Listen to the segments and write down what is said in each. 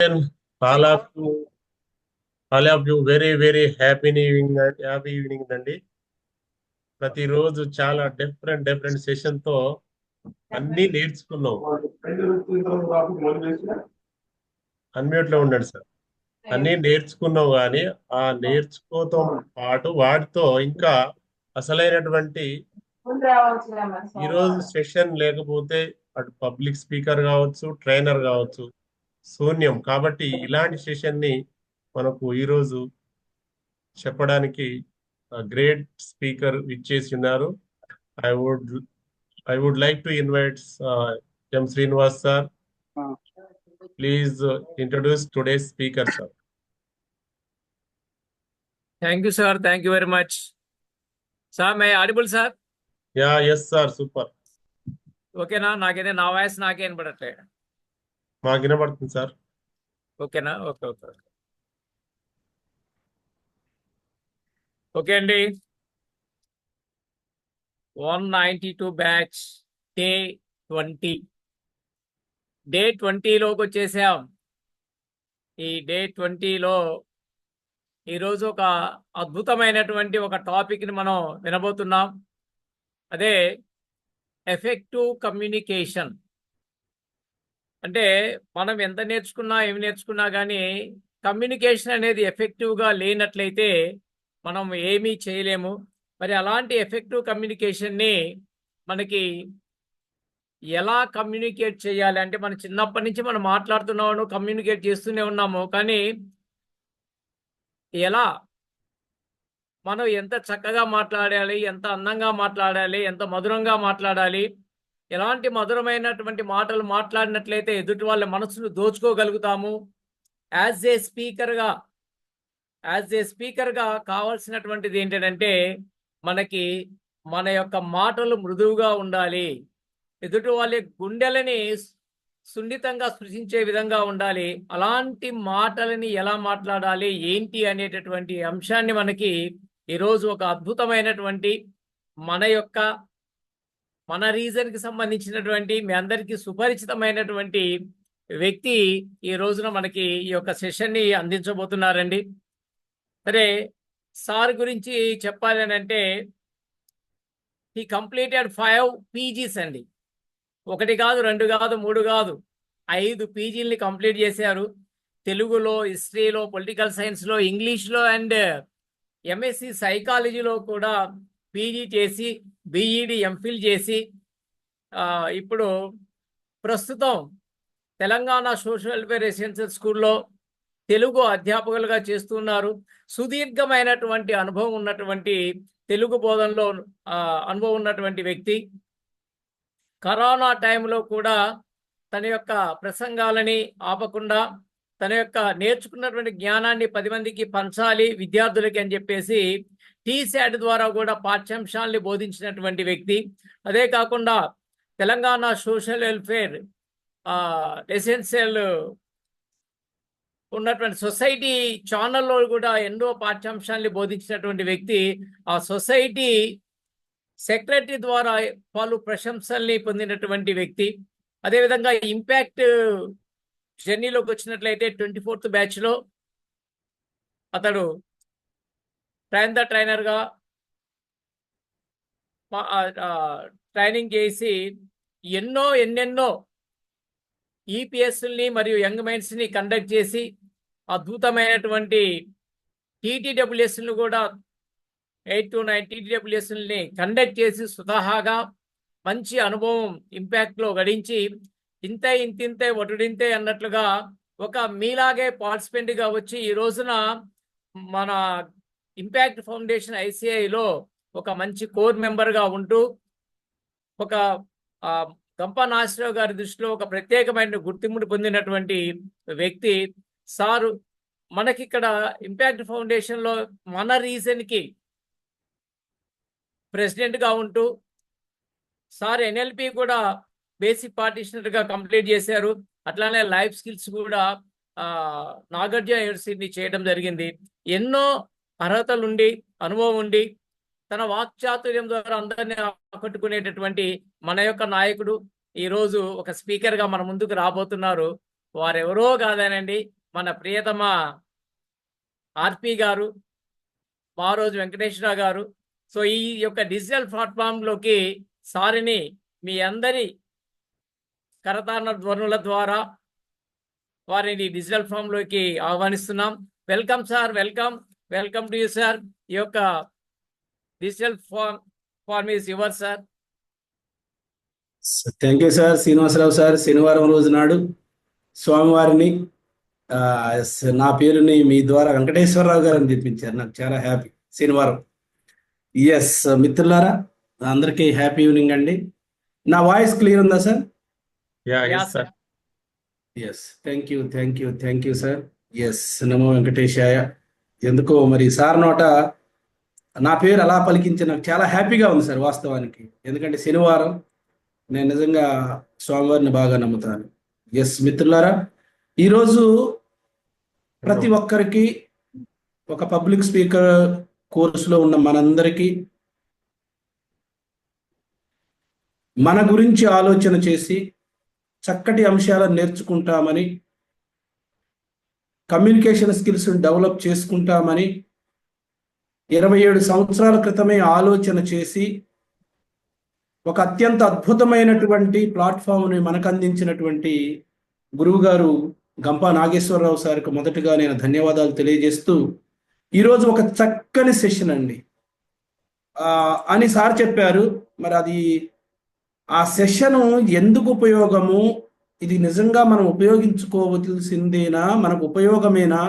again, all of you, very happy evening అండి. ప్రతిరోజు చాలా డిఫరెంట్ సెషన్ తో అన్ని నేర్చుకున్నాం. అన్మ్యూట్ లో ఉండండి సార్. అన్ని నేర్చుకున్నాం, కానీ ఆ నేర్చుకోతో పాటు వాటితో ఇంకా అసలైనటువంటి ఈరోజు సెషన్ లేకపోతే అటు పబ్లిక్ స్పీకర్ కావచ్చు, ట్రైనర్ కావచ్చు, శూన్యం. కాబట్టి ఇలాంటి సెషన్ ని మనకు ఈరోజు చెప్పడానికి గ్రేట్ స్పీకర్ ఇచ్చేసి ఉన్నారు. I would like to invite M. Srinivas sir. Please introduce today's speaker, sir. Thank you, sir. Thank you very much. Sir, may I audible, sir? Yeah, yes, sir. Super. Okay, నాకైతే నా voice నాకే వినపడట్లేదు. మాకు వినపడుతుంది sir. ఓకేనా? Okay అండి. 192 batch day 20. Day 20లోకి వచ్చేసాం. ఈ day 20లో ఈరోజు ఒక అద్భుతమైనటువంటి ఒక టాపిక్ని మనం వినబోతున్నాం. అదే ఎఫెక్టివ్ కమ్యూనికేషన్. అంటే మనం ఎంత నేర్చుకున్నా ఏమి నేర్చుకున్నా కానీ కమ్యూనికేషన్ అనేది ఎఫెక్టివ్గా లేనట్లయితే మనం ఏమీ చేయలేము. మరి అలాంటి ఎఫెక్టివ్ కమ్యూనికేషన్ని మనకి ఎలా కమ్యూనికేట్ చేయాలి అంటే, మనం చిన్నప్పటి నుంచి మనం మాట్లాడుతున్నాము, కమ్యూనికేట్ చేస్తూనే ఉన్నాము, కానీ ఎలా మనం ఎంత చక్కగా మాట్లాడాలి, ఎంత అందంగా మాట్లాడాలి, ఎంత మధురంగా మాట్లాడాలి, ఎలాంటి మధురమైనటువంటి మాటలు మాట్లాడినట్లయితే ఎదుటి వాళ్ళ మనసును దోచుకోగలుగుతాము. యాజ్ ఏ స్పీకర్గా కావాల్సినటువంటిది ఏంటంటే, మనకి మన యొక్క మాటలు మృదువుగా ఉండాలి, ఎదుటి వాళ్ళ గుండెలని సున్నితంగా స్పృశించే విధంగా ఉండాలి. అలాంటి మాటలని ఎలా మాట్లాడాలి ఏంటి అనేటటువంటి అంశాన్ని మనకి ఈరోజు ఒక అద్భుతమైనటువంటి మన రీజన్కి సంబంధించినటువంటి మీ అందరికీ సుపరిచితమైనటువంటి వ్యక్తి ఈ రోజున మనకి ఈ యొక్క సెషన్ని అందించబోతున్నారండి. సరే, సార్ గురించి చెప్పాలి అని అంటే, హీ కంప్లీటెడ్ 5 పీజీస్ అండి. 1 కాదు, 2 కాదు, 3 కాదు, 5 పీజీల్ని కంప్లీట్ చేశారు. తెలుగులో, హిస్టరీలో, పొలిటికల్ సైన్స్లో, ఇంగ్లీష్లో అండ్ ఎంఎస్సి సైకాలజీలో కూడా పీజీ చేసి బిఈడి ఎంఫిల్ చేసి ఇప్పుడు ప్రస్తుతం తెలంగాణ సోషల్ వెల్ఫేర్ రెసిడెన్షియల్ స్కూల్లో తెలుగు అధ్యాపకులుగా చేస్తున్నారు. సుదీర్ఘమైనటువంటి అనుభవం ఉన్నటువంటి తెలుగు బోధనలో అనుభవం ఉన్నటువంటి వ్యక్తి. కరోనా టైంలో కూడా తన యొక్క ప్రసంగాలని ఆపకుండా తన యొక్క నేర్చుకున్నటువంటి జ్ఞానాన్ని 10 మందికి పంచాలి విద్యార్థులకి అని చెప్పేసి టీశాట్ ద్వారా కూడా పాఠ్యాంశాలని బోధించినటువంటి వ్యక్తి. అదే కాకుండా తెలంగాణ సోషల్ వెల్ఫేర్ రెసిడెన్షియల్ ఉన్నటువంటి సొసైటీ ఛానల్లో కూడా ఎన్నో పాఠ్యాంశాలని బోధించినటువంటి వ్యక్తి. ఆ సొసైటీ సెక్రటరీ ద్వారా పలు ప్రశంసల్ని పొందినటువంటి వ్యక్తి. అదేవిధంగా ఇంపాక్ట్ జర్నీలోకి వచ్చినట్లయితే 24th బ్యాచ్లో అతడు ట్రైనర్గా ట్రైనింగ్ చేసి ఎన్నెన్నో ఈపీఎస్ని మరియు యంగ్ మైండ్స్ని కండక్ట్ చేసి అద్భుతమైనటువంటి టీటీడబ్ల్యూఎస్ని కూడా 8 to 9 టీటీడబ్ల్యూఎస్ని కండక్ట్ చేసి స్వతహాగా మంచి అనుభవం ఇంపాక్ట్లో గడించి ఇంతే ఒటుడింతే అన్నట్లుగా ఒక మీలాగే పార్టిసిపెంట్గా వచ్చి ఈ రోజున మన ఇంపాక్ట్ ఫౌండేషన్ ఐసిఐలో ఒక మంచి కోర్ మెంబర్గా ఉంటూ ఒక గంప నాగేశ్వరరావు గారి దృష్టిలో ఒక ప్రత్యేకమైన గుర్తింపును పొందినటువంటి వ్యక్తి సారు. మనకిక్కడ ఇంపాక్ట్ ఫౌండేషన్లో మన రీజన్కి ప్రెసిడెంట్గా ఉంటూ సార్ ఎన్ఎల్పి కూడా బేసిక్ పార్టిషనర్గా కంప్లీట్ చేశారు. అట్లానే లైఫ్ స్కిల్స్ కూడా నాగార్జున యూనివర్సిటీ చేయడం జరిగింది. ఎన్నో అర్హతలుండి అనుభవం ఉండి తన వాక్చాతుర్యం ద్వారా అందరినీ ఆకట్టుకునేటటువంటి మన యొక్క నాయకుడు ఈరోజు ఒక స్పీకర్గా మన ముందుకు రాబోతున్నారు. వారెవరో కాదనండి, మన ప్రియతమ ఆర్పి గారు, మారోజు వెంకటేశ్వరరావు గారు. సో ఈ యొక్క డిజిటల్ ప్లాట్ఫామ్లోకి సారిని మీ అందరి కరతాళ ధ్వనుల ద్వారా వారిని డిజిటల్ ఫామ్లోకి ఆహ్వానిస్తున్నాం. Welcome sir, welcome to you sir. ఈ యొక్క digital form is your sir. Thank you sir. Srinivasarao sir, శనివారం రోజు నాడు స్వామివారిని నా పేరుని మీ ద్వారా వెంకటేశ్వరరావు గారు అని తెప్పించారు. నాకు చాలా హ్యాపీ. శనివారం. ఎస్ మిత్రులారా, అందరికీ హ్యాపీ ఈవినింగ్ అండి. నా వాయిస్ క్లియర్ ఉందా sir? Yes sir. Yes, thank you sir. Yes, నమో వెంకటేశాయ. ఎందుకో మరి సార్ నోట నా పేరు అలా పలికించి నాకు చాలా హ్యాపీగా ఉంది సార్ వాస్తవానికి. ఎందుకంటే శనివారం నేను నిజంగా స్వామివారిని బాగా నమ్ముతాను. ఎస్ మిత్రులారా, ఈరోజు ప్రతి ఒక్కరికి ఒక పబ్లిక్ స్పీకర్ కోర్సులో ఉన్న మనందరికీ మన గురించి ఆలోచన చేసి చక్కటి అంశాలను నేర్చుకుంటామని, కమ్యూనికేషన్ స్కిల్స్ డెవలప్ చేసుకుంటామని 27 సంవత్సరాల క్రితమే ఆలోచన చేసి ఒక అత్యంత అద్భుతమైనటువంటి ప్లాట్ఫామ్ని మనకు అందించినటువంటి గురువు గారు గంపా నాగేశ్వరరావు సార్కి మొదటగా నేను ధన్యవాదాలు తెలియజేస్తూ, ఈరోజు ఒక చక్కని సెషన్ అండి అని సార్ చెప్పారు. మరి అది ఆ సెషను ఎందుకు ఉపయోగము, ఇది నిజంగా మనం ఉపయోగించుకోవలసిందేనా, మనకు ఉపయోగమేనా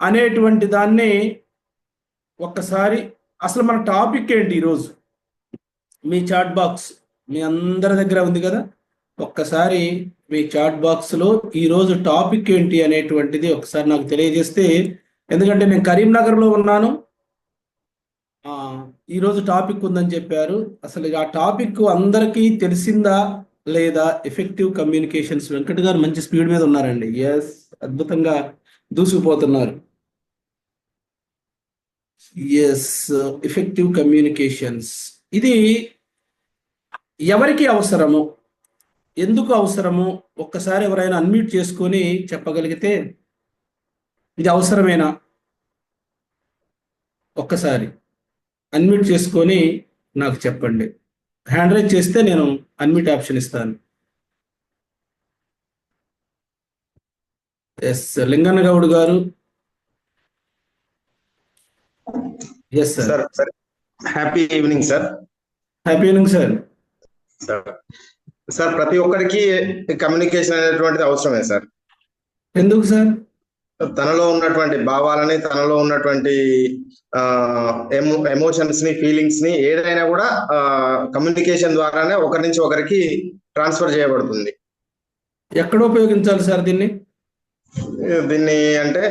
అనేటువంటి దాన్ని ఒక్కసారి అసలు మన టాపిక్ ఏంటి ఈరోజు, మీ చాట్ బాక్స్ మీ అందరి దగ్గర ఉంది కదా, ఒక్కసారి మీ చాట్ బాక్స్లో ఈరోజు టాపిక్ ఏంటి అనేటువంటిది ఒకసారి నాకు తెలియజేస్తే, ఎందుకంటే నేను కరీంనగర్లో ఉన్నాను, ఈరోజు టాపిక్ ఉందని చెప్పారు. అసలు ఆ టాపిక్ అందరికీ తెలిసిందా లేదా? Effective communications. వెంకట్ గారు మంచి స్పీడ్ మీద ఉన్నారండి. ఎస్, అద్భుతంగా దూసుకుపోతున్నారు. ఎస్, ఎఫెక్టివ్ కమ్యూనికేషన్స్ ఇది ఎవరికి అవసరము, ఎందుకు అవసరము, ఒక్కసారి ఎవరైనా అన్మ్యూట్ చేసుకొని చెప్పగలిగితే ఇది అవసరమేనా? ఒక్కసారి అన్మ్యూట్ చేసుకొని నాకు చెప్పండి. హ్యాండ్ రైజ్ చేస్తే నేను అన్మ్యూట్ ఆప్షన్ ఇస్తాను. ఎస్, లింగన్న గౌడ్ గారు. Yes sir. Happy evening sir. Happy evening sir. Sir, ప్రతి ఒక్కరికి కమ్యూనికేషన్ అనేటువంటిది అవసరమే సార్. ఎందుకు సార్? తనలో ఉన్నటువంటి భావాలని, తనలో ఉన్నటువంటి ఎమోషన్స్ ని, ఫీలింగ్స్ ని ఏదైనా కూడా కమ్యూనికేషన్ ద్వారానే ఒకరి నుంచి ఒకరికి ట్రాన్స్ఫర్ చేయబడుతుంది. ఎక్కడ ఉపయోగించాలి సార్ దీన్ని? అంటే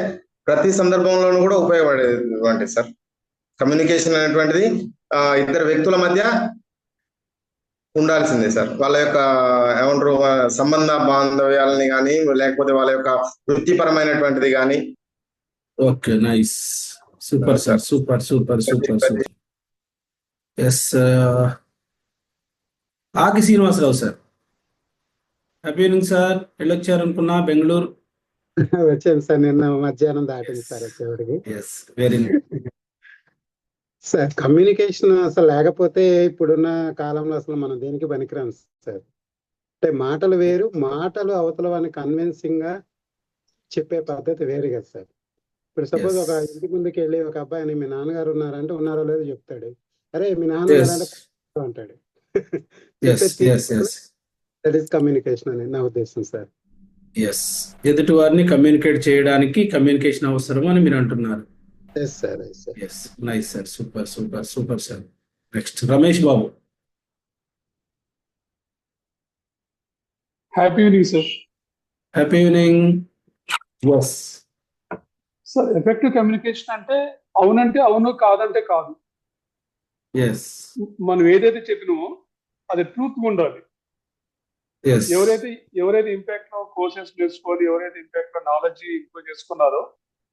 ప్రతి సందర్భంలోనూ కూడా ఉపయోగపడేటువంటి సార్. కమ్యూనికేషన్ అనేటువంటిది ఇద్దరు వ్యక్తుల మధ్య ఉండాల్సిందే సార్. వాళ్ళ యొక్క ఏమంటారు సంబంధ బాంధవ్యాలని కానీ, లేకపోతే వాళ్ళ యొక్క వృత్తిపరమైనటువంటిది కానీ. Okay, nice, super sir, super. Yes, ఆకి Srinivasa Rao sir. Happy evening sir. వెళ్ళొచ్చారు అనుకున్నా బెంగళూరు. వచ్చాను సార్, నిన్న మధ్యాహ్నం దాటింది సార్ వచ్చేవాడికి. Yes, very good sir. Communication అసలు లేకపోతే ఇప్పుడున్న కాలంలో అసలు మనం దేనికి పనికిరాం సార్. అంటే మాటలు వేరు, మాటలు అవతల వాడిని కన్విన్సింగ్ గా చెప్పే పద్ధతి వేరు కదా సార్. ఇప్పుడు సపోజ్ ఒక ఇంటి ముందుకు వెళ్ళి ఒక అబ్బాయిని మీ నాన్నగారు ఉన్నారంటే ఉన్నారో లేదో చెప్తాడు. అరే మీ నాన్నగారు అంటే అంటాడు. దట్ ఈస్ కమ్యూనికేషన్ అని నా ఉద్దేశం సార్. ఎస్, ఎదుటి వారిని కమ్యూనికేట్ చేయడానికి కమ్యూనికేషన్ అవసరం అని మీరు అంటున్నారు. Yes sir. Yes, nice sir, super sir. Next Ramesh Babu. Happy evening sir. Happy evening. Yes sir, effective communication అంటే అవునంటే అవును, కాదంటే కాదు. ఎస్, మనం ఏదైతే చెప్పినామో అది ట్రూత్ ఉండాలి. ఎస్, ఎవరైతే ఇంపాక్ట్ లో కోర్సెస్ నేర్చుకొని, ఎవరైతే ఇంపాక్ట్ లో నాలెడ్జ్ ఇంప్రూవ్ చేసుకున్నారో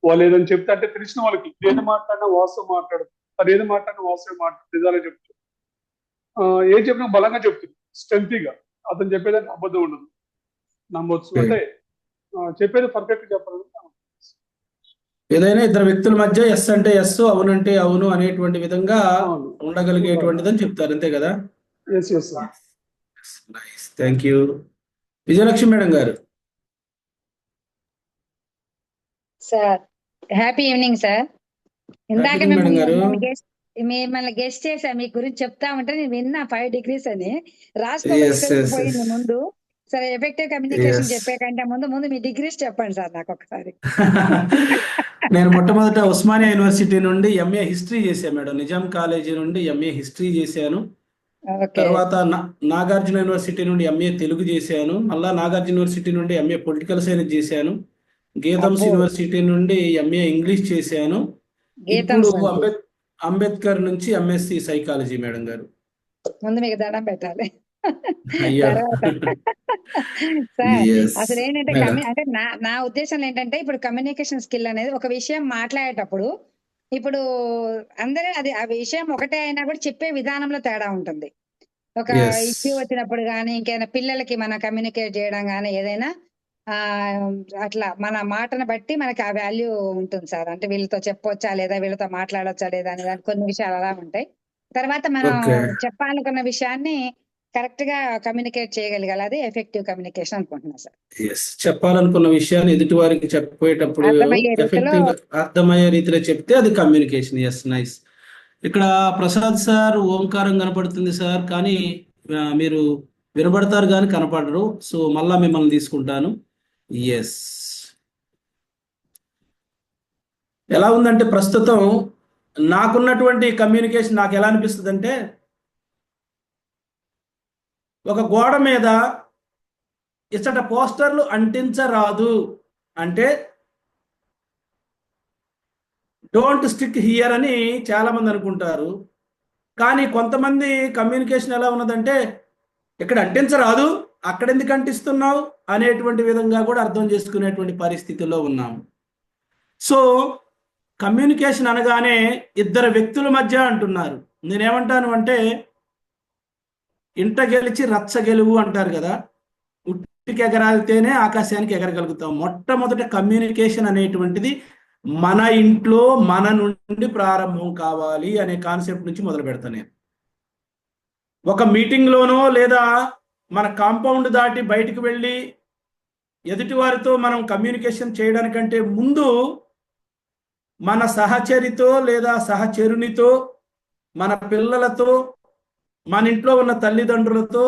వాళ్ళు ఏదైనా చెప్తే అంటే తెలిసిన వాళ్ళకి ఏది మాట్లాడినా వాస్తవం మాట్లాడు, అది ఏది మాట్లాడినా వాస్తవం మాట్లాడు, నిజాలే చెప్తాడు. ఏం చెప్పినా బలంగా చెప్తుంది, స్ట్రెంతీగా. అతను చెప్పేదాన్ని అబద్ధం ఉండదు, నమ్మొచ్చు. అంటే చెప్పేది పర్ఫెక్ట్ చెప్పాలి, ఏదైనా ఇద్దరు వ్యక్తుల మధ్య ఎస్ అంటే ఎస్, అవునంటే అవును అనేటువంటి విధంగా అవును. ఉండగలిగేటువంటిదని చెప్తారు, అంతే కదా? Yes yes sir. Nice, thank you. Vijayalakshmi madam గారు. Sir happy evening sir. ఇందాక ఈవినింగ్ మేడం గారు. మిమ్మల్ని గెస్ట్ చేశా, మీ గురించి చెప్తా ఉంటే నేను విన్నా 5 degrees అని, రాసుకో పోయింది ముందు. సరే, ఎఫెక్టివ్ కమ్యూనికేషన్ చెప్పే కంటే ముందు మీ డిగ్రీస్ చెప్పండి సార్ నాకు ఒకసారి. నేను మొట్టమొదట ఉస్మానియా యూనివర్సిటీ నుండి ఎంఏ హిస్టరీ చేశాను మేడం. నిజాం కాలేజీ నుండి ఎంఏ హిస్టరీ చేశాను. తర్వాత నాగార్జున యూనివర్సిటీ నుండి ఎంఏ తెలుగు చేశాను. మళ్ళా నాగార్జున యూనివర్సిటీ నుండి ఎంఏ పొలిటికల్ సైన్స్ చేశాను. గీతంస్ యూనివర్సిటీ నుండి ఎంఏ ఇంగ్లీష్ చేశాను. ఇప్పుడు అంబేద్కర్ నుంచి ఎంఎస్సి సైకాలజీ మేడం గారు. ముందు మీకు దండం పెట్టాలి. అయ్యో. సార్ Yes, అసలు ఏంటంటే మేడం. అంటే నా ఉద్దేశం ఏంటంటే, ఇప్పుడు కమ్యూనికేషన్ స్కిల్ అనేది ఒక విషయం మాట్లాడేటప్పుడు, ఇప్పుడు అందరూ అది ఆ విషయం ఒకటే అయినా కూడా చెప్పే విధానంలో తేడా ఉంటుంది. ఒక Yes. ఇష్యూ వచ్చినప్పుడు కానీ, ఇంకేదైనా పిల్లలకి మనం కమ్యూనికేట్ చేయడం కానీ, ఏదైనా అట్లా మన మాటను బట్టి మనకి ఆ వాల్యూ ఉంటుంది సార్. అంటే వీళ్ళతో చెప్పొచ్చా లేదా, వీళ్ళతో మాట్లాడొచ్చా లేదా అనే దాని కొన్ని విషయాలు అలా ఉంటాయి. తర్వాత మనం Okay. చెప్పాలనుకున్న విషయాన్ని కరెక్ట్ గా కమ్యూనికేట్ చేయగలగాలి, అది ఎఫెక్టివ్ కమ్యూనికేషన్ అనుకుంటున్నా సార్. Yes. చెప్పాలనుకున్న విషయాన్ని ఎదుటి వారికి చెప్పేటప్పుడు అర్థమయ్యే రీతిలో. ఎఫెక్టివ్ అర్థమయ్యే రీతిలో చెప్తే అది కమ్యూనికేషన్. Yes, nice. ఇక్కడ ప్రసాద్ సార్ ఓంకారం కనపడుతుంది సార్, కానీ మీరు వినబడతారు కానీ కనపడరు. సో మళ్ళా మిమ్మల్ని తీసుకుంటాను. ఎస్. ఎలా ఉందంటే ప్రస్తుతం నాకున్నటువంటి కమ్యూనికేషన్ నాకు ఎలా అనిపిస్తుంది అంటే, ఒక గోడ మీద ఇచ్చట పోస్టర్లు అంటించరాదు అంటే డోంట్ స్టిక్ హియర్ అని చాలా మంది అనుకుంటారు. కానీ కొంతమంది కమ్యూనికేషన్ ఎలా ఉన్నదంటే, ఇక్కడ అంటించరాదు, అక్కడ ఎందుకు అంటిస్తున్నావు అనేటువంటి విధంగా కూడా అర్థం చేసుకునేటువంటి పరిస్థితిలో ఉన్నాము. సో కమ్యూనికేషన్ అనగానే ఇద్దరు వ్యక్తుల మధ్య అంటున్నారు. నేనేమంటాను అంటే, ఇంట గెలిచి రచ్చ గెలువు అంటారు కదా, ఉట్టికి ఎగరాలితేనే ఆకాశానికి ఎగరగలుగుతాం. మొట్టమొదట కమ్యూనికేషన్ అనేటువంటిది మన ఇంట్లో మన నుండి ప్రారంభం కావాలి అనే కాన్సెప్ట్ నుంచి మొదలు పెడతాను నేను. ఒక మీటింగ్లోనో లేదా మన కాంపౌండ్ దాటి బయటికి వెళ్ళి ఎదుటి వారితో మనం కమ్యూనికేషన్ చేయడానికంటే ముందు మన సహచరితో లేదా సహచరునితో, మన పిల్లలతో, మన ఇంట్లో ఉన్న తల్లిదండ్రులతో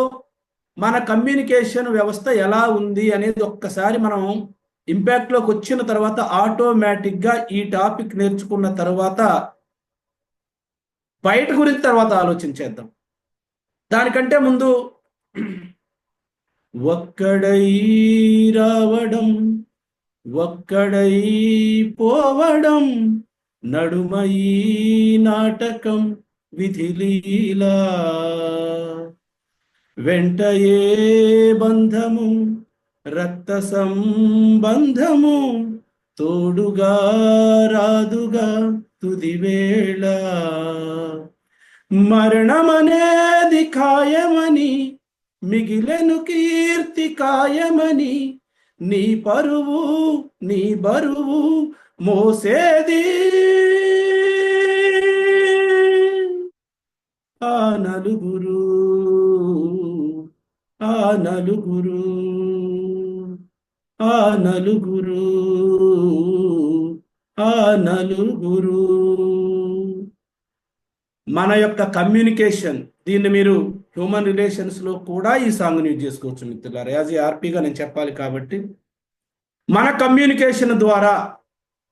మన కమ్యూనికేషన్ వ్యవస్థ ఎలా ఉంది అనేది ఒక్కసారి మనం ఇంపాక్ట్లోకి వచ్చిన తర్వాత ఆటోమేటిక్గా ఈ టాపిక్ నేర్చుకున్న తర్వాత బయట గురించి తర్వాత ఆలోచించేద్దాం. దానికంటే ముందు ఒక్కడై రావడం, ఒక్కడై పోవడం, నడుమై నాటకం విధిలీలా, వెంటయే బంధము రక్త సంబంధము, తోడుగా రాదుగా తుదివేళ, మరణమనేది ఖాయమని మిగిలెను కీర్తి కాయమని, నీ పరువు నీ బరువు మోసేది ఆ నలుగురు, ఆ నలుగురు, ఆ నలుగురు, ఆ నలుగురు. మన యొక్క కమ్యూనికేషన్, దీన్ని మీరు హ్యూమన్ రిలేషన్స్లో కూడా ఈ సాంగ్ని యూజ్ చేసుకోవచ్చు మిత్రులారా. యాజ్ ఏ ఆర్పీగా నేను చెప్పాలి కాబట్టి, మన కమ్యూనికేషన్ ద్వారా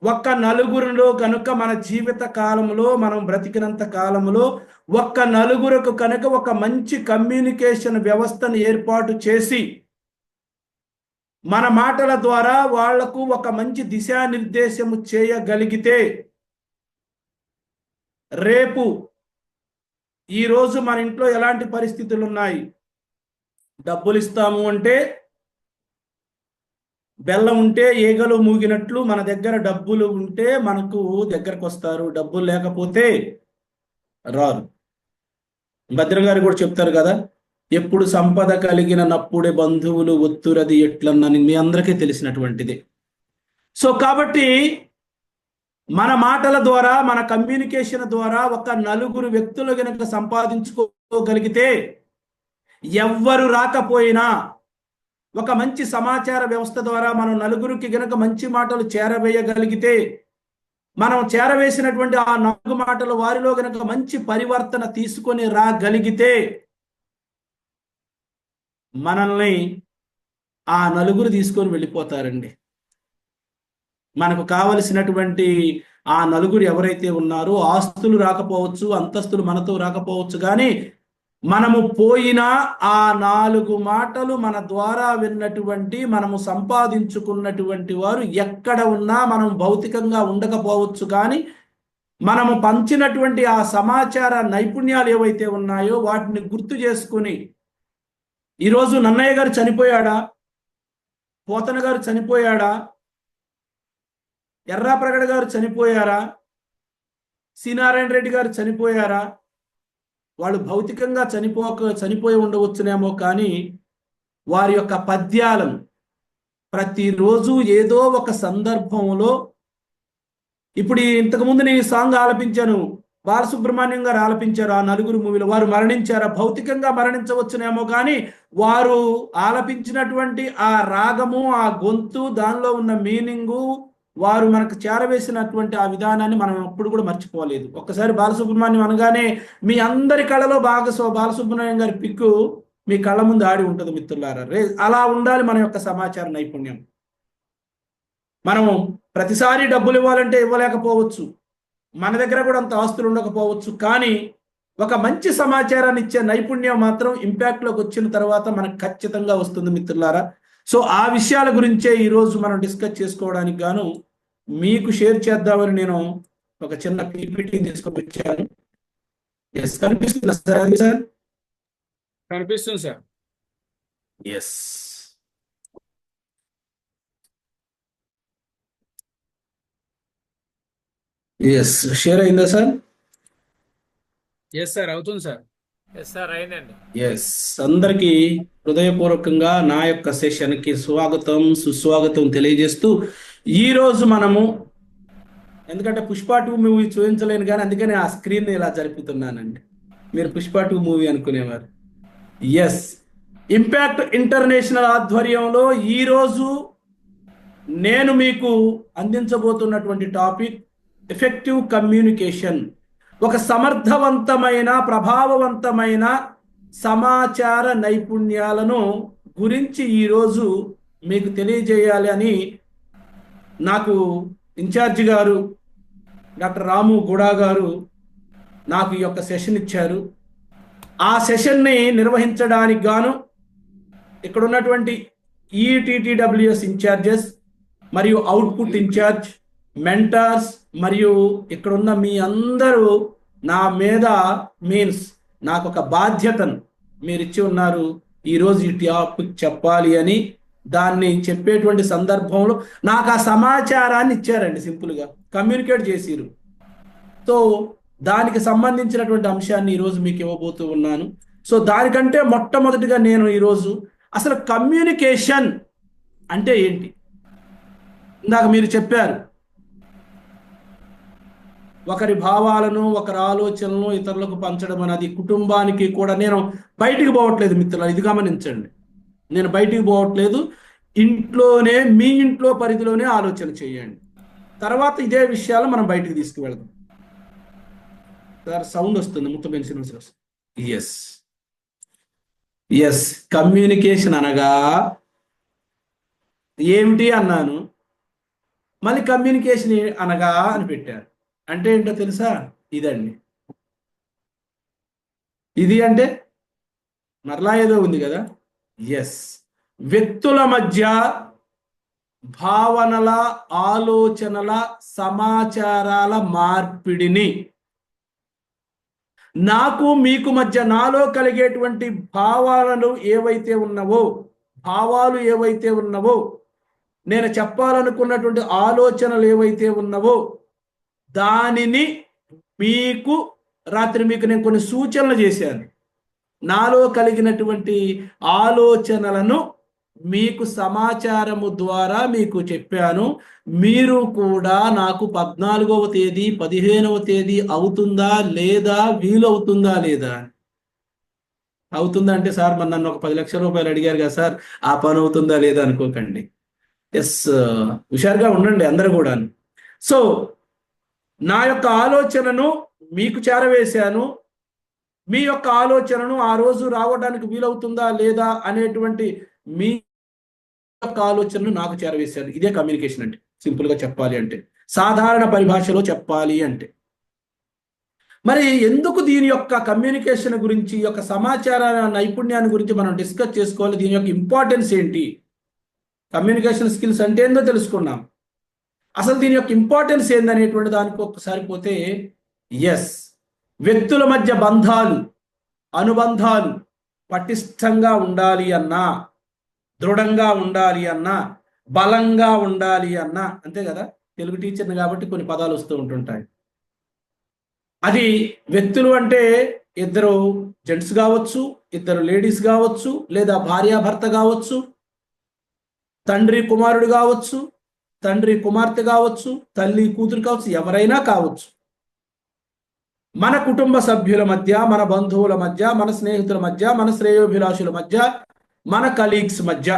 ఒక్క నలుగురిలో కనుక మన జీవిత కాలంలో మనం బ్రతికినంత కాలంలో ఒక్క నలుగురకు కనుక ఒక మంచి కమ్యూనికేషన్ వ్యవస్థను ఏర్పాటు చేసి మన మాటల ద్వారా వాళ్లకు ఒక మంచి దిశానిర్దేశము చేయగలిగితే, రేపు ఈరోజు మన ఇంట్లో ఎలాంటి పరిస్థితులు ఉన్నాయి, డబ్బులు ఇస్తాము అంటే బెల్లం ఉంటే ఈగలు మూగినట్లు మన దగ్గర డబ్బులు ఉంటే మనకు దగ్గరకు వస్తారు, డబ్బులు లేకపోతే రారు. భద్రం గారు కూడా చెప్తారు కదా, ఎప్పుడు సంపద కలిగిన నప్పుడే బంధువులు ఒత్తురది ఎట్లన్నని మీ అందరికీ తెలిసినటువంటిది. సో కాబట్టి మన మాటల ద్వారా, మన కమ్యూనికేషన్ ద్వారా ఒక నలుగురు వ్యక్తులు గనక సంపాదించుకోగలిగితే, ఎవ్వరు రాకపోయినా ఒక మంచి సమాచార వ్యవస్థ ద్వారా మనం నలుగురికి గనక మంచి మాటలు చేరవేయగలిగితే, మనం చేరవేసినటువంటి ఆ 4 మాటలు వారిలో గనక మంచి పరివర్తన తీసుకొని రాగలిగితే, మనల్ని ఆ నలుగురు తీసుకొని వెళ్ళిపోతారండి. మనకు కావలసినటువంటి ఆ నలుగురు ఎవరైతే ఉన్నారో, ఆస్తులు రాకపోవచ్చు, అంతస్తులు మనతో రాకపోవచ్చు, కానీ మనము పోయినా ఆ 4 మాటలు మన ద్వారా విన్నటువంటి, మనము సంపాదించుకున్నటువంటి వారు ఎక్కడ ఉన్నా, మనం భౌతికంగా ఉండకపోవచ్చు, కానీ మనము పంచినటువంటి ఆ సమాచార నైపుణ్యాలు ఏవైతే ఉన్నాయో వాటిని గుర్తు చేసుకుని, ఈరోజు నన్నయ్య గారు చనిపోయాడా, పోతన గారు చనిపోయాడా, ఎర్రాప్రగడ గారు చనిపోయారా, సి నారాయణ రెడ్డి గారు చనిపోయారా, వాళ్ళు భౌతికంగా చనిపోయి ఉండవచ్చునేమో, కానీ వారి యొక్క పద్యాలను ప్రతిరోజు ఏదో ఒక సందర్భంలో, ఇప్పుడు ఇంతకుముందు నేను ఈ సాంగ్ ఆలపించాను, బాలసుబ్రహ్మణ్యం గారు ఆలపించారు ఆ 4 మూవీలో. వారు మరణించారా? భౌతికంగా మరణించవచ్చునేమో, కానీ వారు ఆలపించినటువంటి ఆ రాగము, ఆ గొంతు, దానిలో ఉన్న మీనింగు, వారు మనకు చేరవేసినటువంటి ఆ విధానాన్ని మనం ఎప్పుడు కూడా మర్చిపోలేదు. ఒక్కసారి బాలసుబ్రహ్మణ్యం అనగానే మీ అందరి కళలో బాలసుబ్రహ్మణ్యం గారి పిక్కు మీ కళ్ళ ముందు ఆడి ఉంటుంది మిత్రులారా. అలా ఉండాలి మన యొక్క సమాచార నైపుణ్యం. మనము ప్రతిసారి డబ్బులు ఇవ్వాలంటే ఇవ్వలేకపోవచ్చు, మన దగ్గర కూడా అంత ఆస్తులు ఉండకపోవచ్చు, కానీ ఒక మంచి సమాచారాన్ని ఇచ్చే నైపుణ్యం మాత్రం ఇంపాక్ట్లోకి వచ్చిన తర్వాత మనకు ఖచ్చితంగా వస్తుంది మిత్రులారా. సో ఆ విషయాల గురించే ఈరోజు మనం డిస్కస్ చేసుకోవడానికి గాను మీకు షేర్ చేద్దామని నేను ఒక చిన్న పీపీటీ తీసుకొచ్చాను. ఎస్, కనిపిస్తుందా సార్? అది సార్ కనిపిస్తుంది సార్. ఎస్, ఎస్, షేర్ అయిందా సార్? ఎస్ సార్, అవుతుంది సార్. ఎస్ సార్, అయిందండి. ఎస్, అందరికీ హృదయపూర్వకంగా నా యొక్క సెషన్కి స్వాగతం, సుస్వాగతం తెలియజేస్తూ, ఈరోజు మనము, ఎందుకంటే పుష్ప 2 మూవీ చూపించలేను కానీ అందుకని ఆ స్క్రీన్ ఇలా జరుపుతున్నానండి, మీరు పుష్ప 2 మూవీ అనుకునేవారు. ఎస్, ఇంపాక్ట్ ఇంటర్నేషనల్ ఆధ్వర్యంలో ఈరోజు నేను మీకు అందించబోతున్నటువంటి టాపిక్ ఎఫెక్టివ్ కమ్యూనికేషన్. ఒక సమర్థవంతమైన, ప్రభావవంతమైన సమాచార నైపుణ్యాలను గురించి ఈరోజు మీకు తెలియజేయాలి అని నాకు ఇన్ఛార్జి గారు డాక్టర్ రాము గుడా గారు నాకు ఈ యొక్క సెషన్ ఇచ్చారు. ఆ సెషన్ని నిర్వహించడానికి గాను ఇక్కడ ఉన్నటువంటి ఈటీటీడబ్ల్యూఎస్ ఇన్ఛార్జెస్ మరియు అవుట్పుట్ ఇన్ఛార్జ్, మెంటర్స్, మరియు ఇక్కడ ఉన్న మీ అందరూ నా మీద నాకు ఒక బాధ్యతను మీరు ఇచ్చి ఉన్నారు. ఈరోజు ఈ టాపిక్ చెప్పాలి అని, దాన్ని చెప్పేటువంటి సందర్భంలో నాకు ఆ సమాచారాన్ని ఇచ్చారండి, సింపుల్గా కమ్యూనికేట్ చేసిరు. సో దానికి సంబంధించినటువంటి అంశాన్ని ఈరోజు మీకు ఇవ్వబోతూ ఉన్నాను. సో దానికంటే మొట్టమొదటిగా నేను ఈరోజు అసలు కమ్యూనికేషన్ అంటే ఏంటి, ఇందాక మీరు చెప్పారు, ఒకరి భావాలను, ఒకరి ఆలోచనలను ఇతరులకు పంచడం అనేది కుటుంబానికి కూడా. నేను బయటికి పోవట్లేదు మిత్రులు, ఇది గమనించండి, నేను బయటికి పోవట్లేదు. ఇంట్లోనే, మీ ఇంట్లో పరిధిలోనే ఆలోచన చేయండి. తర్వాత ఇదే విషయాలు మనం బయటికి తీసుకువెళ్దాం. సార్ సౌండ్ వస్తుంది, ముత్తు. ఎస్, ఎస్, కమ్యూనికేషన్ అనగా ఏమిటి అన్నాను, మళ్ళీ కమ్యూనికేషన్ అనగా అని పెట్టారు. అంటే ఏంటో తెలుసా? ఇదండి. ఇది అంటే మరలా ఏదో ఉంది కదా. ఎస్, వ్యక్తుల మధ్య భావనల, ఆలోచనల, సమాచారాల మార్పిడిని, నాకు మీకు మధ్య నాలో కలిగేటువంటి భావాలు ఏవైతే ఉన్నవో, నేను చెప్పాలనుకున్నటువంటి ఆలోచనలు ఏవైతే ఉన్నవో, దానిని రాత్రి మీకు నేను కొన్ని సూచనలు చేశాను. నాలో కలిగినటువంటి ఆలోచనలను మీకు సమాచారము ద్వారా మీకు చెప్పాను. మీరు కూడా నాకు 14వ తేదీ 15వ తేదీ అవుతుందా లేదా, వీలవుతుందా లేదా? అవుతుందా అంటే సార్ మరి నన్ను ఒక 10 లక్షల రూపాయలు అడిగారు కదా సార్, ఆ పని అవుతుందా లేదా అనుకోకండి. ఎస్, హుషారుగా ఉండండి అందరూ కూడా. సో నా యొక్క ఆలోచనను మీకు చేరవేశాను. మీ యొక్క ఆలోచనను ఆ రోజు రావడానికి వీలవుతుందా లేదా అనేటువంటి మీ యొక్క ఆలోచనను నాకు చేరవేశాను. ఇదే కమ్యూనికేషన్ అంటే, సింపుల్ గా చెప్పాలి అంటే, సాధారణ పరిభాషలో చెప్పాలి అంటే. మరి ఎందుకు దీని యొక్క కమ్యూనికేషన్ గురించి, ఈ యొక్క సమాచార నైపుణ్యాన్ని గురించి మనం డిస్కస్ చేసుకోవాలి? దీని యొక్క ఇంపార్టెన్స్ ఏంటి? కమ్యూనికేషన్ స్కిల్స్ అంటే ఏందో తెలుసుకున్నాం. అసలు దీని యొక్క ఇంపార్టెన్స్ ఏందనేటువంటి దానికి ఒక్కసారి పోతే, ఎస్, వ్యక్తుల మధ్య బంధాలు, అనుబంధాలు పటిష్టంగా ఉండాలి అన్నా, దృఢంగా ఉండాలి అన్నా, బలంగా ఉండాలి అన్నా, అంతే కదా. తెలుగు టీచర్ని కాబట్టి కొన్ని పదాలు వస్తూ ఉంటుంటాయి. అది వ్యక్తులు అంటే ఇద్దరు జెంట్స్ కావచ్చు, ఇద్దరు లేడీస్ కావచ్చు, లేదా భార్యాభర్త కావచ్చు, తండ్రి కుమారుడు కావచ్చు, తండ్రి కుమార్తె కావచ్చు, తల్లి కూతురు కావచ్చు, ఎవరైనా కావచ్చు. మన కుటుంబ సభ్యుల మధ్య, మన బంధువుల మధ్య, మన స్నేహితుల మధ్య, మన శ్రేయోభిలాషుల మధ్య, మన కలీగ్స్ మధ్య,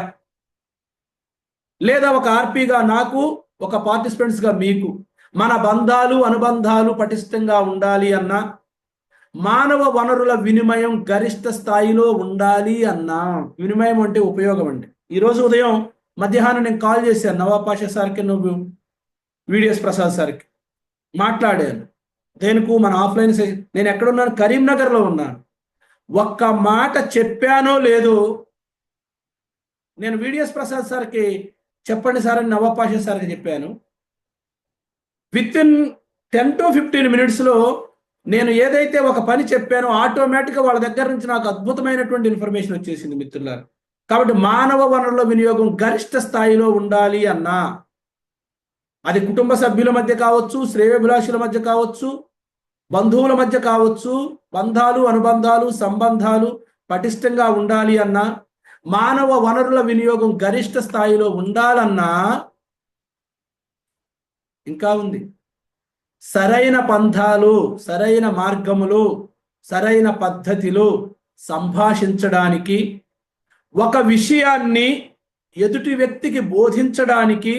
లేదా ఒక ఆర్పీగా నాకు, ఒక పార్టిసిపెంట్స్గా మీకు, మన బంధాలు అనుబంధాలు పటిష్టంగా ఉండాలి అన్నా, మానవ వనరుల వినిమయం గరిష్ట స్థాయిలో ఉండాలి అన్నా, వినిమయం అంటే ఉపయోగం అండి. ఈరోజు ఉదయం మధ్యాహ్నం నేను కాల్ చేశాను నవాబ్ పాషా సార్కి, నువ్వు విడిఎస్ ప్రసాద్ సార్కి మాట్లాడాను. దేనికి? మన ఆఫ్లైన్ సెషన్. నేను ఎక్కడున్నాను? కరీంనగర్లో ఉన్నాను. ఒక్క మాట చెప్పానో లేదో, నేను విడిఎస్ ప్రసాద్ సార్కి చెప్పండి సార్ అని నవాబ్ పాషా సార్కి చెప్పాను. విత్ ఇన్ 10 to 15 minutesలో నేను ఏదైతే ఒక పని చెప్పానో ఆటోమేటిక్గా వాళ్ళ దగ్గర నుంచి నాకు అద్భుతమైనటువంటి ఇన్ఫర్మేషన్ వచ్చేసింది మిత్రులారా. కాబట్టి మానవ వనరుల వినియోగం గరిష్ట స్థాయిలో ఉండాలి అన్నా, అది కుటుంబ సభ్యుల మధ్య కావచ్చు, శ్రేయోభిలాషుల మధ్య కావచ్చు, బంధువుల మధ్య కావచ్చు, బంధాలు అనుబంధాలు సంబంధాలు పటిష్టంగా ఉండాలి అన్నా, మానవ వనరుల వినియోగం గరిష్ట స్థాయిలో ఉండాలన్నా, ఇంకా ఉంది, సరైన పంథాలు, సరైన మార్గములు, సరైన పద్ధతిలో సంభాషించడానికి, ఒక విషయాన్ని ఎదుటి వ్యక్తికి బోధించడానికి,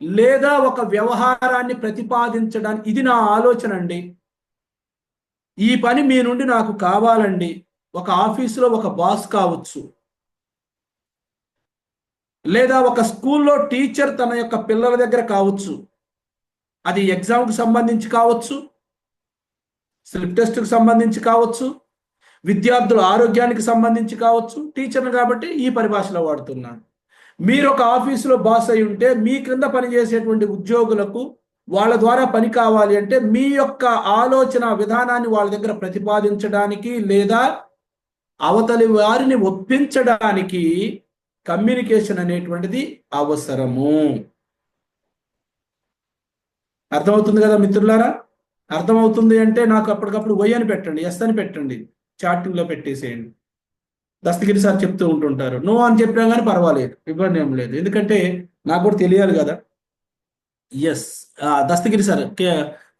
లేదా ఒక వ్యవహారాన్ని ప్రతిపాదించడానికి, ఇది నా ఆలోచన అండి. ఈ పని మీ నుండి నాకు కావాలండి. ఒక ఆఫీసులో ఒక బాస్ కావచ్చు, లేదా ఒక స్కూల్లో టీచర్ తన యొక్క పిల్లల దగ్గర కావచ్చు, అది ఎగ్జామ్కి సంబంధించి కావచ్చు, స్లిప్ టెస్ట్కి సంబంధించి కావచ్చు, విద్యార్థుల ఆరోగ్యానికి సంబంధించి కావచ్చు. టీచర్ని కాబట్టి ఈ పరిభాషలో వాడుతున్నాను. మీరు ఒక ఆఫీసులో బాస్ అయి ఉంటే, మీ క్రింద పనిచేసేటువంటి ఉద్యోగులకు వాళ్ళ ద్వారా పని కావాలి అంటే, మీ యొక్క ఆలోచన విధానాన్ని వాళ్ళ దగ్గర ప్రతిపాదించడానికి, లేదా అవతలి వారిని ఒప్పించడానికి కమ్యూనికేషన్ అనేటువంటిది అవసరము. అర్థమవుతుంది కదా మిత్రులారా? అర్థమవుతుంది అంటే నాకు అప్పటికప్పుడు వై అని పెట్టండి, ఎస్ అని పెట్టండి, చాటింగ్లో పెట్టేసేయండి. దస్తగిరి సార్ చెప్తూ ఉంటుంటారు, నో అని చెప్పినా కానీ పర్వాలేదు, ఇబ్బంది ఏం లేదు, ఎందుకంటే నాకు కూడా తెలియాలి కదా. ఎస్, దస్తగిరి సార్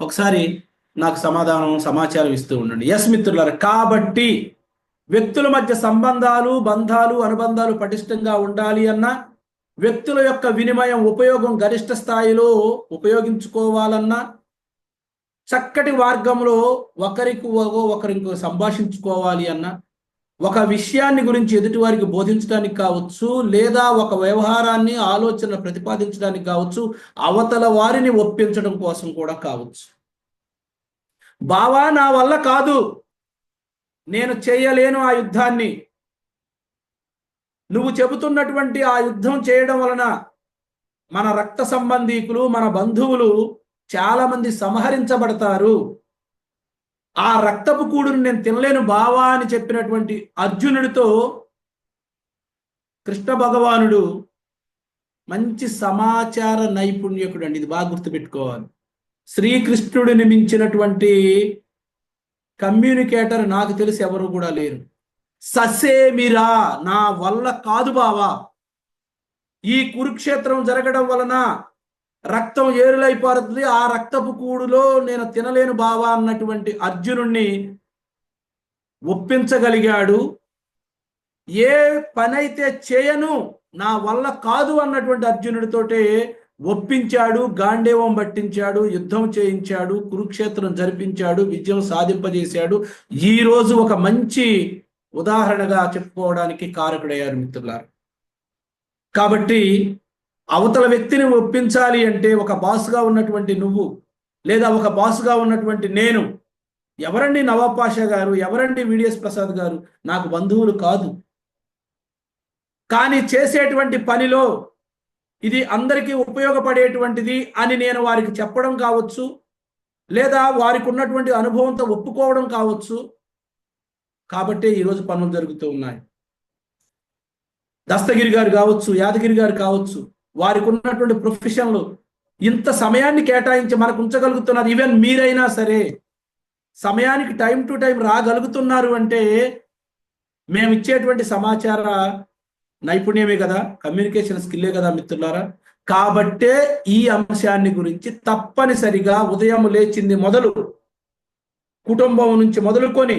ఒకసారి నాకు సమాచారం ఇస్తూ ఉండండి. ఎస్ మిత్రులారా, కాబట్టి వ్యక్తుల మధ్య సంబంధాలు, బంధాలు, అనుబంధాలు పటిష్టంగా ఉండాలి అన్నా, వ్యక్తుల యొక్క వినిమయం ఉపయోగం గరిష్ట స్థాయిలో ఉపయోగించుకోవాలన్నా, చక్కటి మార్గంలో ఒకరింకో సంభాషించుకోవాలి అన్నా, ఒక విషయాన్ని గురించి ఎదుటి వారికి బోధించడానికి కావచ్చు, లేదా ఒక వ్యవహారాన్ని ఆలోచన ప్రతిపాదించడానికి కావచ్చు, అవతల వారిని ఒప్పించడం కోసం కూడా కావచ్చు. బావా నా వల్ల కాదు, నేను చేయలేను ఆ యుద్ధాన్ని, నువ్వు చెబుతున్నటువంటి ఆ యుద్ధం చేయడం వలన మన రక్త సంబంధీకులు, మన బంధువులు చాలా మంది సంహరించబడతారు, ఆ రక్తపు కూడును నేను తినలేను బావా అని చెప్పినటువంటి అర్జునుడితో కృష్ణ భగవానుడు మంచి సమాచార నైపుణ్యకుడు అండి. ఇది బాగా గుర్తుపెట్టుకోవాలి. శ్రీకృష్ణుడిని మించినటువంటి కమ్యూనికేటర్ నాకు తెలిసి ఎవరు కూడా లేరు. ససేమిరా, నా వల్ల కాదు బావా, ఈ కురుక్షేత్రం జరగడం వలన రక్తం ఏరులై పారుతుంది, ఆ రక్తపు కూడులో నేను తినలేను బావా అన్నటువంటి అర్జునుణ్ణి ఒప్పించగలిగాడు. ఏ పనైతే చేయను, నా వల్ల కాదు అన్నటువంటి అర్జునుడితోటే ఒప్పించాడు, గాండేవం పట్టించాడు, యుద్ధం చేయించాడు, కురుక్షేత్రం జరిపించాడు, విజయం సాధింపజేశాడు. ఈ రోజు ఒక మంచి ఉదాహరణగా చెప్పుకోవడానికి కారకుడయ్యారు మిత్రులారా. కాబట్టి అవతల వ్యక్తిని ఒప్పించాలి అంటే ఒక బాస్గా ఉన్నటువంటి నువ్వు, లేదా ఒక బాస్గా ఉన్నటువంటి నేను, ఎవరండి నవాబ్ పాషా గారు, ఎవరండి విడిఎస్ ప్రసాద్ గారు, నాకు బంధువులు కాదు. కానీ చేసేటువంటి పనిలో ఇది అందరికీ ఉపయోగపడేటువంటిది అని నేను వారికి చెప్పడం కావచ్చు, లేదా వారికి ఉన్నటువంటి అనుభవంతో ఒప్పుకోవడం కావచ్చు. కాబట్టే ఈరోజు పనులు జరుగుతూ ఉన్నాయి. దస్తగిరి గారు కావచ్చు, యాదగిరి గారు కావచ్చు, వారికి ఉన్నటువంటి ప్రొఫెషన్లు ఇంత సమయాన్ని కేటాయించి మనకు ఉంచగలుగుతున్నారు. ఈవెన్ మీరైనా సరే సమయానికి టైం టు టైం రాగలుగుతున్నారు అంటే మేము ఇచ్చేటువంటి సమాచార నైపుణ్యమే కదా, కమ్యూనికేషన్ స్కిల్లే కదా మిత్రులారా. కాబట్టే ఈ అంశాన్ని గురించి తప్పనిసరిగా ఉదయం లేచింది మొదలు, కుటుంబం నుంచి మొదలుకొని,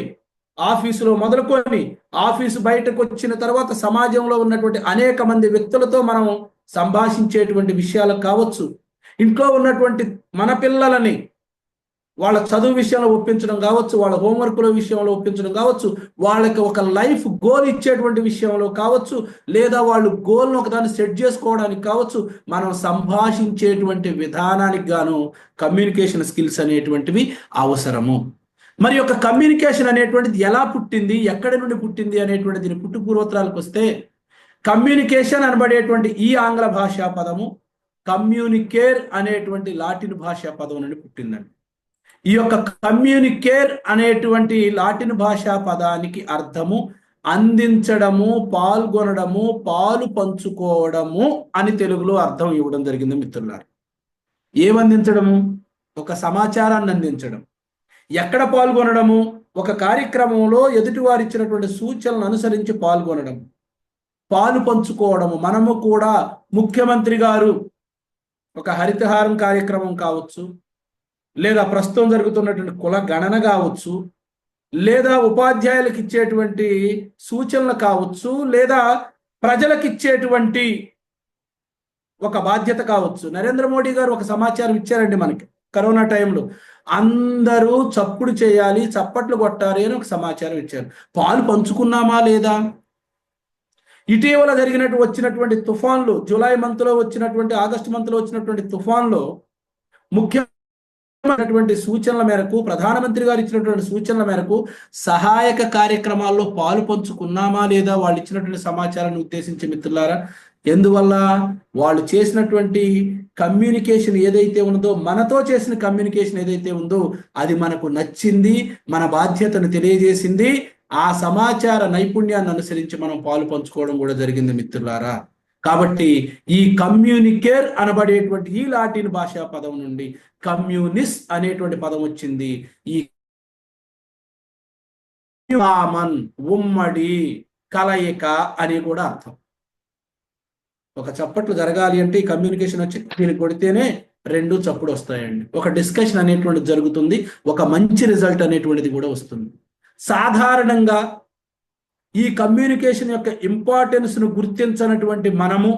ఆఫీసులో మొదలుకొని, ఆఫీసు బయటకు వచ్చిన తర్వాత సమాజంలో ఉన్నటువంటి అనేక మంది వ్యక్తులతో మనం సంభాషించేటువంటి విషయాలకు కావచ్చు, ఇంట్లో ఉన్నటువంటి మన పిల్లలని వాళ్ళ చదువు విషయంలో ఒప్పించడం కావచ్చు, వాళ్ళ హోంవర్క్ల విషయంలో ఒప్పించడం కావచ్చు, వాళ్ళకి ఒక లైఫ్ గోల్ ఇచ్చేటువంటి విషయంలో కావచ్చు, లేదా వాళ్ళు గోల్ను ఒకదాన్ని సెట్ చేసుకోవడానికి కావచ్చు, మనం సంభాషించేటువంటి విధానానికి గాను కమ్యూనికేషన్ స్కిల్స్ అనేటువంటివి అవసరము. మరి యొక్క కమ్యూనికేషన్ అనేటువంటిది ఎలా పుట్టింది, ఎక్కడి నుండి పుట్టింది అనేటువంటి దీని పుట్టు పూర్వోత్తరాలకు వస్తే, కమ్యూనికేషన్ అనబడేటువంటి ఈ ఆంగ్ల భాషా పదము కమ్యూనికేర్ అనేటువంటి లాటిన్ భాషా పదం నుండి పుట్టిందండి. ఈ యొక్క కమ్యూనికేర్ అనేటువంటి లాటిన్ భాషా పదానికి అర్థము అందించడము, పాల్గొనడము, పాలు పంచుకోవడము అని తెలుగులో అర్థం ఇవ్వడం జరిగింది మిత్రులారా. ఏమందించడము? ఒక సమాచారాన్ని అందించడం. ఎక్కడ పాల్గొనడము? ఒక కార్యక్రమంలో ఎదుటివారు ఇచ్చినటువంటి సూచనలను అనుసరించి పాల్గొనడం, పాలు పంచుకోవడము. మనము కూడా ముఖ్యమంత్రి గారు ఒక హరితహారం కార్యక్రమం కావచ్చు, లేదా ప్రస్తుతం జరుగుతున్నటువంటి కుల గణన కావచ్చు, లేదా ఉపాధ్యాయులకు ఇచ్చేటువంటి సూచనలు కావచ్చు, లేదా ప్రజలకు ఇచ్చేటువంటి ఒక బాధ్యత కావచ్చు. నరేంద్ర మోడీ గారు ఒక సమాచారం ఇచ్చారండి మనకి కరోనా టైంలో. అందరూ చప్పుడు చేయాలి, చప్పట్లు కొట్టాలి అని ఒక సమాచారం ఇచ్చారు. పాలు పంచుకున్నామా లేదా? ఇటీవల వచ్చినటువంటి తుఫాన్లు, జూలై మంత్లో వచ్చినటువంటి, ఆగస్టు మంత్లో వచ్చినటువంటి తుఫాన్లో ముఖ్యమైనటువంటి సూచనల మేరకు, ప్రధానమంత్రి గారు ఇచ్చినటువంటి సూచనల మేరకు సహాయక కార్యక్రమాల్లో పాలు పంచుకున్నామా లేదా వాళ్ళు ఇచ్చినటువంటి సమాచారాన్ని ఉద్దేశించి మిత్రులారా. ఎందువల్ల? వాళ్ళు చేసినటువంటి కమ్యూనికేషన్ ఏదైతే ఉందో, మనతో చేసిన కమ్యూనికేషన్ ఏదైతే ఉందో అది మనకు నచ్చింది, మన బాధ్యతను తెలియజేసింది. ఆ సమాచార నైపుణ్యాన్ని అనుసరించి మనం పాలు పంచుకోవడం కూడా జరిగింది మిత్రులారా. కాబట్టి ఈ కమ్యూనికేర్ అనబడేటువంటి ఈ లాటిన్ భాషా పదం నుండి కమ్యూనిస్ అనేటువంటి పదం వచ్చింది. ఈ కామన్, ఉమ్మడి, కలయిక అని కూడా అర్థం. ఒక చప్పట్లు జరగాలి అంటే ఈ కమ్యూనికేషన్ వచ్చి దీనికి కొడితేనే రెండు చప్పుడు వస్తాయండి. ఒక డిస్కషన్ అనేటువంటిది జరుగుతుంది, ఒక మంచి రిజల్ట్ అనేటువంటిది కూడా వస్తుంది. సాధారణంగా ఈ కమ్యూనికేషన్ యొక్క ఇంపార్టెన్స్ను గుర్తించనటువంటి మనము,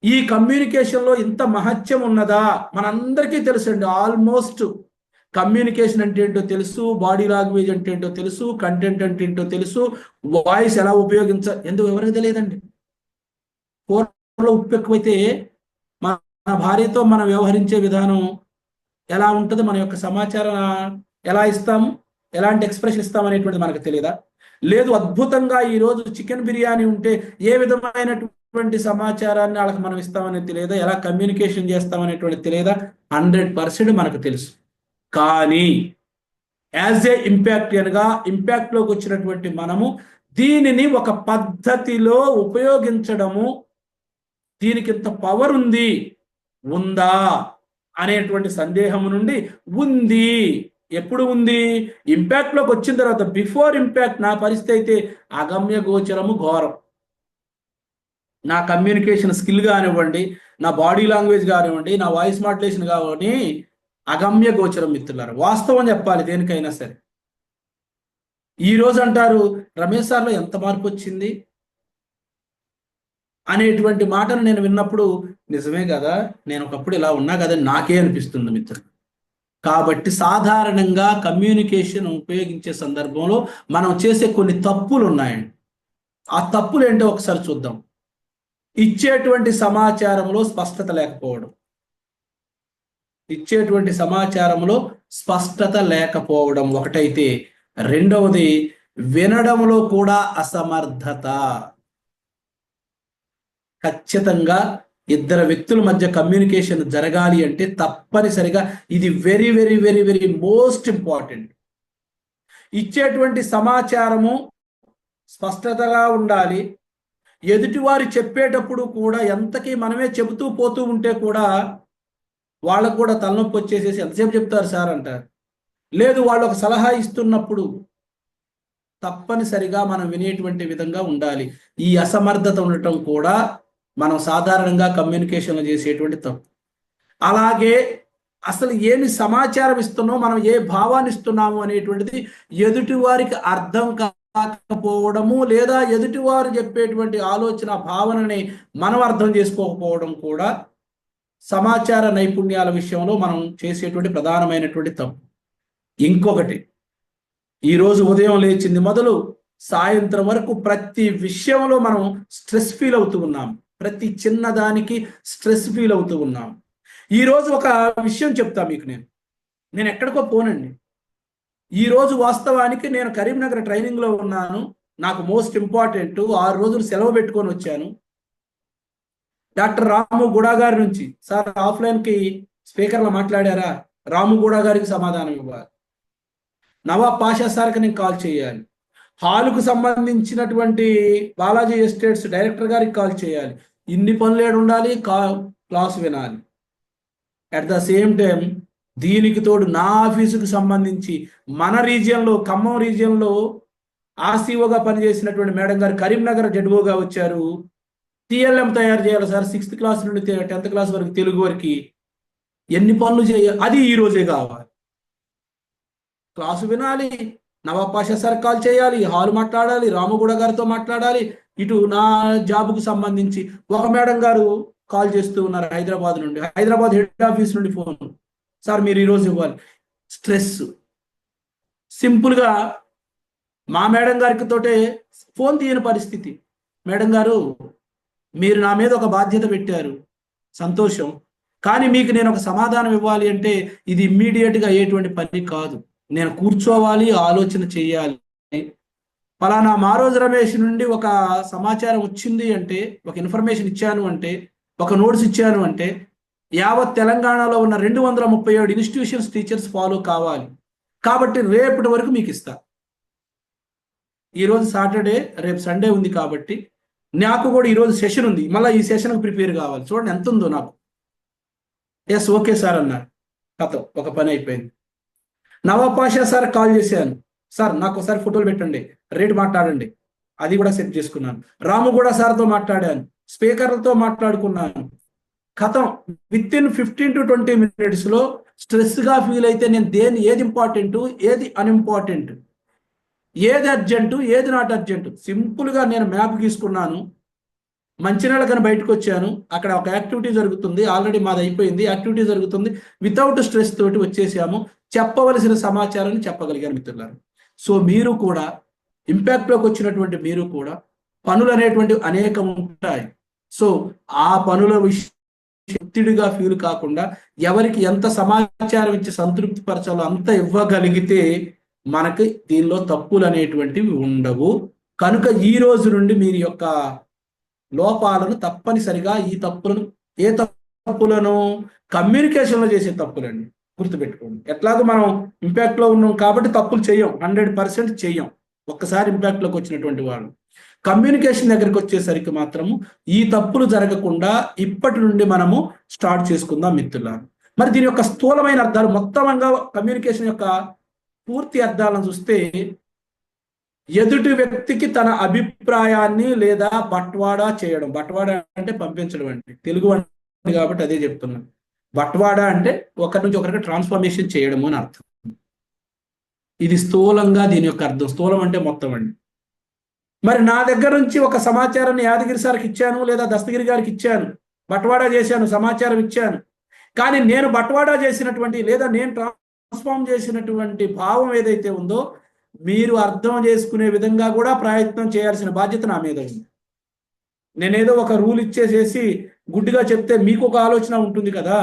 ఈ కమ్యూనికేషన్లో ఇంత మహత్యం ఉన్నదా? మనందరికీ తెలుసండి. ఆల్మోస్ట్ కమ్యూనికేషన్ అంటే ఏంటో తెలుసు, బాడీ లాంగ్వేజ్ అంటే ఏంటో తెలుసు, కంటెంట్ అంటే ఏంటో తెలుసు, వాయిస్ ఎలా ఎందుకు ఎవరికి తెలియదండి. కూరలో ఉప్పు ఎక్కువైతే మన భార్యతో మనం వ్యవహరించే విధానం ఎలా ఉంటుంది, మన యొక్క సమాచారం ఎలా ఇస్తాము, ఎలాంటి ఎక్స్ప్రెషన్ ఇస్తాం అనేటువంటిది మనకు తెలియదా? లేదు, అద్భుతంగా ఈరోజు చికెన్ బిర్యానీ ఉంటే ఏ విధమైనటువంటి సమాచారాన్ని వాళ్ళకి మనం ఇస్తామనేది తెలియదా? ఎలా కమ్యూనికేషన్ చేస్తామనేటువంటిది తెలియదా? 100% మనకు తెలుసు. కానీ యాజ్ ఏ ఇంపాక్టియన్గా ఇంపాక్ట్లోకి వచ్చినటువంటి మనము దీనిని ఒక పద్ధతిలో ఉపయోగించడము, దీనికి ఇంత పవర్ ఉందా అనేటువంటి సందేహం నుండి ఉంది. ఎప్పుడు ఉంది? ఇంపాక్ట్లోకి వచ్చిన తర్వాత. బిఫోర్ ఇంపాక్ట్ నా పరిస్థితి అయితే అగమ్య గోచరము, ఘోరం. నా కమ్యూనికేషన్ స్కిల్ కానివ్వండి, నా బాడీ లాంగ్వేజ్ కానివ్వండి, నా వాయిస్ మాడ్యులేషన్ కానివ్వండి, అగమ్య గోచరం మిత్రులారా. వాస్తవం చెప్పాలి దేనికైనా సరే. ఈ రోజు అంటారు రమేష్ సార్లో ఎంత మార్పు వచ్చింది అనేటువంటి మాటను నేను విన్నప్పుడు నిజమే కదా, నేను ఒకప్పుడు ఇలా ఉన్నా కదా నాకే అనిపిస్తుంది మిత్రులు. కాబట్టి సాధారణంగా కమ్యూనికేషన్ ఉపయోగించే సందర్భంలో మనం చేసే కొన్ని తప్పులు ఉన్నాయండి. ఆ తప్పులు ఏంటో ఒకసారి చూద్దాం. ఇచ్చేటువంటి సమాచారంలో స్పష్టత లేకపోవడం, ఇచ్చేటువంటి సమాచారంలో స్పష్టత లేకపోవడం ఒకటైతే, రెండవది వినడంలో కూడా అసమర్థత. ఖచ్చితంగా ఇద్దరు వ్యక్తుల మధ్య కమ్యూనికేషన్ జరగాలి అంటే తప్పనిసరిగా ఇది very very very very most important. ఇచ్చేటువంటి సమాచారము స్పష్టతగా ఉండాలి. ఎదుటివారు చెప్పేటప్పుడు కూడా ఎంతకీ మనమే చెబుతూ పోతూ ఉంటే కూడా వాళ్ళకు కూడా తలనొప్పి వచ్చేసేసి ఎంతసేపు చెప్తారు సార్ అంటారు. లేదు, వాళ్ళు ఒక సలహా ఇస్తున్నప్పుడు తప్పనిసరిగా మనం వినేటువంటి విధంగా ఉండాలి. ఈ అసమర్థత ఉండటం కూడా మనం సాధారణంగా కమ్యూనికేషన్లో చేసేటువంటి తప్పు. అలాగే అసలు ఏమి సమాచారం ఇస్తున్నామో, మనం ఏ భావాన్ని ఇస్తున్నాము అనేటువంటిది ఎదుటి వారికి అర్థం కాకపోవడము, లేదా ఎదుటివారు చెప్పేటువంటి ఆలోచన భావనని మనం అర్థం చేసుకోకపోవడం కూడా సమాచార నైపుణ్యాల విషయంలో మనం చేసేటువంటి ప్రధానమైనటువంటి తప్పు. ఇంకొకటి, ఈరోజు ఉదయం లేచింది మొదలు సాయంత్రం వరకు ప్రతి విషయంలో మనం స్ట్రెస్ ఫీల్ అవుతూ ఉన్నాం. ప్రతి చిన్నదానికి స్ట్రెస్ ఫీల్ అవుతూ ఉన్నాం. ఈరోజు ఒక విషయం చెప్తా మీకు. నేను ఎక్కడికో పోనండి. ఈరోజు వాస్తవానికి నేను కరీంనగర్ ట్రైనింగ్లో ఉన్నాను. నాకు మోస్ట్ ఇంపార్టెంట్ 6 రోజులు సెలవు పెట్టుకొని వచ్చాను. డాక్టర్ రాము గుడా గారి నుంచి, సార్ ఆఫ్లైన్కి స్పీకర్లో మాట్లాడారా, రాము గుడా గారికి సమాధానం ఇవ్వాలి. నవాబ్ పాషా సార్కి నేను కాల్ చేయాలి. హాలుకు సంబంధించినటువంటి బాలాజీ ఎస్టేట్స్ డైరెక్టర్ గారికి కాల్ చేయాలి. ఇన్ని పనులు ఏడు ఉండాలి, క్లాస్ వినాలి. అట్ ద సేమ్ టైం దీనికి తోడు నా ఆఫీసుకు సంబంధించి మన రీజియన్లో, ఖమ్మం రీజియన్లో ఆర్సీఓగా పనిచేసినటువంటి మేడం గారు కరీంనగర్ జడ్ఓగా వచ్చారు. టిఎల్ఎం తయారు చేయాలి సార్, 6th క్లాస్ నుండి 10th క్లాస్ వరకు తెలుగు వరకు ఎన్ని పనులు చేయాలి, అది ఈ రోజే కావాలి. క్లాసు వినాలి, నవాబ్ పాషా సార్ కాల్ చేయాలి, హాల్ మాట్లాడాలి, రామగూడ గారితో మాట్లాడాలి. ఇటు నా జాబ్కు సంబంధించి ఒక మేడం గారు కాల్ చేస్తూ ఉన్నారు హైదరాబాద్ నుండి, హైదరాబాద్ హెడ్ ఆఫీస్ నుండి ఫోన్, సార్ మీరు ఈరోజు ఇవ్వాలి. స్ట్రెస్. సింపుల్గా మా మేడం గారికి తోటే ఫోన్ తీయని పరిస్థితి. మేడం గారు, మీరు నా మీద ఒక బాధ్యత పెట్టారు, సంతోషం, కానీ మీకు నేను ఒక సమాధానం ఇవ్వాలి అంటే ఇది ఇమ్మీడియట్గా అయ్యేటువంటి పని కాదు. నేను కూర్చోవాలి, ఆలోచన చేయాలి. ఫలానా మారోజు రమేష్ నుండి ఒక సమాచారం వచ్చింది అంటే, ఒక ఇన్ఫర్మేషన్ ఇచ్చాను అంటే, ఒక నోట్స్ ఇచ్చాను అంటే యావత్ తెలంగాణలో ఉన్న 237 ఇన్స్టిట్యూషన్స్ టీచర్స్ ఫాలో కావాలి. కాబట్టి రేపటి వరకు మీకు ఇస్తా. ఈరోజు సాటర్డే, రేపు సండే ఉంది కాబట్టి నాకు కూడా ఈరోజు సెషన్ ఉంది, మళ్ళీ ఈ సెషన్కి ప్రిపేర్ కావాలి. చూడండి ఎంత ఉందో నాకు. ఎస్, ఓకే సార్ అన్నారు. కథ ఒక పని అయిపోయింది. నవాబ్ పాషా సార్ కాల్ చేశాను, సార్ నాకు ఒకసారి ఫోటోలు పెట్టండి, రేట్ మాట్లాడండి, అది కూడా సెట్ చేసుకున్నాను. రాముగూడ సార్తో మాట్లాడాను, స్పీకర్లతో మాట్లాడుకున్నాను. కథం విత్ ఇన్ 15 to 20 minutesలో స్ట్రెస్గా ఫీల్ అయితే నేను ఏది ఇంపార్టెంట్, ఏది అన్ఇంపార్టెంట్, ఏది అర్జెంటు, ఏది నాట్ అర్జెంటు, సింపుల్గా నేను మ్యాప్ గీసుకున్నాను. మంచిర్యాల కానీ బయటకు వచ్చాను, అక్కడ ఒక యాక్టివిటీ జరుగుతుంది, ఆల్రెడీ మాది అయిపోయింది, యాక్టివిటీ జరుగుతుంది, వితౌట్ స్ట్రెస్ తోటి వచ్చేసాము. చెప్పవలసిన సమాచారాన్ని చెప్పగలిగాను మిత్రులారు. సో మీరు కూడా ఇంపాక్ట్లోకి వచ్చినటువంటి మీరు కూడా పనులు అనేటువంటివి అనేకం ఉంటాయి. సో ఆ పనుల ఒత్తిడిగా ఫీల్ కాకుండా ఎవరికి ఎంత సమాచారం ఇచ్చి సంతృప్తి పరచాలో అంత ఇవ్వగలిగితే మనకి దీనిలో తప్పులు అనేటువంటివి ఉండవు. కనుక ఈ రోజు నుండి మీరు యొక్క లోపాలను తప్పనిసరిగా, ఈ తప్పులను, ఏ తప్పులను, కమ్యూనికేషన్లో చేసే తప్పులండి, గుర్తుపెట్టుకోండి. ఎట్లాగో మనం ఇంపాక్ట్లో ఉన్నాం కాబట్టి తప్పులు చెయ్యం, 100% చెయ్యం. ఒక్కసారి ఇంపాక్ట్లోకి వచ్చినటువంటి వాళ్ళు కమ్యూనికేషన్ దగ్గరికి వచ్చేసరికి మాత్రము ఈ తప్పులు జరగకుండా ఇప్పటి నుండి మనము స్టార్ట్ చేసుకుందాం మిత్రులారు. మరి దీని యొక్క స్థూలమైన అర్థాలు, మొత్తంగా కమ్యూనికేషన్ యొక్క పూర్తి అర్థాలను చూస్తే ఎదుటి వ్యక్తికి తన అభిప్రాయాన్ని లేదా బట్వాడా చేయడం. బట్వాడా అంటే పంపించడం అండి, తెలుగు అండి కాబట్టి అదే చెప్తున్నాను. బట్వాడా అంటే ఒకరి నుంచి ఒకరికి ట్రాన్స్ఫర్మేషన్ చేయడము అని అర్థం. ఇది స్థూలంగా దీని యొక్క అర్థం. స్థూలం అంటే మొత్తం అండి. మరి నా దగ్గర నుంచి ఒక సమాచారాన్ని యాదగిరి సార్కి ఇచ్చాను లేదా దస్తగిరి గారికి ఇచ్చాను, బట్వాడా చేశాను, సమాచారం ఇచ్చాను. కానీ నేను బట్వాడా చేసినటువంటి లేదా నేను ట్రాన్స్ఫార్మ్ చేసినటువంటి భావం ఏదైతే ఉందో మీరు అర్థం చేసుకునే విధంగా కూడా ప్రయత్నం చేయాల్సిన బాధ్యత నా మీద ఉంది. నేనేదో ఒక రూల్ ఇచ్చేసేసి గుడ్డిగా చెప్తే మీకు ఒక ఆలోచన ఉంటుంది కదా,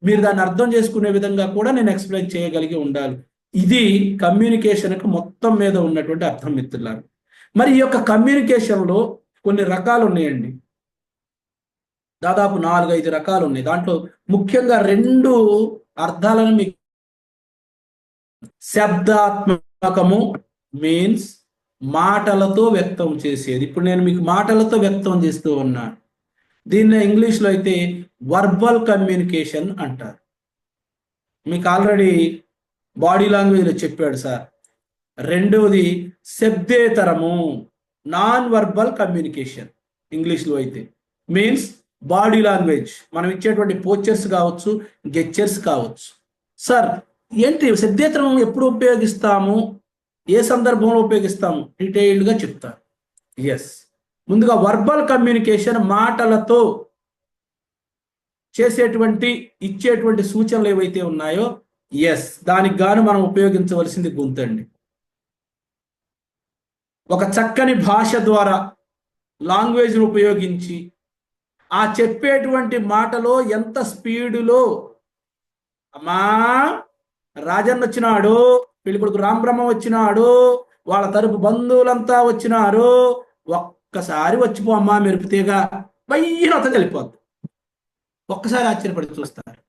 మీరు దాన్ని అర్థం చేసుకునే విధంగా కూడా నేను ఎక్స్ప్లెయిన్ చేయగలిగి ఉండాలి. ఇది కమ్యూనికేషన్కి మొత్తం మీద ఉన్నటువంటి అర్థం మిత్రులారు. మరి ఈ యొక్క కమ్యూనికేషన్లో కొన్ని రకాలు ఉన్నాయండి, దాదాపు 4-5 రకాలు ఉన్నాయి. దాంట్లో ముఖ్యంగా 2 అర్థాలను మీకు శబ్దాత్మకము మీన్స్ మాటలతో వ్యక్తం చేసేది. ఇప్పుడు నేను మీకు మాటలతో వ్యక్తం చేస్తూ ఉన్నాను. దీన్ని ఇంగ్లీష్లో అయితే వర్బల్ కమ్యూనికేషన్ అంటారు. మీకు ఆల్రెడీ బాడీ లాంగ్వేజ్లో చెప్పాడు సార్. రెండవది శబ్దేతరము నాన్ వర్బల్ కమ్యూనికేషన్ ఇంగ్లీష్లో అయితే మీన్స్ బాడీ లాంగ్వేజ్, మనం ఇచ్చేటువంటి పోస్చర్స్ కావచ్చు, గెస్చర్స్ కావచ్చు. సార్ ఏంటి శబ్దేతరం ఎప్పుడు ఉపయోగిస్తాము, ఏ సందర్భంలో ఉపయోగిస్తాము, డీటెయిల్డ్గా చెప్తారు. ఎస్, ముందుగా వర్బల్ కమ్యూనికేషన్ మాటలతో చేసేటువంటి ఇచ్చేటువంటి సూచనలు ఏవైతే ఉన్నాయో ఎస్, దానికి గాను మనం ఉపయోగించవలసింది గొంతండి. ఒక చక్కని భాష ద్వారా లాంగ్వేజ్ను ఉపయోగించి ఆ చెప్పేటువంటి మాటలో ఎంత స్పీడులో అమ్మా రాజన్న వచ్చినాడు, పెళ్ళికొడుకు రామబ్రహ్మ వచ్చినాడు, వాళ్ళ తరపు బంధువులంతా వచ్చినారు, ఒక్కసారి వచ్చిపో అమ్మా మెరుపుతీగా వయ్యన అతను వెళ్ళిపోద్ది. ఒక్కసారి ఆశ్చర్యపడి చూస్తారు.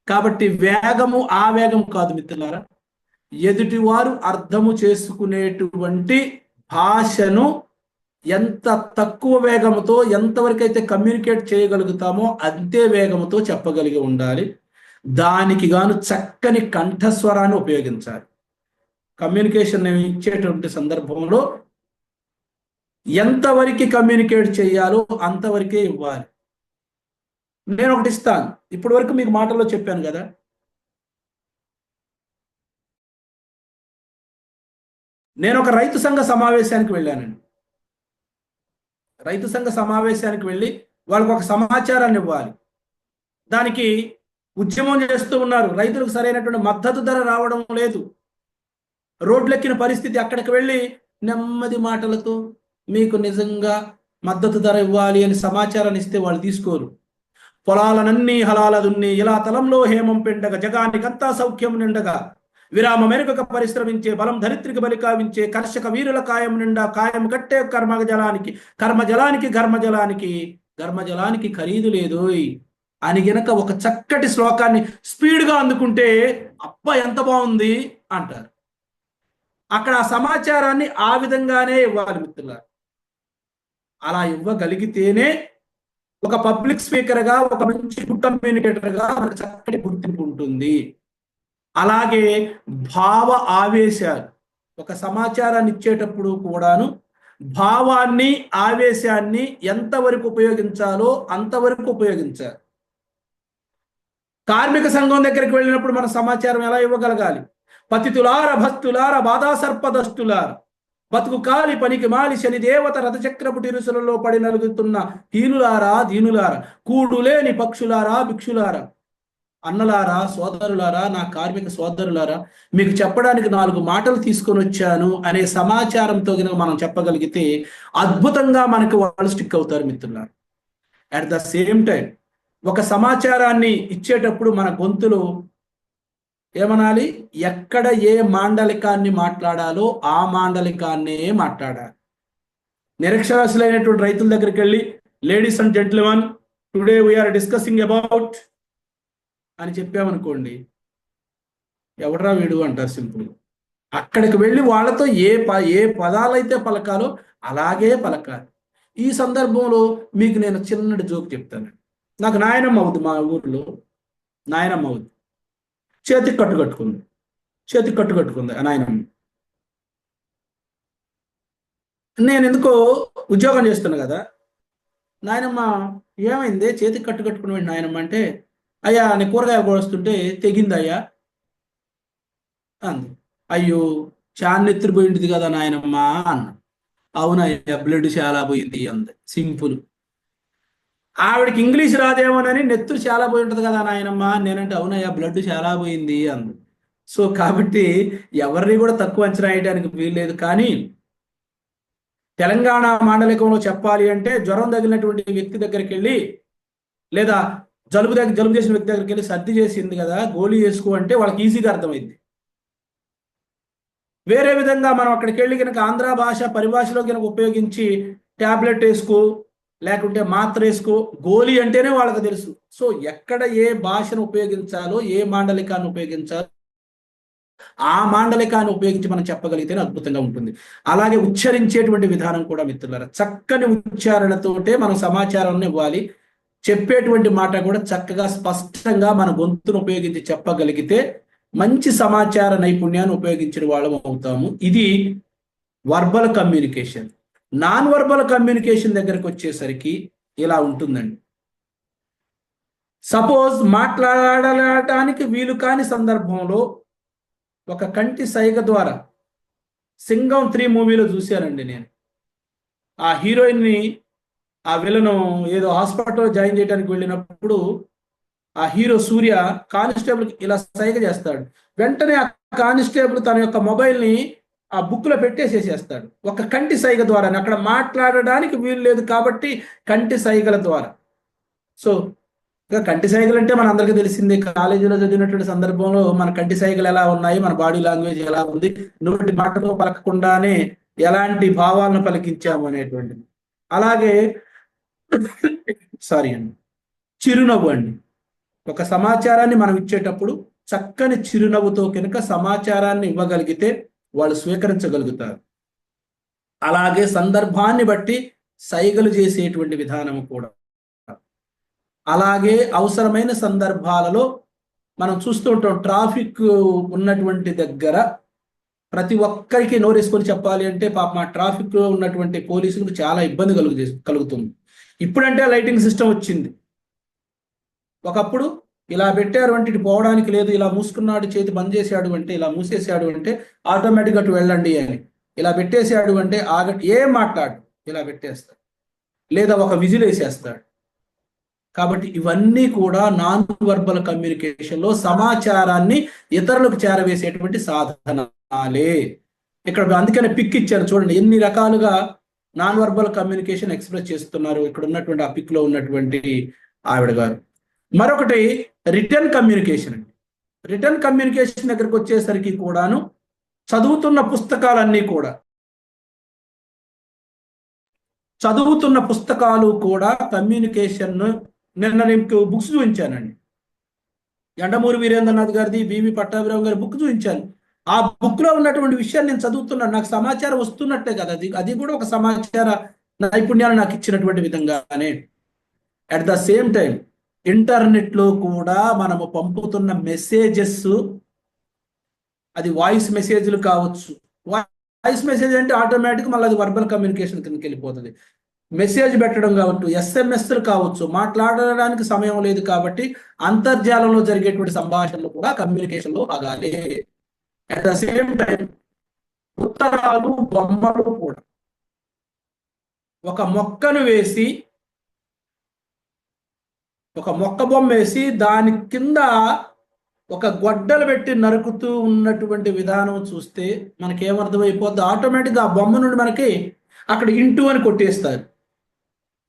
కాబట్టి వేగము ఆ వేగం కాదు మిత్రులారా, ఎదుటివారు అర్థము చేసుకునేటువంటి భాషను ఎంత తక్కువ వేగంతో ఎంతవరకైతే కమ్యూనికేట్ చేయగలుగుతామో అంతే వేగంతో చెప్పగలిగి ఉండాలి. దానికి గాను చక్కని కంఠస్వరాన్ని ఉపయోగించాలి. కమ్యూనికేషన్ ఇచ్చేటువంటి సందర్భంలో ఎంతవరకు కమ్యూనికేట్ చేయాలో అంతవరకే ఇవ్వాలి. నేను ఒకటి ఇస్తాను, ఇప్పటి వరకు మీకు మాటల్లో చెప్పాను కదా, నేను ఒక రైతు సంఘ సమావేశానికి వెళ్ళానండి. రైతు సంఘ సమావేశానికి వెళ్ళి వాళ్ళకి ఒక సమాచారాన్ని ఇవ్వాలి. దానికి ఉద్యమం చేస్తూ ఉన్నారు, రైతులకు సరైనటువంటి మద్దతు ధర రావడం లేదు, రోడ్లెక్కిన పరిస్థితి. అక్కడికి వెళ్ళి నెమ్మది మాటలతో మీకు నిజంగా మద్దతు ధర ఇవ్వాలి అని సమాచారాన్ని ఇస్తే వాళ్ళు తీసుకోరు. పొలాలనన్నీ హలాల దున్ని ఇలా తలంలో హేమం పెండగా జగానికంతా సౌఖ్యం నిండగా విరామ మెరుగక పరిశ్రమించే బలం ధరిత్రికి బలి కావించే కర్షక వీరుల కాయం నిండా కాయం కట్టే కర్మజలానికి ఘర్మజలానికి ఖరీదు లేదు అని గనక ఒక చక్కటి శ్లోకాన్ని స్పీడ్గా అందుకుంటే అప్ప ఎంత బాగుంది అంటారు. అక్కడ ఆ సమాచారాన్ని ఆ విధంగానే ఇవ్వాలి మిత్రులారా. అలా ఇవ్వగలిగితేనే ఒక పబ్లిక్ స్పీకర్గా, ఒక మంచి గుడ్ కమ్యూనికేటర్గా మనకు చక్కటి గుర్తింపు ఉంటుంది. అలాగే భావ ఆవేశాలు, ఒక సమాచారాన్ని ఇచ్చేటప్పుడు కూడాను భావాన్ని ఆవేశాన్ని ఎంతవరకు ఉపయోగించాలో అంతవరకు ఉపయోగించాలి. కార్మిక సంఘం దగ్గరికి వెళ్ళినప్పుడు మన సమాచారం ఎలా ఇవ్వగలగాలి? పతితులార భక్తులార బాధాసర్పదస్తులార బతుకు కాలి పనికి మాలి శని దేవత రథచక్రపు తిరుసులలో పడి నలుగుతున్న హీనులారా దీనులారా కూడులేని పక్షులారా భిక్షులారా అన్నలారా సోదరులారా నా కార్మిక సోదరులారా మీకు చెప్పడానికి 4 మాటలు తీసుకొని వచ్చాను అనే సమాచారంతో కనుక మనం చెప్పగలిగితే అద్భుతంగా మనకు వాళ్ళు స్టిక్ అవుతారు మిత్రులారా. అట్ ద సేమ్ టైం ఒక సమాచారాన్ని ఇచ్చేటప్పుడు మన గొంతులో ఏమనాలి, ఎక్కడ ఏ మాండలికాన్ని మాట్లాడాలో ఆ మాండలికాన్నే మాట్లాడాలి. నిరక్షరాస్యులైనటువంటి రైతుల దగ్గరికి వెళ్ళి ladies and gentlemen today we're discussing about అని చెప్పామనుకోండి, ఎవడరా వీడు అంటారు సింపుల్. అక్కడికి వెళ్ళి వాళ్ళతో ఏ పదాలైతే పలకాలో అలాగే పలకాలి. ఈ సందర్భంలో మీకు నేను చిన్నటి జోక్ చెప్తాను. నాకు నాయనమ్మ అవుద్ది, మా ఊర్లో నాయనమ్మ అవుద్ది, చేతికి కట్టు కట్టుకుంది నాయనమ్మ. నేను ఎందుకో ఉద్యోగం చేస్తున్నా కదా, నాయనమ్మ ఏమైంది చేతికి కట్టుకుని నాయనమ్మ అంటే, అయ్యా నీ కూరగాయలు కోస్తుంటే తెగిందయ్యా అంది. అయ్యో చాలా నెత్తురు పోయింది కదా నాయనమ్మ అన్న. అవునయ్యా బ్లడ్ చాలా పోయింది అంది. సింపుల్. ఆవిడకి ఇంగ్లీష్ రాదేమోనని నెత్తురు చాలా పోయి ఉంటుంది కదా నాయనమ్మ, నేనంటే అవునయ్యా బ్లడ్ చాలా పోయింది అంది. సో కాబట్టి ఎవరిని కూడా తక్కువ అంచనా వేయడానికి వీల్లేదు. కానీ తెలంగాణ మాండలికంలో చెప్పాలి అంటే జ్వరం తగిలినటువంటి వ్యక్తి దగ్గరికి వెళ్ళి, లేదా జలుబు చేసిన వ్యక్తి దగ్గరికి వెళ్ళి సర్ది చేసింది కదా గోళీ వేసుకో అంటే వాళ్ళకి ఈజీగా అర్థమైంది. వేరే విధంగా మనం అక్కడికి వెళ్ళి కనుక ఆంధ్ర భాష పరిభాషలో కనుక ఉపయోగించి ట్యాబ్లెట్ వేసుకో లేకుంటే మాత్ర వేసుకో, గోళీ అంటేనే వాళ్ళకి తెలుసు. సో ఎక్కడ ఏ భాషను ఉపయోగించాలో, ఏ మాండలికాన్ని ఉపయోగించాలో ఆ మాండలికాన్ని ఉపయోగించి మనం చెప్పగలిగితేనే అద్భుతంగా ఉంటుంది. అలాగే ఉచ్చరించేటువంటి విధానం కూడా మిత్రులారా, చక్కని ఉచ్చారణతోటే మనం సమాచారాన్ని ఇవ్వాలి. చెప్పేటువంటి మాట కూడా చక్కగా స్పష్టంగా మన గొంతును ఉపయోగించి చెప్పగలిగితే మంచి సమాచార నైపుణ్యాన్ని ఉపయోగించిన వాళ్ళం అవుతాము. ఇది verbal communication. Non verbal communication దగ్గరకు వచ్చేసరికి ఇలా ఉంటుందండి. సపోజ్ మాట్లాడటానికి వీలు కాని సందర్భంలో ఒక కంటి సైగ ద్వారా, సింగం 3 మూవీలో చూశానండి నేను. ఆ హీరోయిన్ని ఆ విలను ఏదో హాస్పిటల్లో జాయిన్ చేయడానికి వెళ్ళినప్పుడు ఆ హీరో సూర్య కానిస్టేబుల్ ఇలా సైగ చేస్తాడు. వెంటనే ఆ కానిస్టేబుల్ తన యొక్క మొబైల్ని ఆ బుక్లో పెట్టేసేసేస్తాడు. ఒక కంటి సైగ ద్వారా. అక్కడ మాట్లాడడానికి వీలు లేదు కాబట్టి కంటి సైగల ద్వారా. సో కంటి సైగలు అంటే మన అందరికీ తెలిసింది. కాలేజీలో చదివినటువంటి సందర్భంలో మన కంటి సైగలు ఎలా ఉన్నాయి, మన బాడీ లాంగ్వేజ్ ఎలా ఉంది, నోటి మాటతో పలకకుండానే ఎలాంటి భావాలను పలికించాము అనేటువంటిది. అలాగే చిరునవ్వు అండి. ఒక సమాచారాన్ని మనం ఇచ్చేటప్పుడు చక్కని చిరునవ్వుతో కనుక సమాచారాన్ని ఇవ్వగలిగితే వాళ్ళు స్వీకరించగలుగుతారు. అలాగే సందర్భాన్ని బట్టి సైగలు చేసేటువంటి విధానం కూడా. అలాగే అవసరమైన సందర్భాలలో మనం చూస్తూ ఉంటాం, ట్రాఫిక్ ఉన్నటువంటి దగ్గర ప్రతి ఒక్కరికి నోరేసుకొని చెప్పాలి అంటే పాప మా ట్రాఫిక్ లో ఉన్నటువంటి పోలీసులకు చాలా ఇబ్బంది కలుగుతుంది. ఇప్పుడంటే లైటింగ్ సిస్టమ్ వచ్చింది. ఒకప్పుడు ఇలా పెట్టారు అంటే ఇటు పోవడానికి లేదు, ఇలా మూసుకున్నాడు చేతి బంద్ చేశాడు అంటే, ఇలా మూసేసాడు అంటే ఆటోమేటిక్గా అటు వెళ్ళండి అని, ఇలా పెట్టేశాడు అంటే ఏం మాట్లాడు ఇలా పెట్టేస్తాడు, లేదా ఒక విజిల్ వేసేస్తాడు. కాబట్టి ఇవన్నీ కూడా నాన్ వర్బల్ కమ్యూనికేషన్లో సమాచారాన్ని ఇతరులకు చేరవేసేటువంటి సాధనాలే. ఇక్కడ అందుకనే పిక్ ఇచ్చారు చూడండి, ఎన్ని రకాలుగా నాన్ వర్బల్ కమ్యూనికేషన్ ఎక్స్ప్రెస్ చేస్తున్నారు ఇక్కడ ఉన్నటువంటి ఆ పిక్ లో ఉన్నటువంటి ఆవిడ గారు. మరొకటి రిటర్న్ కమ్యూనికేషన్ అండి. రిటర్న్ కమ్యూనికేషన్ దగ్గరకు వచ్చేసరికి కూడాను చదువుతున్న పుస్తకాలు కూడా కమ్యూనికేషన్. నిన్న నేను బుక్స్ చూపించానండి, యండమూరి వీరేంద్రనాథ్ గారిది, బివి పట్టాభిరావు గారి బుక్ చూపించాను. ఆ బుక్ లో ఉన్నటువంటి విషయాన్ని నేను చదువుతున్నాను, నాకు సమాచారం వస్తున్నట్టే కదా, అది కూడా ఒక సమాచార నైపుణ్యాలు నాకు ఇచ్చినటువంటి విధంగానే. At the same time internet లో కూడా మనము పంపుతున్న మెసేజెస్, అది వాయిస్ మెసేజ్లు కావచ్చు. వాయిస్ మెసేజ్ అంటే ఆటోమేటిక్ మళ్ళీ అది వర్బల్ కమ్యూనికేషన్ కిందకి వెళ్ళిపోతుంది. మెసేజ్ పెట్టడం కావచ్చు, ఎస్ఎంఎస్లు కావచ్చు. మాట్లాడడానికి సమయం లేదు కాబట్టి అంతర్జాలంలో జరిగేటువంటి సంభాషణలు కూడా కమ్యూనికేషన్ లో భాగాలే. అట్ ద సేమ్ టైం ఉత్తరాలు, బొమ్మలు కూడా. ఒక మొక్కను వేసి, ఒక మొక్క బొమ్మ వేసి దాని కింద ఒక గొడ్డలు పెట్టి నరుకుతూ ఉన్నటువంటి విధానం చూస్తే మనకేమర్థమైపోద్ది, ఆటోమేటిక్గా ఆ బొమ్మ నుండి మనకి అక్కడ ఇంటూ అని కొట్టేస్తారు.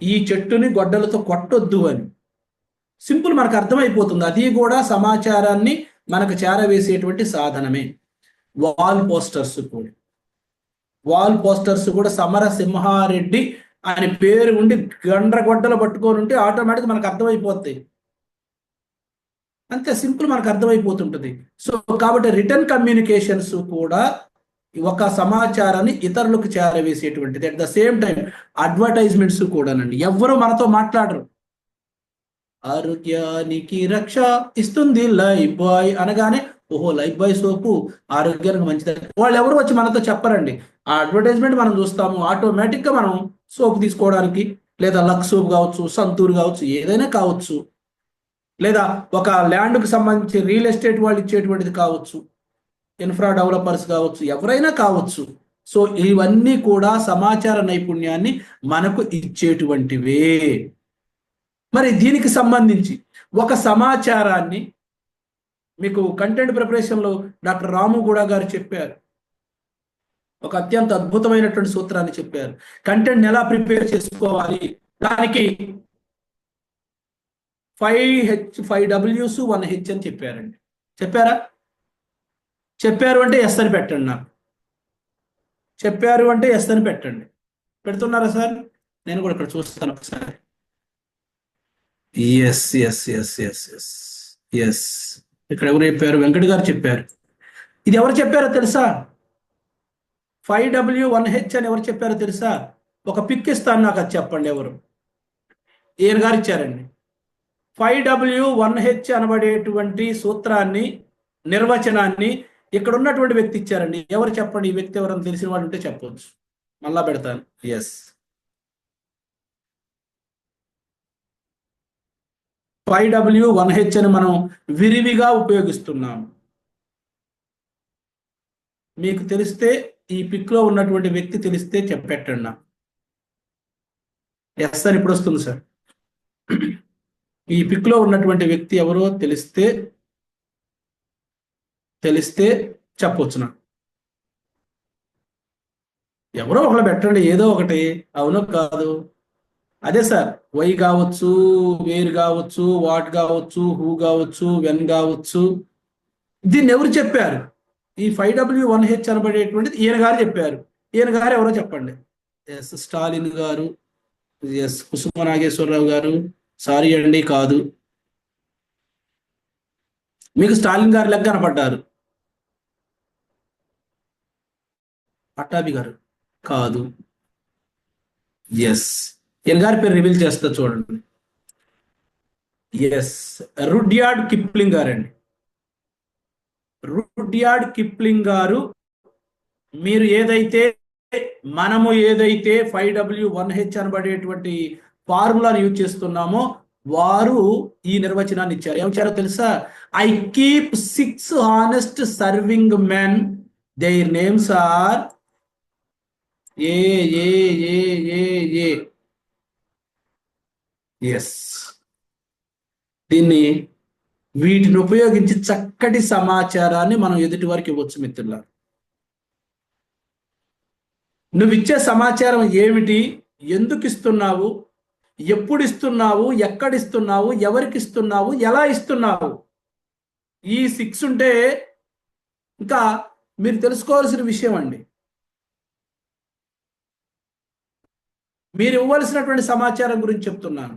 ఈ చెట్టుని గొడ్డలతో కొట్టొద్దు అని సింపుల్ మనకు అర్థమైపోతుంది. అది కూడా సమాచారాన్ని మనకు చేరవేసేటువంటి సాధనమే. వాల్ పోస్టర్స్ కూడా సమరసింహారెడ్డి అని పేరు ఉండి గొడ్డలు పట్టుకొని ఉంటే ఆటోమేటిక్ మనకు అర్థమైపోతాయి. అంతే సింపుల్, మనకు అర్థమైపోతుంటుంది. సో కాబట్టి రిటర్న్ కమ్యూనికేషన్స్ కూడా ఒక సమాచారాన్ని ఇతరులకు చేరవేసేటువంటిది. At the same time advertisements కూడానండి. ఎవరు మనతో మాట్లాడరు. ఆరోగ్యానికి రక్ష ఇస్తుంది లైఫ్ బాయ్ అనగానే ఓహో లైఫ్ బాయ్ సోపు ఆరోగ్యానికి మంచిది. వాళ్ళు ఎవరు వచ్చి మనతో చెప్పరండి. ఆ అడ్వర్టైజ్మెంట్ మనం చూస్తాము, ఆటోమేటిక్గా మనం సోప్ తీసుకోవడానికి, లేదా లక్స్ సోప్ కావచ్చు, సంతూర్ కావచ్చు, ఏదైనా కావచ్చు, లేదా ఒక ల్యాండ్కి సంబంధించి రియల్ ఎస్టేట్ వాళ్ళు ఇచ్చేటువంటిది కావచ్చు, ఇన్ఫ్రా డెవలపర్స్ కావచ్చు, ఎవరైనా కావచ్చు. సో ఇవన్నీ కూడా సమాచార నైపుణ్యాన్ని మనకు ఇచ్చేటువంటివే. మరి దీనికి సంబంధించి ఒక సమాచారాన్ని మీకు కంటెంట్ ప్రిపరేషన్లో డాక్టర్ రాము గూడా గారు చెప్పారు, ఒక అత్యంత అద్భుతమైనటువంటి సూత్రాన్ని చెప్పారు. కంటెంట్ ఎలా ప్రిపేర్ చేసుకోవాలి, దానికి 5 Ws 1 H అని చెప్పారండి. చెప్పారా? చెప్పారు అంటే ఎస్ అని పెట్టండి. నాకు చెప్పారు అంటే ఎస్ అని పెట్టండి. పెడుతున్నారా సార్? నేను కూడా ఇక్కడ చూస్తాను ఒకసారి. Yes yes yes yes yes yes. ఇక్కడ ఎవరు చెప్పారు? వెంకట్ గారు చెప్పారు. ఇది ఎవరు చెప్పారో తెలుసా? 5W 1H అని ఎవరు చెప్పారో తెలుసా? ఒక పిక్ ఇస్తాను, నాకు అది చెప్పండి ఎవరు. ఈయన గారు ఇచ్చారండి. 5W 1H అనబడేటువంటి సూత్రాన్ని, నిర్వచనాన్ని ఇక్కడ ఉన్నటువంటి వ్యక్తి ఇచ్చారండి. ఎవరు చెప్పండి? ఈ వ్యక్తి ఎవరైనా తెలిసిన వాళ్ళు ఉంటే చెప్పవచ్చు. మళ్ళా పెడతాను. ఎస్, 5W 1H అని మనం విరివిగా ఉపయోగిస్తున్నాము. మీకు తెలిస్తే, ఈ పిక్ లో ఉన్నటువంటి వ్యక్తి తెలిస్తే చెప్పెట్టండి. ఎస్ అని ఇప్పుడు వస్తుంది సార్. ఈ పిక్ లో ఉన్నటువంటి వ్యక్తి ఎవరో తెలిస్తే చెప్పొచ్చు నాకు. ఎవరో ఒకళ్ళు పెట్టండి, ఏదో ఒకటి. అవునో కాదు? అదే సార్, వై కావచ్చు, వేర్ కావచ్చు, వాట్ కావచ్చు, హూ కావచ్చు, వెన్ కావచ్చు. దీన్ని ఎవరు చెప్పారు? ఈ 5W 1H అనబడేటువంటిది ఈయన గారు చెప్పారు. ఈయన గారు ఎవరో చెప్పండి. ఎస్ స్టాలిన్ గారు, ఎస్ కుసుమ నాగేశ్వరరావు గారు. సారీ అండి, కాదు. మీకు స్టాలిన్ గారు లెక్క కనపడ్డారు. పట్టాభి గారు కాదు. ఎస్, ఈయన గారి పేరు రివీల్ చేస్తా చూడండి. ఎస్, రుడ్యార్డ్ కిప్లింగ్ గారండి. రుడ్యార్డ్ కిప్లింగ్ గారు. మనము ఏదైతే 5W 1H అనబడేటువంటి ఫార్ములాను యూజ్ చేస్తున్నామో వారు ఈ నిర్వచనాన్ని ఇచ్చారు. ఏమిచ్చారో తెలుసా? I keep 6 honest serving men, their names are A A A A A. Yes, వీటిని ఉపయోగించి చక్కటి సమాచారాన్ని మనం ఎదుటి వారికి ఇవ్వచ్చు. మిత్రుల, నువ్వు ఇచ్చే సమాచారం ఏమిటి, ఎందుకు ఇస్తున్నావు, ఎప్పుడు ఇస్తున్నావు, ఎక్కడిస్తున్నావు, ఎవరికి ఇస్తున్నావు, ఎలా ఇస్తున్నావు, ఈ 6 ఉంటే ఇంకా మీరు తెలుసుకోవాల్సిన విషయం అండి. మీరు ఇవ్వవలసినటువంటి సమాచారం గురించి చెప్తున్నాను.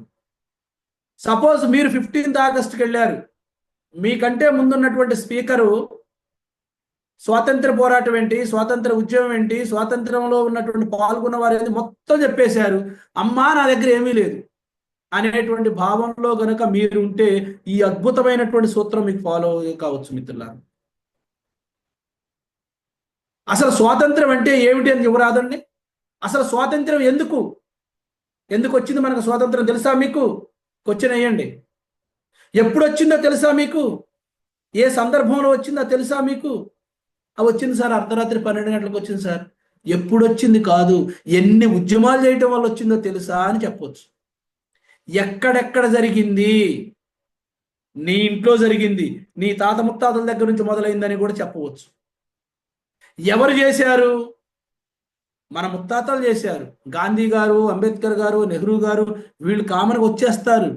సపోజ్ మీరు 15th ఆగస్టుకి వెళ్ళారు. మీకంటే ముందున్నటువంటి స్పీకరు స్వాతంత్ర పోరాటం ఏంటి, స్వాతంత్ర ఉద్యమం ఏంటి, స్వాతంత్రంలో ఉన్నటువంటి పాల్గొన్న వారు ఏంటి మొత్తం చెప్పేశారు. అమ్మా నా దగ్గర ఏమీ లేదు అనేటువంటి భావంలో గనక మీరు ఉంటే ఈ అద్భుతమైనటువంటి సూత్రం మీకు ఫాలో కావచ్చు. మిత్రులారా, అసలు స్వాతంత్రం అంటే ఏమిటి అని ఇవ్వరాదండి. అసలు స్వాతంత్రం ఎందుకు వచ్చింది మనకు స్వాతంత్రం తెలుసా మీకు? క్వశ్చన్ వేయండి. ఎప్పుడు వచ్చిందో తెలుసా మీకు? ఏ సందర్భంలో వచ్చిందో తెలుసా మీకు? వచ్చింది సార్, అర్ధరాత్రి 12 గంటలకు వచ్చింది సార్. ఎప్పుడు వచ్చింది కాదు, ఎన్ని ఉద్యమాలు చేయటం వల్ల వచ్చిందో తెలుసా అని చెప్పవచ్చు. ఎక్కడెక్కడ జరిగింది? నీ ఇంట్లో జరిగింది, నీ తాత ముత్తాతల దగ్గర నుంచి మొదలైందని కూడా చెప్పవచ్చు. ఎవరు చేశారు? మన ముత్తాతలు చేశారు. గాంధీ గారు, అంబేద్కర్ గారు, నెహ్రూ గారు, వీళ్ళు కామన్గా వచ్చేస్తారు.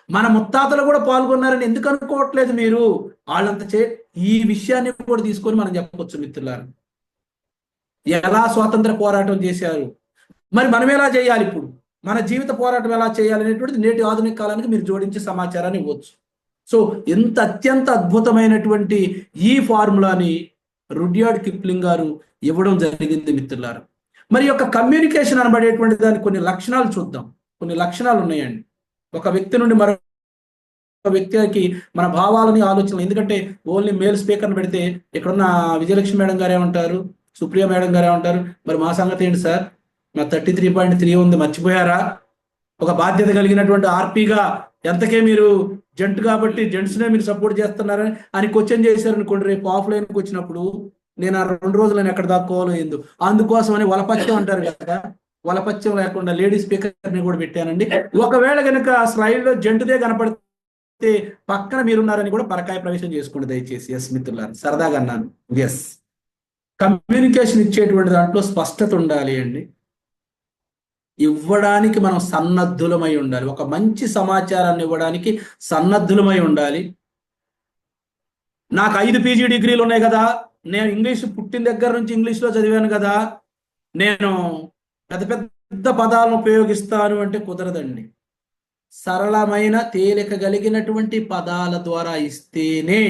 మన ముత్తాతలు కూడా పాల్గొన్నారని ఎందుకు అనుకోవట్లేదు మీరు? వాళ్ళంత ఈ విషయాన్ని కూడా తీసుకొని మనం చెప్పవచ్చు. మిత్రులారా, ఎలా స్వాతంత్ర పోరాటం చేశారు, మరి మనం ఎలా చేయాలి, ఇప్పుడు మన జీవిత పోరాటం ఎలా చేయాలి అనేటువంటిది నేటి ఆధునిక కాలానికి మీరు జోడించే సమాచారాన్ని ఇవ్వచ్చు. సో ఎంత అత్యంత అద్భుతమైనటువంటి ఈ ఫార్ములాని రుడ్యార్డ్ కిప్లింగ్ గారు ఇవ్వడం జరిగింది. మిత్రులారా, మరి యొక్క కమ్యూనికేషన్ అనబడేటువంటి దానికి కొన్ని లక్షణాలు చూద్దాం. కొన్ని లక్షణాలు ఉన్నాయండి. ఒక వ్యక్తి నుండి మరో వ్యక్తికి మన భావాలని ఆలోచనలు, ఎందుకంటే ఓన్లీ మేల్ స్పీకర్ని పెడితే ఇక్కడున్న విజయలక్ష్మి మేడం గారు ఏమంటారు, సుప్రియ మేడం గారు ఏమంటారు, మరి మా సంగతి ఏంటి సార్, మా 33.3 ఉంది మర్చిపోయారా, ఒక బాధ్యత కలిగినటువంటి ఆర్పీగా ఎంతకే మీరు జంట్ కాబట్టి జెంట్స్నే మీరు సపోర్ట్ చేస్తున్నారని అని క్వశ్చన్ చేశారనుకోండి, రేపు ఆఫ్లైన్కి వచ్చినప్పుడు నేను ఆ 2 రోజులు నేను ఎక్కడ దాక్కోవాలో ఏందో, అందుకోసం అని వలపత్యం అంటారు కదా, వలపత్యం లేకుండా లేడీ స్పీకర్ని కూడా పెట్టానండి. ఒకవేళ కనుక స్లైడ్లో జంటుదే కనపడితే పక్కన మీరున్నారని కూడా పరకాయ ప్రవేశం చేసుకోండి దయచేసి. ఎస్ మిత్రులారు, సరదాగా అన్నాను. ఎస్, కమ్యూనికేషన్ ఇచ్చేటువంటి దాంట్లో స్పష్టత ఉండాలి అండి. ఇవ్వడానికి మనం సన్నద్ధులమై ఉండాలి. ఒక మంచి సమాచారాన్ని ఇవ్వడానికి సన్నద్ధులమై ఉండాలి. నాకు 5 PG డిగ్రీలు ఉన్నాయి కదా, నేను ఇంగ్లీష్ పుట్టిన దగ్గర నుంచి ఇంగ్లీష్లో చదివాను కదా, నేను పెద్ద పెద్ద పదాలను ఉపయోగిస్తాను అంటే కుదరదండి. సరళమైన తేలిక కలిగినటువంటి పదాల ద్వారా ఇస్తేనే,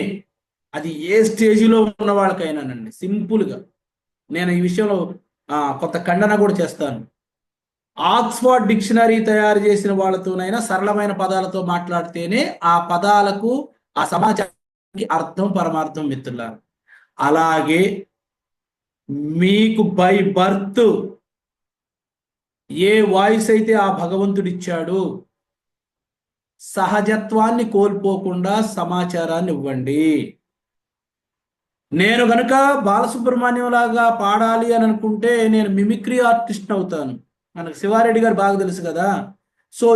అది ఏ స్టేజిలో ఉన్న వాళ్ళకైనానండి. సింపుల్గా నేను ఈ విషయంలో కొంత ఖండన కూడా చేస్తాను. ఆక్స్ఫర్డ్ డిక్షనరీ తయారు చేసిన వాళ్ళతోనైనా సరళమైన పదాలతో మాట్లాడితేనే ఆ పదాలకు, ఆ సమాచారానికి అర్థం పరమార్థం మిత్రులారు. అలాగే మీకు బై బర్త్ ఏ వాయిస్ అయితే ఆ భగవంతుడిచ్చాడు, సహజత్వాన్ని కోల్పోకుండా సమాచారాన్ని ఇవ్వండి. నేను గనుక బాలసుబ్రహ్మణ్యం లాగా పాడాలి అని అనుకుంటే నేను మిమిక్రీ ఆర్టిస్ట్ అవుతాను. మనకు శివారెడ్డి గారు బాగా తెలుసు కదా. సో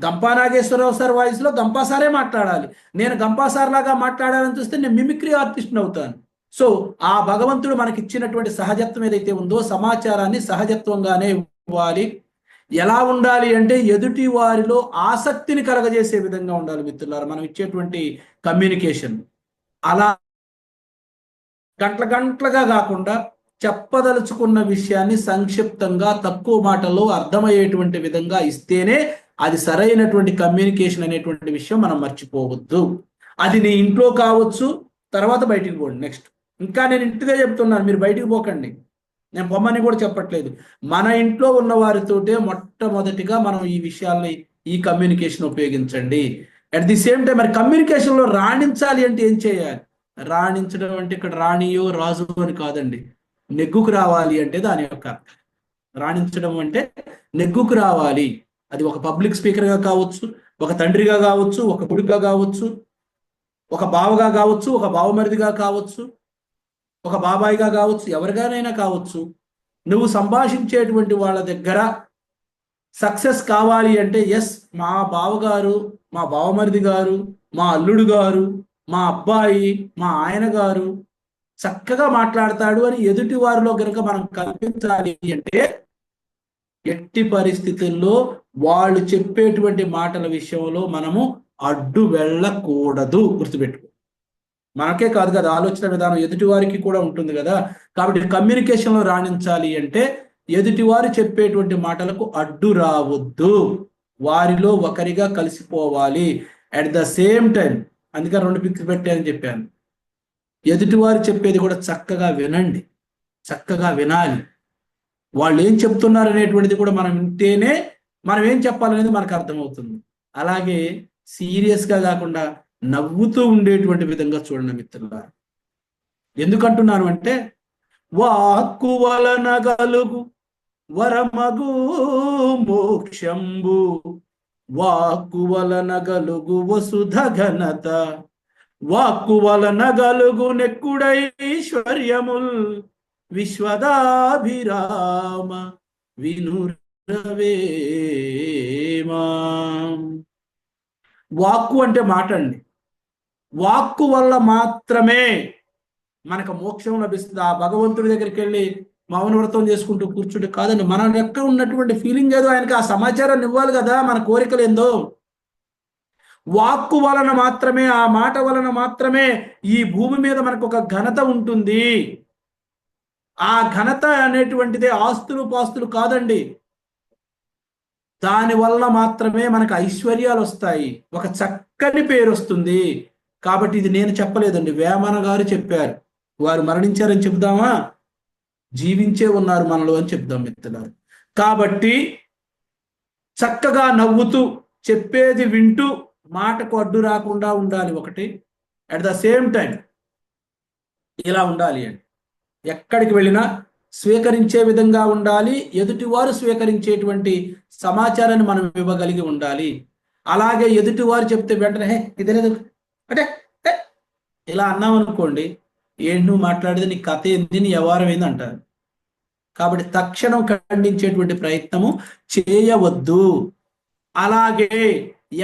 గంపా నాగేశ్వరరావు సార్ వాయిస్లో గంపా సారే మాట్లాడాలి. నేను గంపా సార్ లాగా మాట్లాడాలని చూస్తే నేను మిమిక్రీ ఆర్టిస్ట్ అవుతాను. సో ఆ భగవంతుడు మనకి ఇచ్చినటువంటి సహజత్వం ఏదైతే ఉందో, సమాచారాన్ని సహజత్వంగానే ఇవ్వాలి. ఎలా ఉండాలి అంటే ఎదుటి వారిలో ఆసక్తిని కలగజేసే విధంగా ఉండాలి మిత్రులారా మనం ఇచ్చేటువంటి కమ్యూనికేషన్. అలా గంటలుగా కాకుండా చెప్పదలుచుకున్న విషయాన్ని సంక్షిప్తంగా తక్కువ మాటల్లో అర్థమయ్యేటువంటి విధంగా ఇస్తేనే అది సరైనటువంటి కమ్యూనికేషన్ అనేటువంటి విషయం మనం మర్చిపోవద్దు. అది నీ ఇంట్లో కావచ్చు, తర్వాత బయటికి పోండి. నెక్స్ట్, ఇంకా నేను ఇంటిగా చెప్తున్నాను, మీరు బయటికి పోకండి, నేను పొమ్మని కూడా చెప్పట్లేదు. మన ఇంట్లో ఉన్న వారితోటే మొట్టమొదటిగా మనం ఈ విషయాల్ని, ఈ కమ్యూనికేషన్ ఉపయోగించండి. అట్ ది సేమ్ టైం మరి కమ్యూనికేషన్లో రాణించాలి అంటే ఏం చేయాలి? రాణించడం అంటే ఇక్కడ రాణియో రాజు అని కాదండి, నెగ్గుకు రావాలి అంటే దాని యొక్క అర్థం. రాణించడం అంటే నెగ్గుకు రావాలి. అది ఒక పబ్లిక్ స్పీకర్గా కావచ్చు, ఒక తండ్రిగా కావచ్చు, ఒక కొడుకుగా కావచ్చు, ఒక బావగా కావచ్చు, ఒక బావమరిదిగా కావచ్చు, ఒక బాబాయిగా కావచ్చు, ఎవరిగానైనా కావచ్చు. నువ్వు సంభాషించేటువంటి వాళ్ళ దగ్గర సక్సెస్ కావాలి అంటే, ఎస్ మా బావగారు, మా బావమరిది గారు, మా అల్లుడు గారు, మా అబ్బాయి, మా ఆయన గారు చక్కగా మాట్లాడతాడు అని ఎదుటి వారిలో కనుక మనం కల్పించాలి అంటే, ఎట్టి పరిస్థితుల్లో వాళ్ళు చెప్పేటువంటి మాటల విషయంలో మనము అడ్డు వెళ్ళకూడదు. గుర్తుపెట్టుకో, మనకే కాదు కదా, ఆలోచన విధానం ఎదుటి వారికి కూడా ఉంటుంది కదా. కాబట్టి కమ్యూనికేషన్లో రాణించాలి అంటే ఎదుటివారు చెప్పేటువంటి మాటలకు అడ్డు రావద్దు, వారిలో ఒకరిగా కలిసిపోవాలి. అట్ ద సేమ్ టైం, అందుకని 2 పిక్స్ పెట్టానని చెప్పాను, ఎదుటివారు చెప్పేది కూడా చక్కగా వినండి, చక్కగా వినాలి. వాళ్ళు ఏం చెప్తున్నారు అనేటువంటిది కూడా మనం వింటేనే మనం ఏం చెప్పాలనేది మనకు అర్థమవుతుంది. అలాగే సీరియస్గా కాకుండా నవ్వుతూ ఉండేటువంటి విధంగా చూడండి మిత్రులారా. ఎందుకంటున్నాను అంటే, వాక్కు వలన గలుగు వరమగు మోక్షంబు, వాక్కు వలన గలుగు వసుధ ఘనత, వాక్కు వలన గలుగు నెక్కుడైశ్వర్యముల్, విశ్వదాభిరామ వినురవేమా. వాక్కు అంటే మాట అండి. వాక్కు వల్ల మాత్రమే మనకు మోక్షం లభిస్తుంది. ఆ భగవంతుడి దగ్గరికి వెళ్ళి మౌన వ్రతం చేసుకుంటూ కూర్చుంటే కాదండి, మన యొక్క ఉన్నటువంటి ఫీలింగ్ ఏదో ఆయనకి ఆ సమాచారాన్ని ఇవ్వాలి కదా, మన కోరికలు ఏందో. వాక్కు వలన మాత్రమే, ఆ మాట వలన మాత్రమే ఈ భూమి మీద మనకు ఒక ఘనత ఉంటుంది. ఆ ఘనత అనేటువంటిదే ఆస్తులు పాస్తులు కాదండి. దాని వల్ల మాత్రమే మనకు ఐశ్వర్యాలు వస్తాయి, ఒక చక్కని పేరు వస్తుంది. కాబట్టి ఇది నేను చెప్పలేదండి, వేమన గారు చెప్పారు. వారు మరణించారని చెప్దామా, జీవించే ఉన్నారు మనలో అని చెప్దాం మిత్రులారు. కాబట్టి చక్కగా నవ్వుతూ చెప్పేది వింటూ మాటకు అడ్డు రాకుండా ఉండాలి ఒకటి. అట్ ద సేమ్ టైం ఇలా ఉండాలి అండి, ఎక్కడికి వెళ్ళినా స్వీకరించే విధంగా ఉండాలి. ఎదుటివారు స్వీకరించేటువంటి సమాచారాన్ని మనం ఇవ్వగలిగి ఉండాలి. అలాగే ఎదుటివారు చెప్తే వెంటనే హే ఇదే లేదు అంటే ఇలా అన్నామనుకోండి, ఏంటి నువ్వు మాట్లాడేది, నీ కథ ఏంది, నీ వ్యవహారం ఏంది అంటారు. కాబట్టి తక్షణం ఖండించేటువంటి ప్రయత్నము చేయవద్దు. అలాగే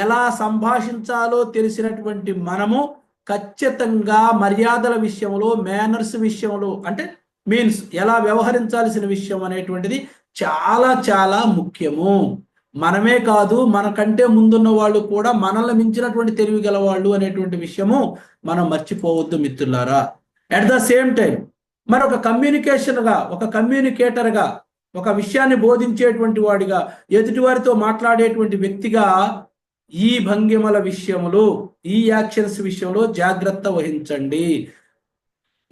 ఎలా సంభాషించాలో తెలిసినటువంటి మనము ఖచ్చితంగా మర్యాదల విషయంలో, మేనర్స్ విషయంలో, అంటే మీన్స్ ఎలా వ్యవహరించాల్సిన విషయం అనేటువంటిది చాలా చాలా ముఖ్యము. మనమే కాదు, మనకంటే ముందున్న వాళ్ళు కూడా మనల్ని మించినటువంటి తెలివి గల వాళ్ళు అనేటువంటి విషయము మనం మర్చిపోవద్దు మిత్రులారా. అట్ ద సేమ్ టైం మరొక కమ్యూనికేషన్గా, ఒక కమ్యూనికేటర్గా, ఒక విషయాన్ని బోధించేటువంటి వాడిగా, ఎదుటివారితో మాట్లాడేటువంటి వ్యక్తిగా ఈ భంగిమల విషయంలో, ఈ యాక్షన్స్ విషయంలో జాగ్రత్త వహించండి.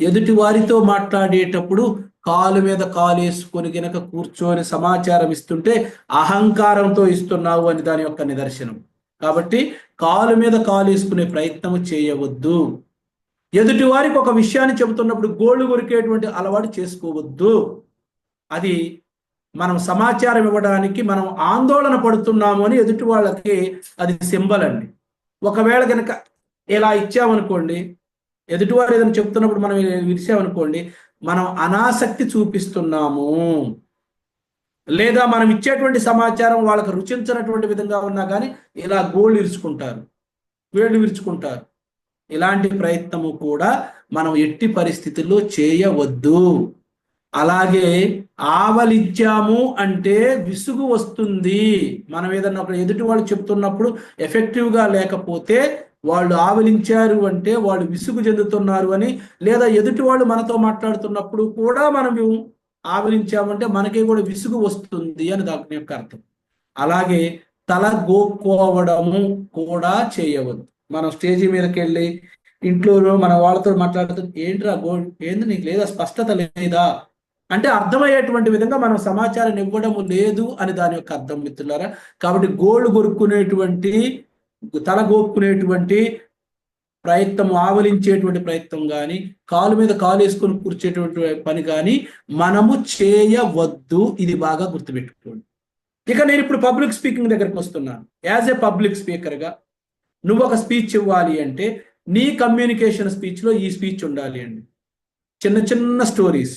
ఎదుటి వారితో మాట్లాడేటప్పుడు కాలు మీద కాలు వేసుకొని గనక కూర్చొని సమాచారం ఇస్తుంటే అహంకారంతో ఇస్తున్నావు అని దాని యొక్క నిదర్శనం. కాబట్టి కాలు మీద కాలు వేసుకునే ప్రయత్నం చేయవద్దు. ఎదుటి వారికి ఒక విషయాన్ని చెబుతున్నప్పుడు గోళ్ళు కొరికేటువంటి అలవాటు చేసుకోవద్దు. అది మనం సమాచారం ఇవ్వడానికి మనం ఆందోళన పడుతున్నాము అని ఎదుటి వాళ్ళకి అది సింబల్ అండి. ఒకవేళ కనుక ఇలా ఇచ్చామనుకోండి, ఎదుటివారు ఏదైనా చెప్తున్నప్పుడు మనం ఇచ్చామనుకోండి, మనం అనాసక్తి చూపిస్తున్నాము. లేదా మనం ఇచ్చేటువంటి సమాచారం వాళ్ళకి రుచించినటువంటి విధంగా ఉన్నా కానీ ఇలా గోళ్ళు ఇరుచుకుంటారు, వేళ్ళు విరుచుకుంటారు. ఇలాంటి ప్రయత్నము కూడా మనం ఎట్టి పరిస్థితుల్లో చేయవద్దు. అలాగే ఆవలించాము అంటే విసుగు వస్తుంది. మనం ఏదన్నా ఒక ఎదుటి వాళ్ళు చెప్తున్నప్పుడు ఎఫెక్టివ్గా లేకపోతే వాళ్ళు ఆవలించారు అంటే వాళ్ళు విసుగు చెందుతున్నారు అని, లేదా ఎదుటి వాళ్ళు మనతో మాట్లాడుతున్నప్పుడు కూడా మనం ఆవలించామంటే మనకి కూడా విసుగు వస్తుంది అని దాని యొక్క అర్థం. అలాగే తల గోక్కోవడము కూడా చేయవద్దు. మనం స్టేజీ మీదకి వెళ్ళి ఇంట్లో మన వాళ్ళతో మాట్లాడుతూ ఏంట్రా ఏంది నీకు లేదా స్పష్టత లేదా అంటే అర్థమయ్యేటువంటి విధంగా మనం సమాచారం ఇవ్వడము లేదు అని దాని యొక్క అర్థం మిత్రులారా. కాబట్టి గోళ్ళు కొరుక్కునేటువంటి, తల గోక్కునేటువంటి ప్రయత్నం, ఆవలించేటువంటి ప్రయత్నం కానీ, కాలు మీద కాలు వేసుకొని కూర్చేటువంటి పని కానీ మనము చేయవద్దు. ఇది బాగా గుర్తుపెట్టుకోండి. ఇక నేను ఇప్పుడు పబ్లిక్ స్పీకింగ్ దగ్గరికి వస్తున్నాను. యాజ్ ఏ పబ్లిక్ స్పీకర్గా నువ్వు ఒక స్పీచ్ ఇవ్వాలి అంటే నీ కమ్యూనికేషన్ స్పీచ్లో ఈ స్పీచ్ ఉండాలి అండి. చిన్న చిన్న స్టోరీస్,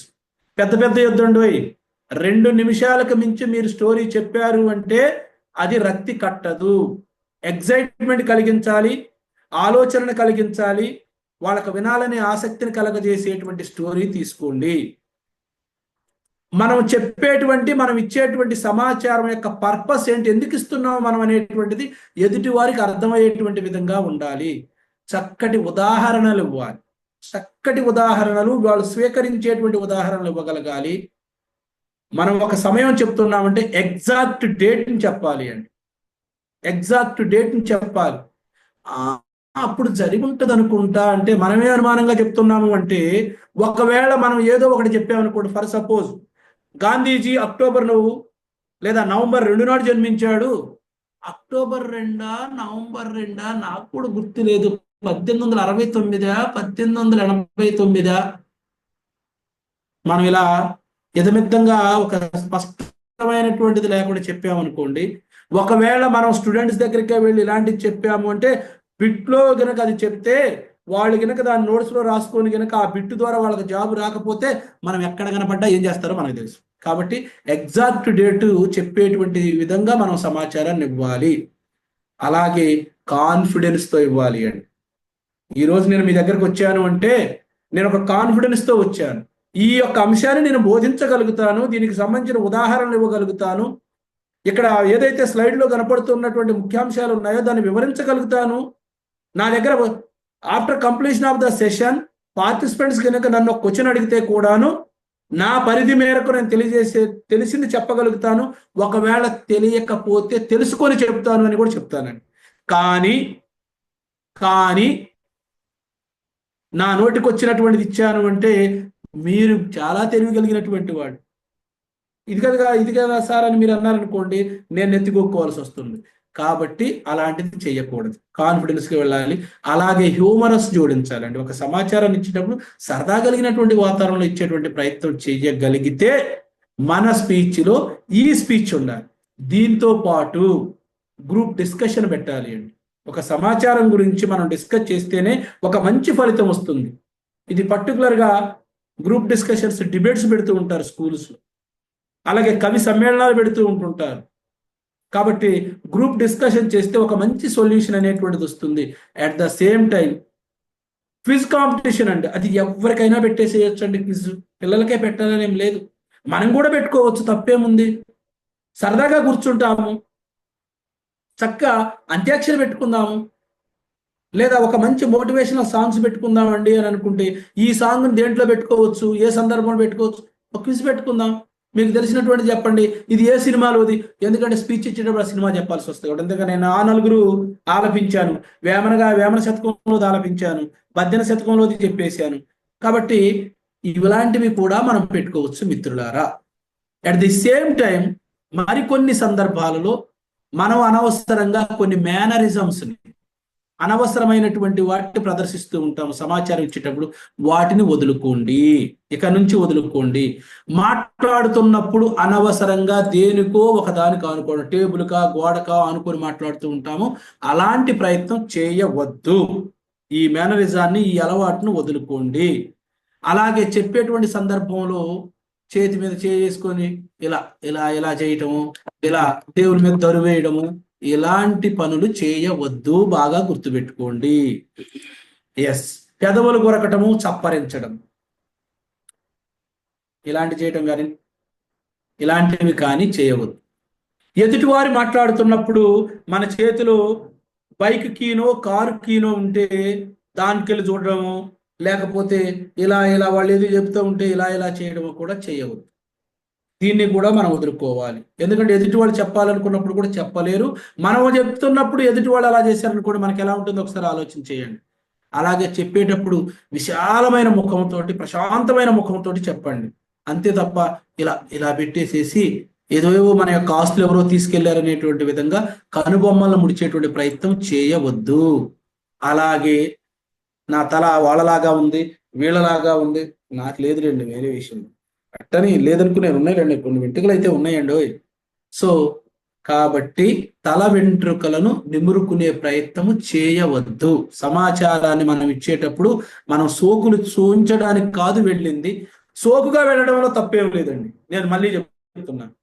పెద్ద పెద్ద యుద్ధండి 2 నిమిషాలకు మించి మీరు స్టోరీ చెప్పారు అంటే అది రక్తి కట్టదు. ఎగ్జైట్మెంట్ కలిగించాలి, ఆలోచనను కలిగించాలి, వాళ్ళకు వినాలనే ఆసక్తిని కలగజేసేటువంటి స్టోరీ తీసుకోండి. మనం చెప్పేటువంటి, మనం ఇచ్చేటువంటి సమాచారం యొక్క పర్పస్ ఏంటి, ఎందుకు ఇస్తున్నాం మనం అనేటువంటిది ఎదుటి వారికి అర్థమయ్యేటువంటి విధంగా ఉండాలి. చక్కటి ఉదాహరణలు ఇవ్వాలి. చక్కటి ఉదాహరణలు, వాళ్ళు స్వీకరించేటువంటి ఉదాహరణలు ఇవ్వగలగాలి. మనం ఒక సమయం చెప్తున్నామంటే ఎగ్జాక్ట్ డేట్ని చెప్పాలి అండి. ఎగ్జాక్ట్ డేట్ని చెప్పాలి. అప్పుడు జరిగి ఉంటుంది అనుకుంటా అంటే మనమే అనుమానంగా చెప్తున్నాము అంటే, ఒకవేళ మనం ఏదో ఒకటి చెప్పామనుకోండి, ఫర్ సపోజ్ గాంధీజీ అక్టోబర్ 9 లేదా నవంబర్ 2 నాడు జన్మించాడు. అక్టోబర్ 2 నవంబర్ 2 నాకు కూడా గుర్తు లేదు, 1869 1889 మనం ఇలా యథమిద్దంగా ఒక స్పష్టమైనటువంటిది లేకుండా చెప్పామనుకోండి. ఒకవేళ మనం స్టూడెంట్స్ దగ్గరికే వెళ్ళి ఇలాంటివి చెప్పాము అంటే బిట్లో గనక అది చెప్తే వాళ్ళు గనక దాని నోట్స్లో రాసుకొని గనక ఆ బిట్ ద్వారా వాళ్ళకి జాబ్ రాకపోతే మనం ఎక్కడ కనపడ్డా ఏం చేస్తారో మనకు తెలుసు. కాబట్టి ఎగ్జాక్ట్ డేటు చెప్పేటువంటి విధంగా మనం సమాచారాన్ని ఇవ్వాలి. అలాగే కాన్ఫిడెన్స్తో ఇవ్వాలి అండి. ఈరోజు నేను మీ దగ్గరకు వచ్చాను అంటే నేను ఒక కాన్ఫిడెన్స్తో వచ్చాను. ఈ యొక్క అంశాన్ని నేను బోధించగలుగుతాను, దీనికి సంబంధించిన ఉదాహరణలు ఇవ్వగలుగుతాను, ఇక్కడ ఏదైతే స్లైడ్లో కనపడుతున్నటువంటి ముఖ్యాంశాలు ఉన్నాయో దాన్ని వివరించగలుగుతాను. నా దగ్గర after completion of the session participants కనుక నన్ను ఒక క్వశ్చన్ అడిగితే కూడాను నా పరిధి మేరకు నేను తెలిసింది చెప్పగలుగుతాను. ఒకవేళ తెలియకపోతే తెలుసుకొని చెప్తాను అని కూడా చెప్తానండి. కానీ నా నోటికి వచ్చినటువంటిది ఇచ్చాను అంటే మీరు చాలా తెలివి కలిగినటువంటి వాడు. ఇది కదా సార్ అని మీరు అన్నారనుకోండి, నేను ఎత్తికొక్కోవాల్సి వస్తుంది. కాబట్టి అలాంటిది చేయకూడదు, కాన్ఫిడెన్స్గా వెళ్ళాలి. అలాగే హ్యూమరస్ జోడించాలండి. ఒక సమాచారాన్ని ఇచ్చేటప్పుడు సరదా కలిగినటువంటి వాతావరణంలో ఇచ్చేటువంటి ప్రయత్నం చేయగలిగితే మన స్పీచ్లో ఈ స్పీచ్ ఉండాలి. దీంతో పాటు గ్రూప్ డిస్కషన్ పెట్టాలి అండి. ఒక సమాచారం గురించి మనం డిస్కస్ చేస్తేనే ఒక మంచి ఫలితం వస్తుంది. ఇది పర్టికులర్గా గ్రూప్ డిస్కషన్స్, డిబేట్స్ పెడుతూ ఉంటారు స్కూల్స్లో, అలాగే కవి సమ్మేళనాలు పెడుతూ ఉంటుంటారు. కాబట్టి గ్రూప్ డిస్కషన్ చేస్తే ఒక మంచి సొల్యూషన్ అనేటువంటిది వస్తుంది. At the same time quiz competition అండి, అది ఎవరికైనా పెట్టేసేయచ్చు అండి. క్విజ్ పిల్లలకే పెట్టాలని ఏం లేదు, మనం కూడా పెట్టుకోవచ్చు, తప్పేముంది. సరదాగా కూర్చుంటాము, చక్కగా అంత్యాక్షరి పెట్టుకుందాము, లేదా ఒక మంచి మోటివేషనల్ సాంగ్స్ పెట్టుకుందామండి అని అనుకుంటే ఈ సాంగ్ని దేంట్లో పెట్టుకోవచ్చు, ఏ సందర్భంలో పెట్టుకోవచ్చు, ఒక క్విజ్ పెట్టుకుందాం. మీకు తెలిసినటువంటి చెప్పండి, ఇది ఏ సినిమాలోది, ఎందుకంటే స్పీచ్ ఇచ్చేటప్పుడు ఆ సినిమా చెప్పాల్సి వస్తుంది కాబట్టి. ఎందుకంటే నేను ఆ నలుగురు ఆలపించాను, వేమన శతకంలోది ఆలపించాను, పద్దెన శతకంలోది చెప్పేశాను. కాబట్టి ఇలాంటివి కూడా మనం పెట్టుకోవచ్చు మిత్రులారా. అట్ ది సేమ్ టైం మరికొన్ని సందర్భాలలో మనం అనవసరంగా కొన్ని మేనరిజమ్స్ని, అనవసరమైనటువంటి వాటిని ప్రదర్శిస్తూ ఉంటాము సమాచారం ఇచ్చేటప్పుడు. వాటిని వదులుకోండి, ఇక నుంచి వదులుకోండి. మాట్లాడుతున్నప్పుడు అనవసరంగా దేనికో ఒకదానికి ఆనుకోవడం, టేబుల్కా గోడకా ఆనుకొని మాట్లాడుతూ ఉంటాము. అలాంటి ప్రయత్నం చేయవద్దు. ఈ మేనరిజాన్ని, ఈ అలవాటును వదులుకోండి. అలాగే చెప్పేటువంటి సందర్భంలో చేతి మీద చేసుకొని ఇలా ఇలా ఇలా చేయటము, ఇలా దేవుని మీద దరువేయడము, ఇలాంటి పనులు చేయవద్దు. బాగా గుర్తుపెట్టుకోండి. ఎస్, పెదవులు కొరకటము, చప్పరించడం, ఇలాంటి చేయటం కానీ ఇలాంటివి కానీ చేయవద్దు. ఎదుటివారు మాట్లాడుతున్నప్పుడు మన చేతిలో బైక్ కీనో కారు కీనో ఉంటే దానికెళ్ళి చూడడము, లేకపోతే ఇలా ఇలా వాళ్ళు ఏది చెప్తూ ఉంటే ఇలా ఇలా చేయడము కూడా చేయవద్దు. దీన్ని కూడా మనం వదులుకోవాలి. ఎందుకంటే ఎదుటి వాళ్ళు చెప్పాలనుకున్నప్పుడు కూడా చెప్పలేరు. మనం చెప్తున్నప్పుడు ఎదుటి వాళ్ళు అలా చేశారనుకోండి, మనకి ఎలా ఉంటుందో ఒకసారి ఆలోచన చేయండి. అలాగే చెప్పేటప్పుడు విశాలమైన ముఖంతో, ప్రశాంతమైన ముఖంతో చెప్పండి. అంతే తప్ప ఇలా ఇలా పెట్టేసేసి ఏదో మన యొక్క ఆస్తులు ఎవరో తీసుకెళ్లారనేటువంటి విధంగా కనుబొమ్మలను ముడిచేటువంటి ప్రయత్నం చేయవద్దు. అలాగే నా తల వాళ్ళలాగా ఉంది, వీళ్ళలాగా ఉంది, నాకు లేదులేండి, వేరే విషయం. అట్టని లేదనుకునే ఉన్నాయండి, కొన్ని వెంట్రుకలు అయితే ఉన్నాయండి. సో కాబట్టి తల వెంట్రుకలను నిమురుకునే ప్రయత్నము చేయవద్దు. సమాచారాన్ని మనం ఇచ్చేటప్పుడు మనం సోకులు చూంచడానికి కాదు వెళ్ళింది, సోకుగా వెళ్ళడంలో తప్పేం లేదండి. నేను మళ్ళీ చెప్తున్నాను,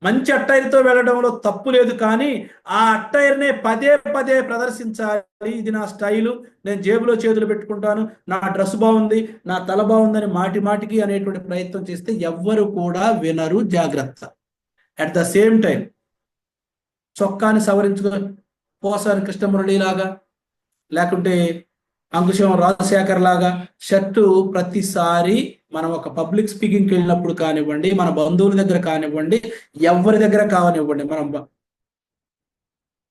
మంచి అట్టైర్తో వెళ్ళడంలో తప్పు లేదు, కానీ ఆ అట్టైర్నే పదే పదే ప్రదర్శించాలి. ఇది నా స్టైలు, నేను జేబులో చేతులు పెట్టుకుంటాను, నా డ్రెస్ బాగుంది, నా తల బాగుందని మాటి మాటికి అనేటువంటి ప్రయత్నం చేస్తే ఎవ్వరు కూడా వినరు. జాగ్రత్త. అట్ ద సేమ్ టైం చొక్కాని సవరించుకొని పోసాని కృష్ణమురళి లాగా, లేకుంటే అంకుశం రాజశేఖర్ లాగా షర్టు ప్రతిసారి మనం ఒక పబ్లిక్ స్పీకింగ్కి వెళ్ళినప్పుడు కానివ్వండి, మన బంధువుల దగ్గర కానివ్వండి, ఎవరి దగ్గర కానివ్వండి,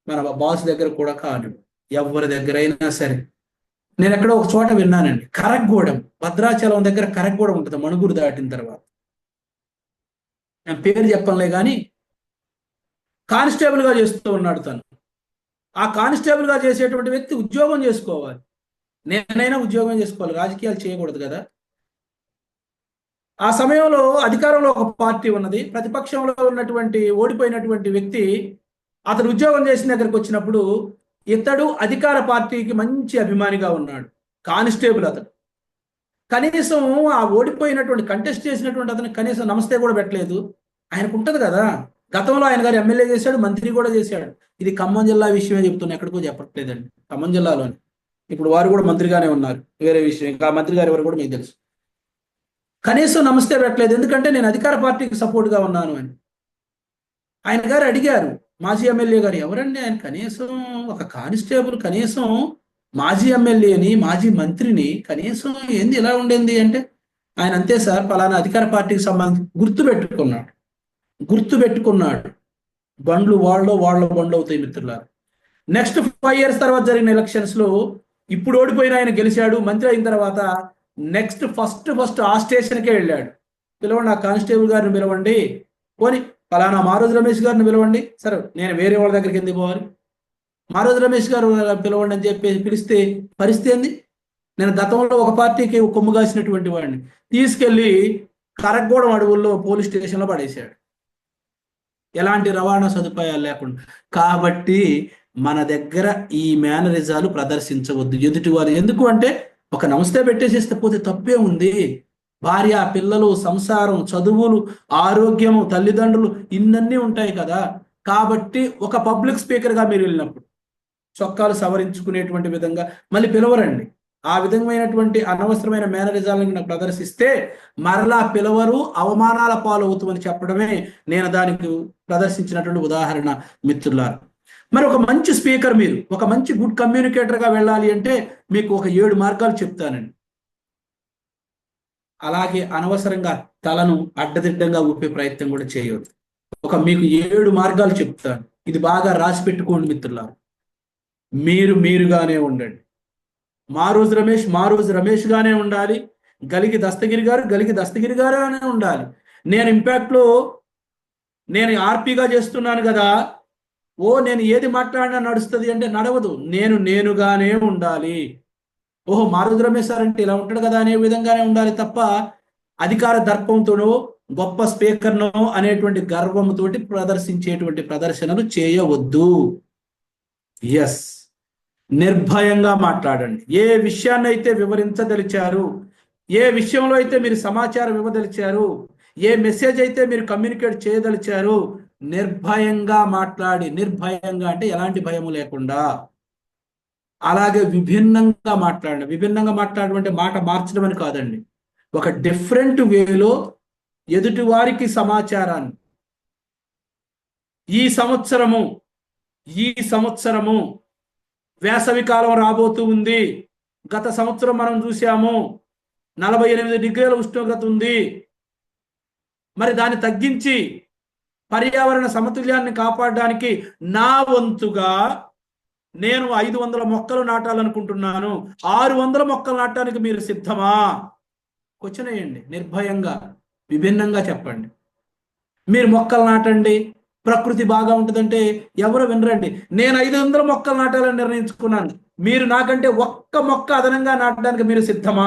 మన బాస్ దగ్గర కూడా కానివ్వండి, ఎవరి దగ్గర అయినా సరే. నేను ఎక్కడో ఒక చోట విన్నానండి, కరగ్గూడెం, భద్రాచలం దగ్గర కరగ్గూడెం ఉంటుంది మణుగూరు దాటిన తర్వాత. నేను పేరు చెప్పనులే కానీ కానిస్టేబుల్గా చేస్తూ ఉన్నాడు తను. ఆ కానిస్టేబుల్గా చేసేటువంటి వ్యక్తి ఉద్యోగం చేసుకోవాలి, నేనైనా ఉద్యోగం చేసుకోవాలి, రాజకీయాలు చేయకూడదు కదా. ఆ సమయంలో అధికారంలో ఒక పార్టీ ఉన్నది, ప్రతిపక్షంలో ఉన్నటువంటి ఓడిపోయినటువంటి వ్యక్తి అతను ఉద్యోగం చేసిన దగ్గరికి వచ్చినప్పుడు ఇతడు అధికార పార్టీకి మంచి అభిమానిగా ఉన్నాడు, కానిస్టేబుల్ అతడు. కనీసం ఆ ఓడిపోయినటువంటి కంటెస్ట్ చేసినటువంటి అతనికి కనీసం నమస్తే కూడా పెట్టలేదు. ఆయనకు ఉంటుంది కదా, గతంలో ఆయన గారు ఎమ్మెల్యే చేశాడు, మంత్రి కూడా చేశాడు. ఇది ఖమ్మం జిల్లా విషయమే చెప్తున్నా, ఎక్కడికో చెప్పట్లేదండి, ఖమ్మం జిల్లాలోని. ఇప్పుడు వారు కూడా మంత్రిగానే ఉన్నారు, వేరే విషయం. ఇంకా మంత్రి గారు ఎవరు కూడా మీకు తెలుసు. కనీసం నమస్తే పెట్టలేదు, ఎందుకంటే నేను అధికార పార్టీకి సపోర్ట్గా ఉన్నాను అని. ఆయన గారు అడిగారు, మాజీ ఎమ్మెల్యే గారు, ఎవరండి ఆయన, కనీసం ఒక కానిస్టేబుల్, కనీసం మాజీ ఎమ్మెల్యేని, మాజీ మంత్రిని, కనీసం ఏంది ఇలా ఉండేది అంటే, ఆయన అంతే సార్, పలానా అధికార పార్టీకి సంబంధించి గుర్తుపెట్టుకున్నాడు. బండ్లు వాళ్ళ బండ్లు అవుతాయి మిత్రులారు. నెక్స్ట్ 5 years తర్వాత జరిగిన ఎలక్షన్స్ లో ఇప్పుడు ఓడిపోయిన ఆయన గెలిచాడు, మంత్రి అయిన తర్వాత నెక్స్ట్ ఫస్ట్ ఆ స్టేషన్కే వెళ్ళాడు. పిలవండి, ఆ కానిస్టేబుల్ గారిని పిలవండి, పోని పలానా మారోజు రమేష్ గారిని పిలవండి. సరే, నేను వేరే వాళ్ళ దగ్గరికి ఎందుకు పోవాలి, మారోజు రమేష్ గారు పిలవండి అని చెప్పి పిలిస్తే పరిస్థితి ఏంది? నేను గతంలో ఒక పార్టీకి కొమ్ము కాసినటువంటి వాడిని తీసుకెళ్లి కరగూడెం అడవుల్లో పోలీస్ స్టేషన్లో పడేశాడు, ఎలాంటి రవాణా సదుపాయాలు లేకుండా. కాబట్టి మన దగ్గర ఈ మేనరిజాలు ప్రదర్శించవద్దు ఎదుటి వారు. ఎందుకు అంటే ఒక నమస్తే పెట్టేసేస్తే పోతే తప్పే ఉంది. భార్య, పిల్లలు, సంసారం, చదువులు, ఆరోగ్యము, తల్లిదండ్రులు ఇన్నన్నీ ఉంటాయి కదా. కాబట్టి ఒక పబ్లిక్ స్పీకర్గా మీరు వెళ్ళినప్పుడు చొక్కాలు సవరించుకునేటువంటి విధంగా మళ్ళీ పిలవరండి. ఆ విధమైనటువంటి అనవసరమైన మేనరిజాలను ప్రదర్శిస్తే మరలా పిలవరు, అవమానాల పాలు అవుతామని చెప్పడమే నేను దానికి ప్రదర్శించినటువంటి ఉదాహరణ మిత్రులారా. మరి ఒక మంచి స్పీకర్, మీరు ఒక మంచి గుడ్ కమ్యూనికేటర్గా వెళ్ళాలి అంటే మీకు ఒక 7 మార్గాలు చెప్తానండి. అలాగే అనవసరంగా తలను అడ్డదిడ్డంగా ఊపే ప్రయత్నం కూడా చేయవద్దు. మీకు 7 మార్గాలు చెప్తాను, ఇది బాగా రాసి పెట్టుకోండి మిత్రులారా. మీరుగానే ఉండండి. మారోజు రమేష్ గానే ఉండాలి. గలిగి దస్తగిరి గారుగానే ఉండాలి. నేను ఇంపాక్ట్లో నేను ఆర్పీగా చేస్తున్నాను కదా, నేను ఏది మాట్లాడినా నడుస్తుంది అంటే నడవదు. నేనుగానే ఉండాలి. మారుతి రమేష్ సార్ అంటే ఇలా ఉంటాడు కదా అనే విధంగానే ఉండాలి తప్ప అధికార దర్పంతోనో గొప్ప స్పీకర్నో అనేటువంటి గర్వంతో ప్రదర్శించేటువంటి ప్రదర్శనలు చేయవద్దు. ఎస్, నిర్భయంగా మాట్లాడండి. ఏ విషయాన్ని అయితే వివరించదలిచారు, ఏ విషయంలో అయితే మీరు సమాచారం ఇవ్వదలిచారు, ఏ మెసేజ్ అయితే మీరు కమ్యూనికేట్ చేయదలిచారు, నిర్భయంగా మాట్లాడి, నిర్భయంగా అంటే ఎలాంటి భయము లేకుండా, అలాగే విభిన్నంగా మాట్లాడండి. విభిన్నంగా మాట్లాడడం అంటే మాట మార్చడం అని కాదండి, ఒక డిఫరెంట్ వేలో ఎదుటి వారికి సమాచారాన్ని ఈ సంవత్సరము వేసవి కాలం రాబోతూ ఉంది. గత సంవత్సరం మనం చూసాము 48 డిగ్రీల ఉష్ణోగ్రత ఉంది. మరి దాన్ని తగ్గించి పర్యావరణ సమతుల్యాన్ని కాపాడడానికి నా వంతుగా నేను 500 మొక్కలు నాటాలనుకుంటున్నాను. 600 మొక్కలు నాటడానికి మీరు సిద్ధమా? క్వశ్చన్ వేయండి. నిర్భయంగా, విభిన్నంగా చెప్పండి. మీరు మొక్కలు నాటండి, ప్రకృతి బాగా ఉంటుందంటే ఎవరు వినరండి. నేను 500 మొక్కలు నాటాలని నిర్ణయించుకున్నాను, మీరు నాకంటే ఒక్క మొక్క అదనంగా నాటడానికి మీరు సిద్ధమా?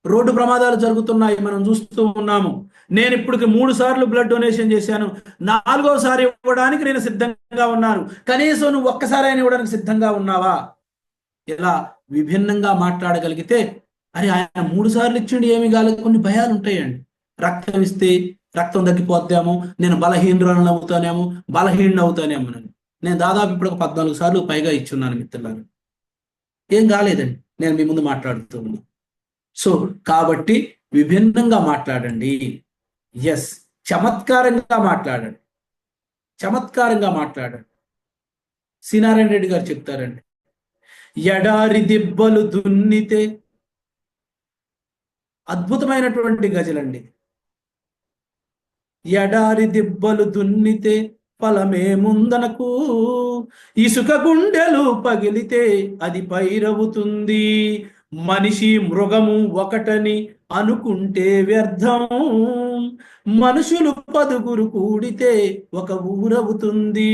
రోడ్డు ప్రమాదాలు జరుగుతున్నాయి, మనం చూస్తూ ఉన్నాము. నేను ఇప్పటికి 3 సార్లు బ్లడ్ డొనేషన్ చేశాను, 4వసారి ఇవ్వడానికి నేను సిద్ధంగా ఉన్నాను. కనీసం నువ్వు ఒక్కసారి అయినా ఇవ్వడానికి సిద్ధంగా ఉన్నావా? ఇలా విభిన్నంగా మాట్లాడగలిగితే, అరే ఆయన 3 సార్లు ఇచ్చిండు ఏమి కాలేదు, కొన్ని భయాలు ఉంటాయండి. రక్తం ఇస్తే రక్తం తగ్గిపోద్దాము, నేను బలహీనురాలను అవుతానేమో. నేను దాదాపు ఇప్పుడు 14 సార్లు పైగా ఇచ్చున్నాను మిత్రులారు, ఏం కాలేదండి. నేను మీ ముందు మాట్లాడుతూ ఉన్నాను. సో కాబట్టి విభిన్నంగా మాట్లాడండి. ఎస్, చమత్కారంగా మాట్లాడండి. శ్రీనారాయణ రెడ్డి గారు చెప్తారండి, ఎడారి దిబ్బలు దున్నితే, అద్భుతమైనటువంటి గజలండి. ఎడారి దిబ్బలు దున్నితే ఫలమే ముందనకు, ఇసుక గుండెలు పగిలితే అది పైరవుతుంది. మనిషి మృగము ఒకటని అనుకుంటే వ్యర్థం, మనుషులు 10 కూడితే ఒక ఊరవుతుంది.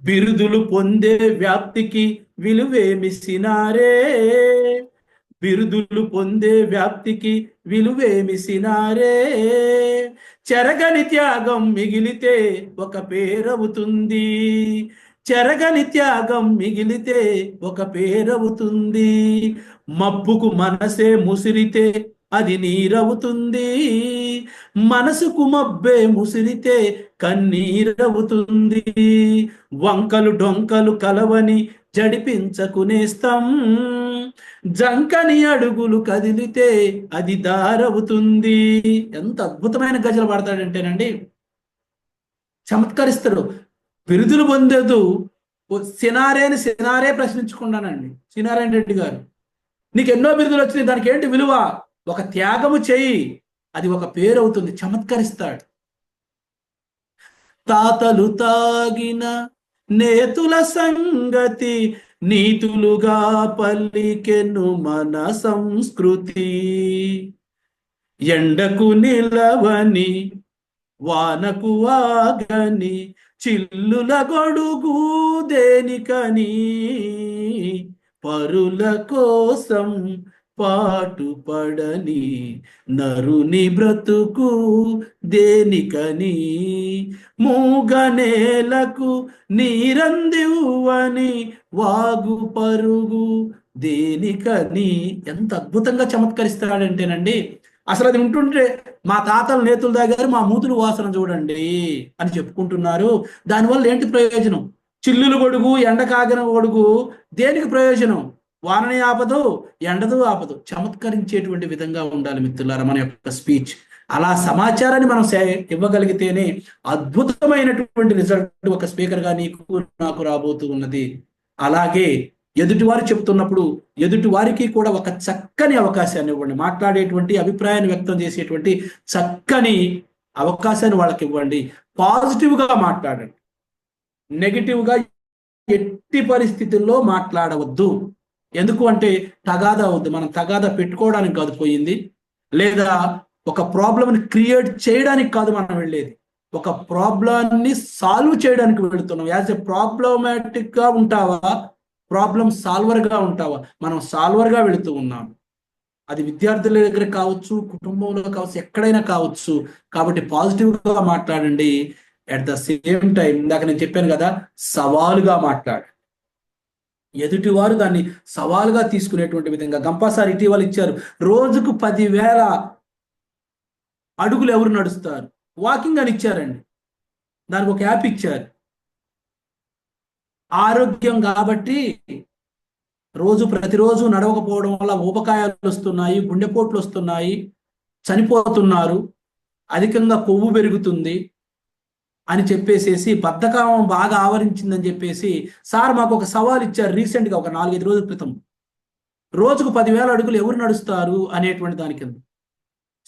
బిరుదులు పొందే వ్యాప్తికి విలువేమి సినారే, చెరగని త్యాగం మిగిలితే ఒక పేరవుతుంది. మబ్బుకు మనసే ముసిరితే అది నీరవుతుంది, మనసుకు మబ్బే ముసిరితే కన్నీరవుతుంది. వంకలు డొంకలు కలవని జడిపించకునేస్తాం, జంకని అడుగులు కదిలితే అది దారవుతుంది. ఎంత అద్భుతమైన గజలు పాడతాడంటేనండి, చమత్కరిస్తాడు. బిరుదులు పొందేదు సినారే ప్రశ్నించుకున్నానండి. శ్రీనారాయణ రెడ్డి గారు, నీకు ఎన్నో బిరుదులు వచ్చినాయి, దానికి ఏంటి విలువ? ఒక త్యాగము చెయ్యి, అది ఒక పేరు అవుతుంది. చమత్కరిస్తాడు. తాతలు తాగిన నేతుల సంగతి నీతులుగా పలికెను మన సంస్కృతి. ఎండకు నిలవని వానకు ఆగని చిల్లుల గొడుగు దేనికని పరుల కోసం పాటుపడని నరుని బ్రతుకు దేనికని మూగనేలకు నీరందివ్వని వాగు పరుగు దేనికని. ఎంత అద్భుతంగా చమత్కరిస్తాడంటేనండి, అసలు అది ఉంటుంటే మా తాతలు నేతులు దాగారు, మా మూతులు వాసన చూడండి అని చెప్పుకుంటున్నారు. దానివల్ల ఏంటి ప్రయోజనం? చిల్లులు గొడుగు, ఎండ కాగిన గొడుగు దేనికి ప్రయోజనం? వానని ఆపదు, ఎండదు ఆపదు. చమత్కరించేటువంటి విధంగా ఉండాలి మిత్రులారా మన యొక్క స్పీచ్. అలా సమాచారాన్ని మనం ఇవ్వగలిగితేనే అద్భుతమైనటువంటి రిజల్ట్ ఒక స్పీకర్గా నీకు నాకు రాబోతూ ఉన్నది. అలాగే ఎదుటివారు చెప్తున్నప్పుడు ఎదుటి వారికి కూడా ఒక చక్కని అవకాశాన్ని ఇవ్వండి. మాట్లాడేటువంటి అభిప్రాయాన్ని వ్యక్తం చేసేటువంటి చక్కని అవకాశాన్ని వాళ్ళకి ఇవ్వండి. పాజిటివ్గా మాట్లాడండి, నెగిటివ్గా ఎట్టి పరిస్థితుల్లో మాట్లాడవద్దు. ఎందుకు అంటే తగాదా అవద్దు. మనం తగాదా పెట్టుకోవడానికి కాదు పోయింది, లేదా ఒక ప్రాబ్లంని క్రియేట్ చేయడానికి కాదు మనం వెళ్ళేది, ఒక ప్రాబ్లాన్ని సాల్వ్ చేయడానికి వెళుతున్నాం. యాజ్ ఎ ప్రాబ్లమాటిక్ గా ఉంటావా, ప్రాబ్లం సాల్వర్గా ఉంటావా? మనం సాల్వర్గా వెళుతూ ఉన్నాం. అది విద్యార్థుల దగ్గర కావచ్చు, కుటుంబంలో కావచ్చు, ఎక్కడైనా కావచ్చు. కాబట్టి పాజిటివ్గా మాట్లాడండి. అట్ ద సేమ్ టైం ఇందాక నేను చెప్పాను కదా, సవాలుగా మాట్లాడండి. ఎదుటివారు దాన్ని సవాలుగా తీసుకునేటువంటి విధంగా. గంపాసారి ఇటీవల ఇచ్చారు, రోజుకు 10,000 అడుగులు ఎవరు నడుస్తారు, వాకింగ్ అని ఇచ్చారండి. దానికి ఒక యాప్ ఇచ్చారు. ఆరోగ్యం కాబట్టి ప్రతిరోజు నడవకపోవడం వల్ల ఊబకాయాలు వస్తున్నాయి, గుండెపోట్లు వస్తున్నాయి, చనిపోతున్నారు, అధికంగా కొవ్వు పెరుగుతుంది అని చెప్పేసేసి, బద్ధకం బాగా ఆవరించిందని చెప్పేసి సార్ మాకు ఒక సవాల్ ఇచ్చారు రీసెంట్గా, ఒక 4-5 రోజుల క్రితం. రోజుకు 10,000 అడుగులు ఎవరు నడుస్తారు అనేటువంటి దాని కింద.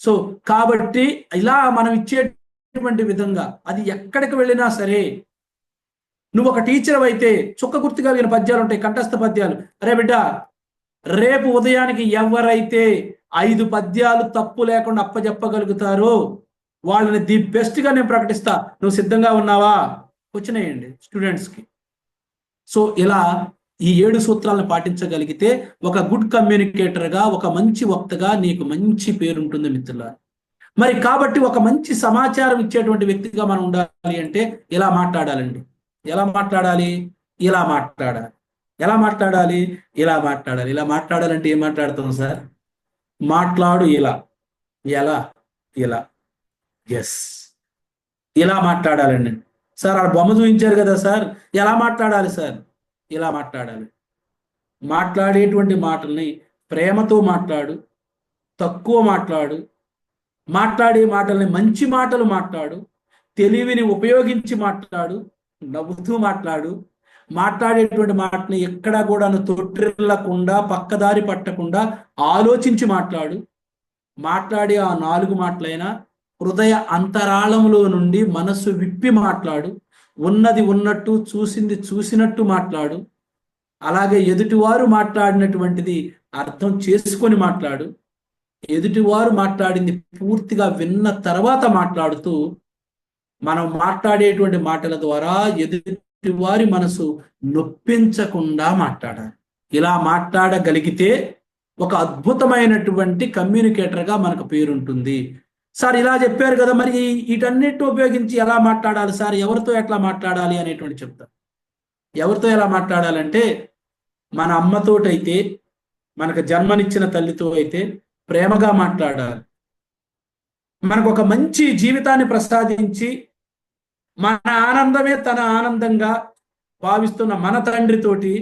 సో కాబట్టి ఇలా మనం ఇచ్చేటువంటి విధంగా అది ఎక్కడికి వెళ్ళినా సరే, నువ్వు ఒక టీచర్ అయితే చుక్క గుర్తు కలిగిన పద్యాలు ఉంటాయి, కంఠస్థ పద్యాలు. అరే బిడ్డ, రేపు ఉదయానికి ఎవరైతే 5 పద్యాలు తప్పు లేకుండా అప్పచెప్పగలుగుతారో వాళ్ళని ది బెస్ట్గా నేను ప్రకటిస్తా. నువ్వు సిద్ధంగా ఉన్నావా? వచ్చినాయండి స్టూడెంట్స్కి. సో ఇలా ఈ 7 సూత్రాలను పాటించగలిగితే ఒక గుడ్ కమ్యూనికేటర్గా, ఒక మంచి వక్తగా నీకు మంచి పేరు ఉంటుంది మిత్రులారా. మరి కాబట్టి ఒక మంచి సమాచారం ఇచ్చేటువంటి వ్యక్తిగా మనం ఉండాలి అంటే ఇలా మాట్లాడాలండి. ఎలా మాట్లాడాలి? ఇలా మాట్లాడాలి. ఎలా మాట్లాడాలి? ఇలా మాట్లాడాలి. ఇలా మాట్లాడాలంటే ఏం మాట్లాడతాం సార్? మాట్లాడు ఇలా, ఎలా, ఇలా, ఎస్, ఇలా మాట్లాడాలండి. సార్ ఆ బొమ్మ చూపించారు కదా సార్, ఎలా మాట్లాడాలి సార్? ఇలా మాట్లాడాలి. మాట్లాడేటువంటి మాటల్ని ప్రేమతో మాట్లాడు, తక్కువ మాట్లాడు, మాట్లాడే మాటల్ని మంచి మాటలు మాట్లాడు, తెలివిని ఉపయోగించి మాట్లాడు, నవ్వుతూ మాట్లాడు. మాట్లాడేటువంటి మాటని ఎక్కడా కూడా తొట్టిల్లకుండా, పక్కదారి పట్టకుండా ఆలోచించి మాట్లాడు. మాట్లాడే ఆ 4 మాటలైనా హృదయ అంతరాళంలో నుండి మనస్సు విప్పి మాట్లాడు. ఉన్నది ఉన్నట్టు, చూసింది చూసినట్టు మాట్లాడు. అలాగే ఎదుటివారు మాట్లాడినటువంటిది అర్థం చేసుకొని మాట్లాడు. ఎదుటివారు మాట్లాడింది పూర్తిగా విన్న తర్వాత మాట్లాడుతూ, మనం మాట్లాడేటువంటి మాటల ద్వారా ఎదుటివారి మనసు నొప్పించకుండా మాట్లాడాలి. ఇలా మాట్లాడగలిగితే ఒక అద్భుతమైనటువంటి కమ్యూనికేటర్గా మనకు పేరుంటుంది. సార్ ఇలా చెప్పారు కదా, మరి వీటన్నిటిని ఉపయోగించి ఎలా మాట్లాడాలి సార్, ఎవరితో ఎట్లా మాట్లాడాలి అనేటువంటి చెప్తారు. ఎవరితో ఎలా మాట్లాడాలంటే, మన అమ్మతోటైతే, మనకు జన్మనిచ్చిన తల్లితో అయితే ప్రేమగా మాట్లాడాలి. మనకు ఒక మంచి జీవితాన్ని ప్రసాదించి మన ఆనందమే తన ఆనందంగా భావిస్తున్న మన తండ్రితోటి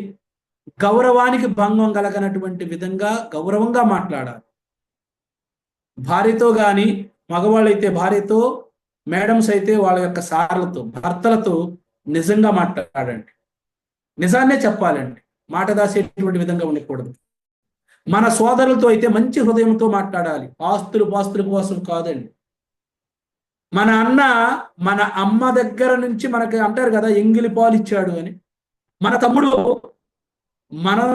గౌరవానికి భంగం కలగనటువంటి విధంగా గౌరవంగా మాట్లాడాలి. భార్యతో కానీ, మగవాళ్ళైతే భార్యతో, మేడమ్స్ అయితే వాళ్ళ యొక్క సార్లతో, భర్తలతో నిజంగా మాట్లాడండి. నిజాన్నే చెప్పాలండి, మాట దాసేటువంటి విధంగా ఉండకూడదు. మన సోదరులతో అయితే మంచి హృదయంతో మాట్లాడాలి, పాస్తుల కోసం కాదండి. మన అన్న మన అమ్మ దగ్గర నుంచి మనకి అంటారు కదా, ఎంగిలి పాలు ఇచ్చాడు అని. మన తమ్ముడు మనం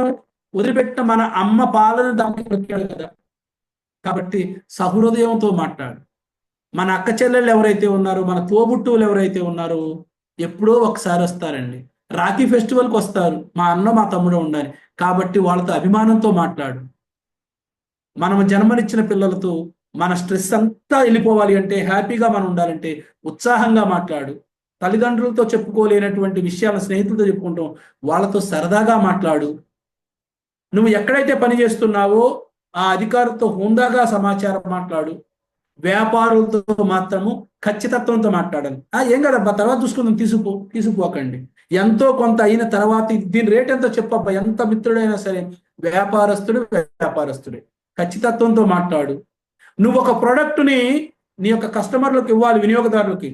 వదిలిపెట్టిన మన అమ్మ పాలను దమ్ముకొచ్చాడు కదా. కాబట్టి సహృదయంతో మాట్లాడు. మన అక్క చెల్లెళ్ళు ఎవరైతే ఉన్నారో, మన తోబుట్టువులు ఎవరైతే ఉన్నారో ఎప్పుడో ఒకసారి వస్తారండి. రాఖీ ఫెస్టివల్కి వస్తారు, మా అన్న మా తమ్ముడు ఉండాలి కాబట్టి వాళ్ళతో అభిమానంతో మాట్లాడు. మనం జన్మనిచ్చిన పిల్లలతో మన స్ట్రెస్ అంతా వెళ్ళిపోవాలి అంటే, హ్యాపీగా మనం ఉండాలంటే ఉత్సాహంగా మాట్లాడు. తల్లిదండ్రులతో చెప్పుకోలేనటువంటి విషయాలను స్నేహితులతో చెప్పుకుంటాం, వాళ్ళతో సరదాగా మాట్లాడు. నువ్వు ఎక్కడైతే పని చేస్తున్నావో ఆ అధికారులతో హుందాగా సమాచారం మాట్లాడు. వ్యాపారులతో మాత్రము ఖచ్చితత్వంతో మాట్లాడాలి. ఏం కదబ్బా తర్వాత చూసుకుందాం, తీసుకుపోకండి. ఎంతో కొంత అయిన తర్వాత దీని రేట్ ఎంతో చెప్పబ్బా, ఎంత మిత్రుడైనా సరే వ్యాపారస్తుడే. ఖచ్చితత్వంతో మాట్లాడు. నువ్వు ఒక ప్రోడక్ట్ని నీ యొక్క కస్టమర్లకు ఇవ్వాలి, వినియోగదారులకి.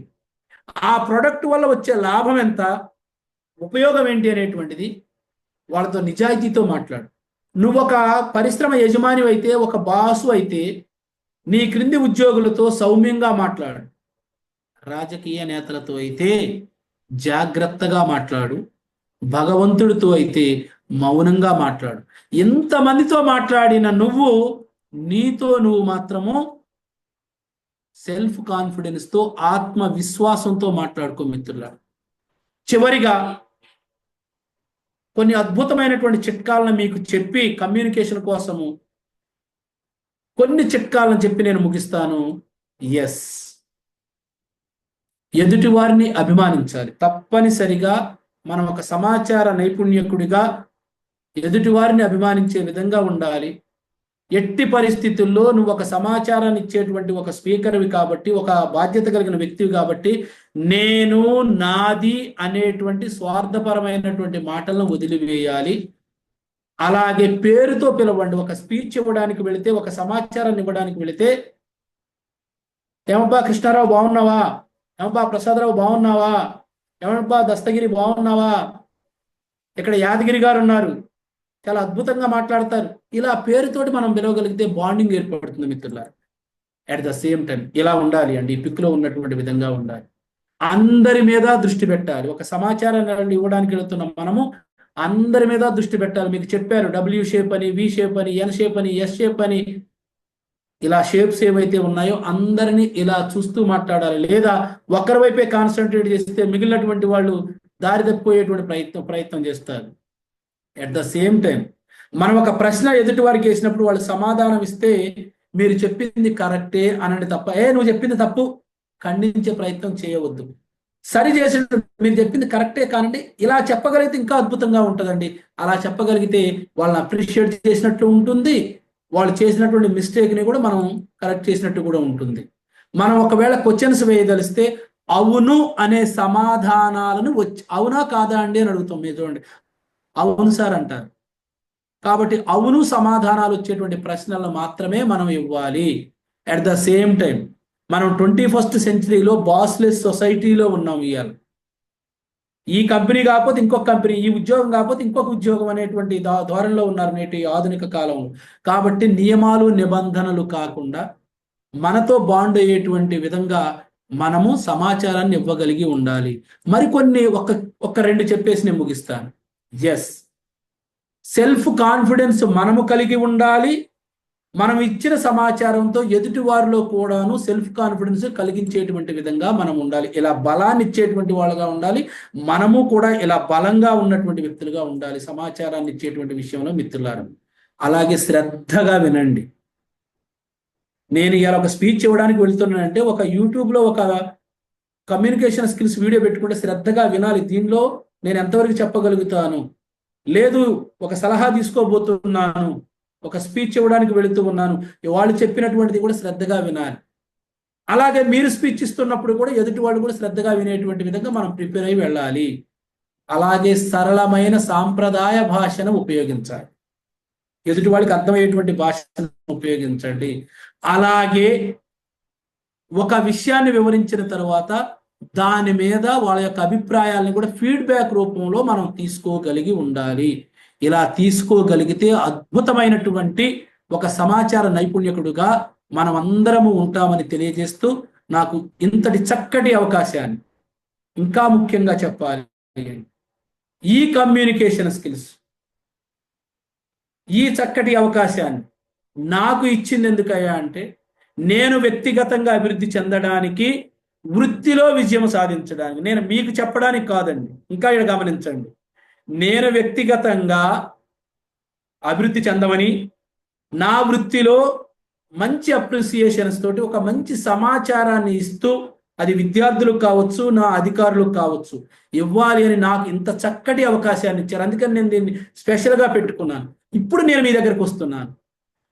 ఆ ప్రోడక్ట్ వల్ల వచ్చే లాభం ఎంత, ఉపయోగం ఏంటి అనేటువంటిది వాళ్ళతో నిజాయితీతో మాట్లాడు. నువ్వు ఒక పరిశ్రమ యజమాని అయితే, ఒక బాసు అయితే నీ క్రింది ఉద్యోగులతో సౌమ్యంగా మాట్లాడు. రాజకీయ నేతలతో అయితే జాగ్రత్తగా మాట్లాడు. భగవంతుడితో అయితే మౌనంగా మాట్లాడు. ఎంతమందితో మాట్లాడిన నీతో నువ్వు మాత్రము సెల్ఫ్ కాన్ఫిడెన్స్తో, ఆత్మవిశ్వాసంతో మాట్లాడుకో మిత్రుల. చివరిగా కొన్ని అద్భుతమైనటువంటి చిట్కాలను మీకు చెప్పి, కమ్యూనికేషన్ కోసము కొన్ని చిట్కాలను చెప్పి నేను ముగిస్తాను. ఎదుటి వారిని అభిమానించాలి. తప్పనిసరిగా మనం ఒక సమాచార నైపుణ్యకుడిగా ఎదుటి వారిని అభిమానించే విధంగా ఉండాలి. ఎట్టి పరిస్థితుల్లో నువ్వు ఒక సమాచారాన్ని ఇచ్చేటువంటి ఒక స్పీకర్వి కాబట్టి, ఒక బాధ్యత కలిగిన వ్యక్తివి కాబట్టి, నేను, నాది అనేటువంటి స్వార్థపరమైనటువంటి మాటలను వదిలివేయాలి. అలాగే పేరుతో పిలవండి. ఒక స్పీచ్ ఇవ్వడానికి వెళితే, ఒక సమాచారాన్ని ఇవ్వడానికి వెళితే, ఏమబ్బా కృష్ణారావు బాగున్నావా, ఏమబ్బా ప్రసాదరావు బాగున్నావా, ఏమబ్బా దస్తగిరి బాగున్నావా, ఇక్కడ యాదగిరి గారు ఉన్నారు, చాలా అద్భుతంగా మాట్లాడతారు, ఇలా పేరుతోటి మనం పిలవగలిగితే బాండింగ్ ఏర్పడుతుంది మిత్రులారా. అట్ ద సేమ్ టైం ఇలా ఉండాలి అండి, ఈ పిక్లో ఉన్నటువంటి విధంగా ఉండాలి. అందరి మీద దృష్టి పెట్టాలి. ఒక సమాచారాన్ని ఇవ్వడానికి వెళుతున్నాం మనము, అందరి మీద దృష్టి పెట్టాలి. మీకు చెప్పారు W షేప్ అని, V షేప్ అని, N షేప్ అని, S షేప్ అని, ఇలా షేప్స్ ఏవైతే ఉన్నాయో అందరినీ ఇలా చూస్తూ మాట్లాడాలి. లేదా ఒకరి వైపే కాన్సన్ట్రేట్ చేస్తే మిగిలినటువంటి వాళ్ళు దారి తప్పిపోయేటువంటి ప్రయత్నం చేస్తారు. అట్ ద సేమ్ టైం మనం ఒక ప్రశ్న ఎదుటి వారికి వేసినప్పుడు వాళ్ళు సమాధానం ఇస్తే మీరు చెప్పింది కరెక్టే అనండి తప్ప, నువ్వు చెప్పింది తప్పు ఖండించే ప్రయత్నం చేయవద్దు. సరి చేసి మీరు చెప్పింది కరెక్టే కానండి, ఇలా చెప్పగలిగితే ఇంకా అద్భుతంగా ఉంటుందండి. అలా చెప్పగలిగితే వాళ్ళని అప్రిషియేట్ చేసినట్లు ఉంటుంది, వాళ్ళు చేసినటువంటి మిస్టేక్ని కూడా మనం కరెక్ట్ చేసినట్టు కూడా ఉంటుంది. మనం ఒకవేళ క్వశ్చన్స్ వేయదలిస్తే అవును అనే సమాధానాలను అవునా కాదా అండి అని అడుగుతాం. మీరు చూడండి, అవును సార్ అంటారు. కాబట్టి అవును సమాధానాలు వచ్చేటువంటి ప్రశ్నలను మాత్రమే మనం ఇవ్వాలి. అట్ ద సేమ్ టైం మనం 21st సెంచరీలో బాస్లెస్ సొసైటీలో ఉన్నాం. ఇవాళ ఈ కంపెనీ కాకపోతే ఇంకొక కంపెనీ, ఈ ఉద్యోగం కాకపోతే ఇంకొక ఉద్యోగం అనేటువంటి ధోరణిలో ఉన్నారు నేటి ఆధునిక కాలంలో. కాబట్టి నియమాలు నిబంధనలు కాకుండా మనతో బాండ్ అయ్యేటువంటి విధంగా మనము సమాచారాన్ని ఇవ్వగలిగి ఉండాలి. మరికొన్ని ఒక రెండు చెప్పేసి నేను ముగిస్తాను. సెల్ఫ్ కాన్ఫిడెన్స్ మనము కలిగి ఉండాలి. మనం ఇచ్చిన సమాచారంతో ఎదుటి వారిలో కూడాను సెల్ఫ్ కాన్ఫిడెన్స్ కలిగించేటువంటి విధంగా మనం ఉండాలి. ఇలా బలాన్ని ఇచ్చేటువంటి వాళ్ళగా ఉండాలి. మనము కూడా ఇలా బలంగా ఉన్నటువంటి వ్యక్తులుగా ఉండాలి సమాచారాన్ని ఇచ్చేటువంటి విషయంలో మిత్రులారా. అలాగే శ్రద్ధగా వినండి. నేను ఇలా ఒక స్పీచ్ ఇవ్వడానికి వెళ్తున్నానంటే ఒక యూట్యూబ్లో ఒక కమ్యూనికేషన్ స్కిల్స్ వీడియో పెట్టుకుంటే శ్రద్ధగా వినాలి. దీనిలో నేను ఎంతవరకు చెప్పగలుగుతాను, లేదు ఒక సలహా తీసుకోబోతున్నాను, ఒక స్పీచ్ ఇవ్వడానికి వెళుతూ ఉన్నాను, వాళ్ళు చెప్పినటువంటిది కూడా శ్రద్ధగా వినాలి. అలాగే మీరు స్పీచ్ ఇస్తున్నప్పుడు కూడా ఎదుటి వాళ్ళు కూడా శ్రద్ధగా వినేటువంటి విధంగా మనం ప్రిపేర్ అయి వెళ్ళాలి. అలాగే సరళమైన సాంప్రదాయ భాషను ఉపయోగించాలి. ఎదుటి వాళ్ళకి అర్థమయ్యేటువంటి భాషను ఉపయోగించండి. అలాగే ఒక విషయాన్ని వివరించిన తర్వాత దాని మీద వాళ్ళ యొక్క అభిప్రాయాలను కూడా ఫీడ్బ్యాక్ రూపంలో మనం తీసుకోగలిగి ఉండాలి. ఇలా తీసుకోగలిగితే అద్భుతమైనటువంటి ఒక సమాచార నైపుణ్యకుడుగా మనం అందరము ఉంటామని తెలియజేస్తూ, నాకు ఇంతటి చక్కటి అవకాశాన్ని, ఇంకా ముఖ్యంగా చెప్పాలి, ఈ కమ్యూనికేషన్ స్కిల్స్, ఈ చక్కటి అవకాశాన్ని నాకు ఇచ్చింది ఎందుకయ్యా అంటే, నేను వ్యక్తిగతంగా అభివృద్ధి చెందడానికి వృత్తిలో విజయం సాధించడానికి. నేను మీకు చెప్పడానికి కాదండి, ఇంకా ఇక్కడ గమనించండి. నేను వ్యక్తిగతంగా అభివృద్ధి చెందమని, నా వృత్తిలో మంచి అప్రిసియేషన్స్ తోటి ఒక మంచి సమాచారాన్ని ఇస్తూ, అది విద్యార్థులకు కావచ్చు, నా అధికారులకు కావచ్చు, ఇవ్వాలి అని నాకు ఇంత చక్కటి అవకాశాన్ని ఇచ్చారు. అందుకని నేను దీన్ని స్పెషల్గా పెట్టుకున్నాను. ఇప్పుడు నేను మీ దగ్గరకు వస్తున్నాను.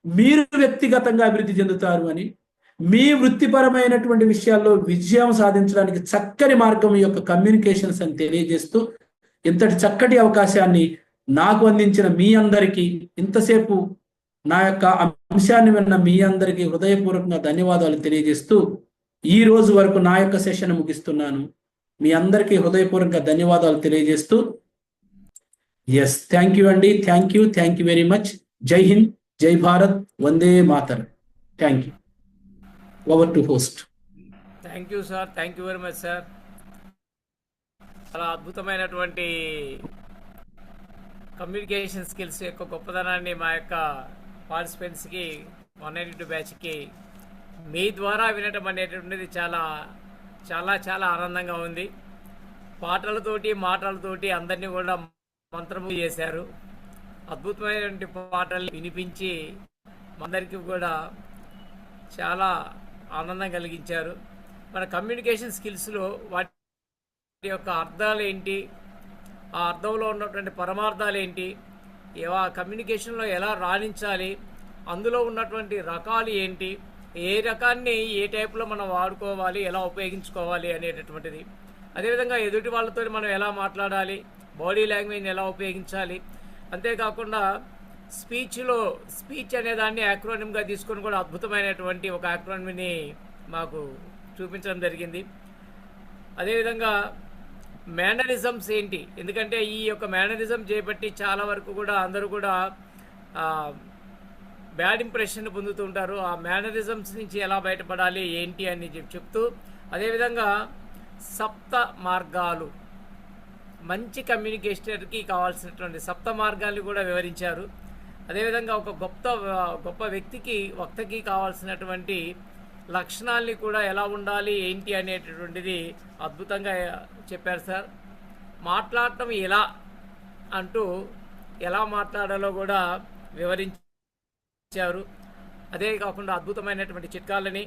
మీరు వ్యక్తిగతంగా అభివృద్ధి చెందుతారు అని, మీ వృత్తిపరమైనటువంటి విషయాల్లో విజయం సాధించడానికి చక్కని మార్గం ఈ యొక్క కమ్యూనికేషన్స్ అని తెలియజేస్తూ, ఇంతటి చక్కటి అవకాశాన్ని నాకు అందించిన మీ అందరికీ, ఇంతసేపు నా యొక్క అంశాన్ని విన్న మీ అందరికీ హృదయపూర్వకంగా ధన్యవాదాలు తెలియజేస్తూ ఈ రోజు వరకు నా యొక్క సెషన్ ముగిస్తున్నాను. మీ అందరికీ హృదయపూర్వకంగా ధన్యవాదాలు తెలియజేస్తూ, ఎస్, థ్యాంక్ యూ అండి. Thank you very much. జై హింద్, జై భారత్, వందే మాతరం. Thank you. Over to host. Thank you sir, thank you very much sir. చాలా అద్భుతమైనటువంటి కమ్యూనికేషన్ స్కిల్స్ యొక్క గొప్పదనాన్ని మా యొక్క పార్టిసిపెంట్స్కి 192 బ్యాచ్కి మీ ద్వారా వినటం అనేటువంటిది చాలా చాలా చాలా ఆనందంగా ఉంది. పాటలతోటి మాటలతోటి అందరినీ కూడా మంత్రము చేశారు. అద్భుతమైనటువంటి పాటలు వినిపించి అందరికీ కూడా చాలా ఆనందం కలిగించారు. మన కమ్యూనికేషన్ స్కిల్స్లో వాటి యొక్క అర్థాలు ఏంటి, ఆ అర్థంలో ఉన్నటువంటి పరమార్థాలు ఏంటి, కమ్యూనికేషన్లో ఎలా రాణించాలి, అందులో ఉన్నటువంటి రకాలు ఏంటి, ఏ రకాన్ని ఏ టైప్లో మనం వాడుకోవాలి, ఎలా ఉపయోగించుకోవాలి అనేటటువంటిది, అదేవిధంగా ఎదుటి వాళ్ళతో మనం ఎలా మాట్లాడాలి, బాడీ లాంగ్వేజ్ని ఎలా ఉపయోగించాలి, అంతేకాకుండా స్పీచ్ అనే దాన్ని యాక్రోనిమ్గా తీసుకొని కూడా అద్భుతమైనటువంటి ఒక యాక్రోనిమ్ని మాకు చూపించడం జరిగింది. అదేవిధంగా మేనరిజమ్స్ ఏంటి, ఎందుకంటే ఈ యొక్క మేనరిజం చేపట్టి చాలా వరకు కూడా అందరూ కూడా బ్యాడ్ ఇంప్రెషన్ పొందుతూ ఉంటారు. ఆ మేనరిజమ్స్ నుంచి ఎలా బయటపడాలి ఏంటి అని చెప్తూ, అదేవిధంగా సప్త మార్గాలు, మంచి కమ్యూనికేటర్కి కావాల్సినటువంటి సప్త మార్గాలు కూడా వివరించారు. అదేవిధంగా ఒక గొప్ప వ్యక్తికి, వక్తకి కావాల్సినటువంటి లక్షణాలని కూడా ఎలా ఉండాలి ఏంటి అనేటటువంటిది అద్భుతంగా చెప్పారు సార్. మాట్లాడటం ఎలా అంటూ ఎలా మాట్లాడాలో కూడా వివరించారు. అదే కాకుండా అద్భుతమైనటువంటి చిట్కాలని,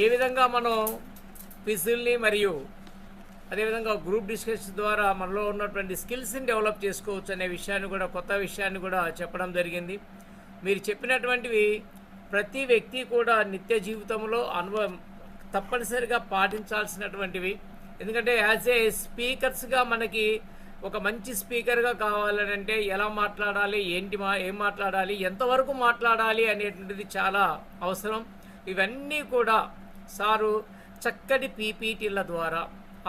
ఏ విధంగా మనం క్విజ్ల్ని మరియు అదేవిధంగా గ్రూప్ డిస్కషన్ ద్వారా మనలో ఉన్నటువంటి స్కిల్స్ని డెవలప్ చేసుకోవచ్చు అనే విషయాన్ని కూడా, కొత్త విషయాన్ని కూడా చెప్పడం జరిగింది. మీరు చెప్పినటువంటివి ప్రతి వ్యక్తి కూడా నిత్య జీవితంలో తప్పనిసరిగా పాటించాల్సినటువంటివి. ఎందుకంటే యాజ్ ఏ స్పీకర్స్గా మనకి ఒక మంచి స్పీకర్గా కావాలంటే ఎలా మాట్లాడాలి, ఏం మాట్లాడాలి, ఎంతవరకు మాట్లాడాలి అనేటువంటిది చాలా అవసరం. ఇవన్నీ కూడా సారు చక్కటి పీపీటీల ద్వారా,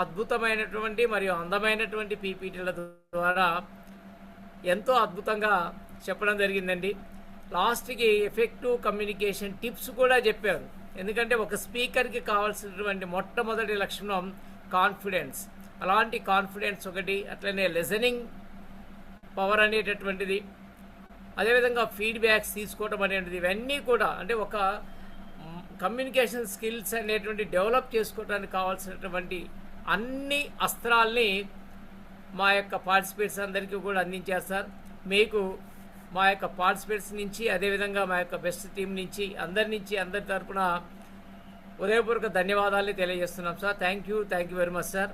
అద్భుతమైనటువంటి మరియు అందమైనటువంటి పీపీటీల ద్వారా ఎంతో అద్భుతంగా చెప్పడం జరిగిందండి. లాస్ట్కి ఎఫెక్టివ్ కమ్యూనికేషన్ టిప్స్ కూడా చెప్పారు. ఎందుకంటే ఒక స్పీకర్కి కావాల్సినటువంటి మొట్టమొదటి లక్షణం కాన్ఫిడెన్స్. అలాంటి కాన్ఫిడెన్స్ ఒకటి, అట్లనే లిజనింగ్ పవర్ అనేటటువంటిది, అదేవిధంగా ఫీడ్బ్యాక్స్ తీసుకోవడం అనేటువంటిది, ఇవన్నీ కూడా అంటే ఒక కమ్యూనికేషన్ స్కిల్స్ అనేటువంటి డెవలప్ చేసుకోవడానికి కావాల్సినటువంటి అన్ని అస్త్రాల్ని మా యొక్క పార్టిసిపేట్స్ అందరికీ కూడా అందించారు సార్. మీకు మా యొక్క పార్టిసిపేట్స్ నుంచి, అదేవిధంగా మా యొక్క బెస్ట్ టీం నుంచి, అందరి తరపున ఉదయపూర్వక ధన్యవాదాలు తెలియజేస్తున్నాం sir. Thank you very much sir.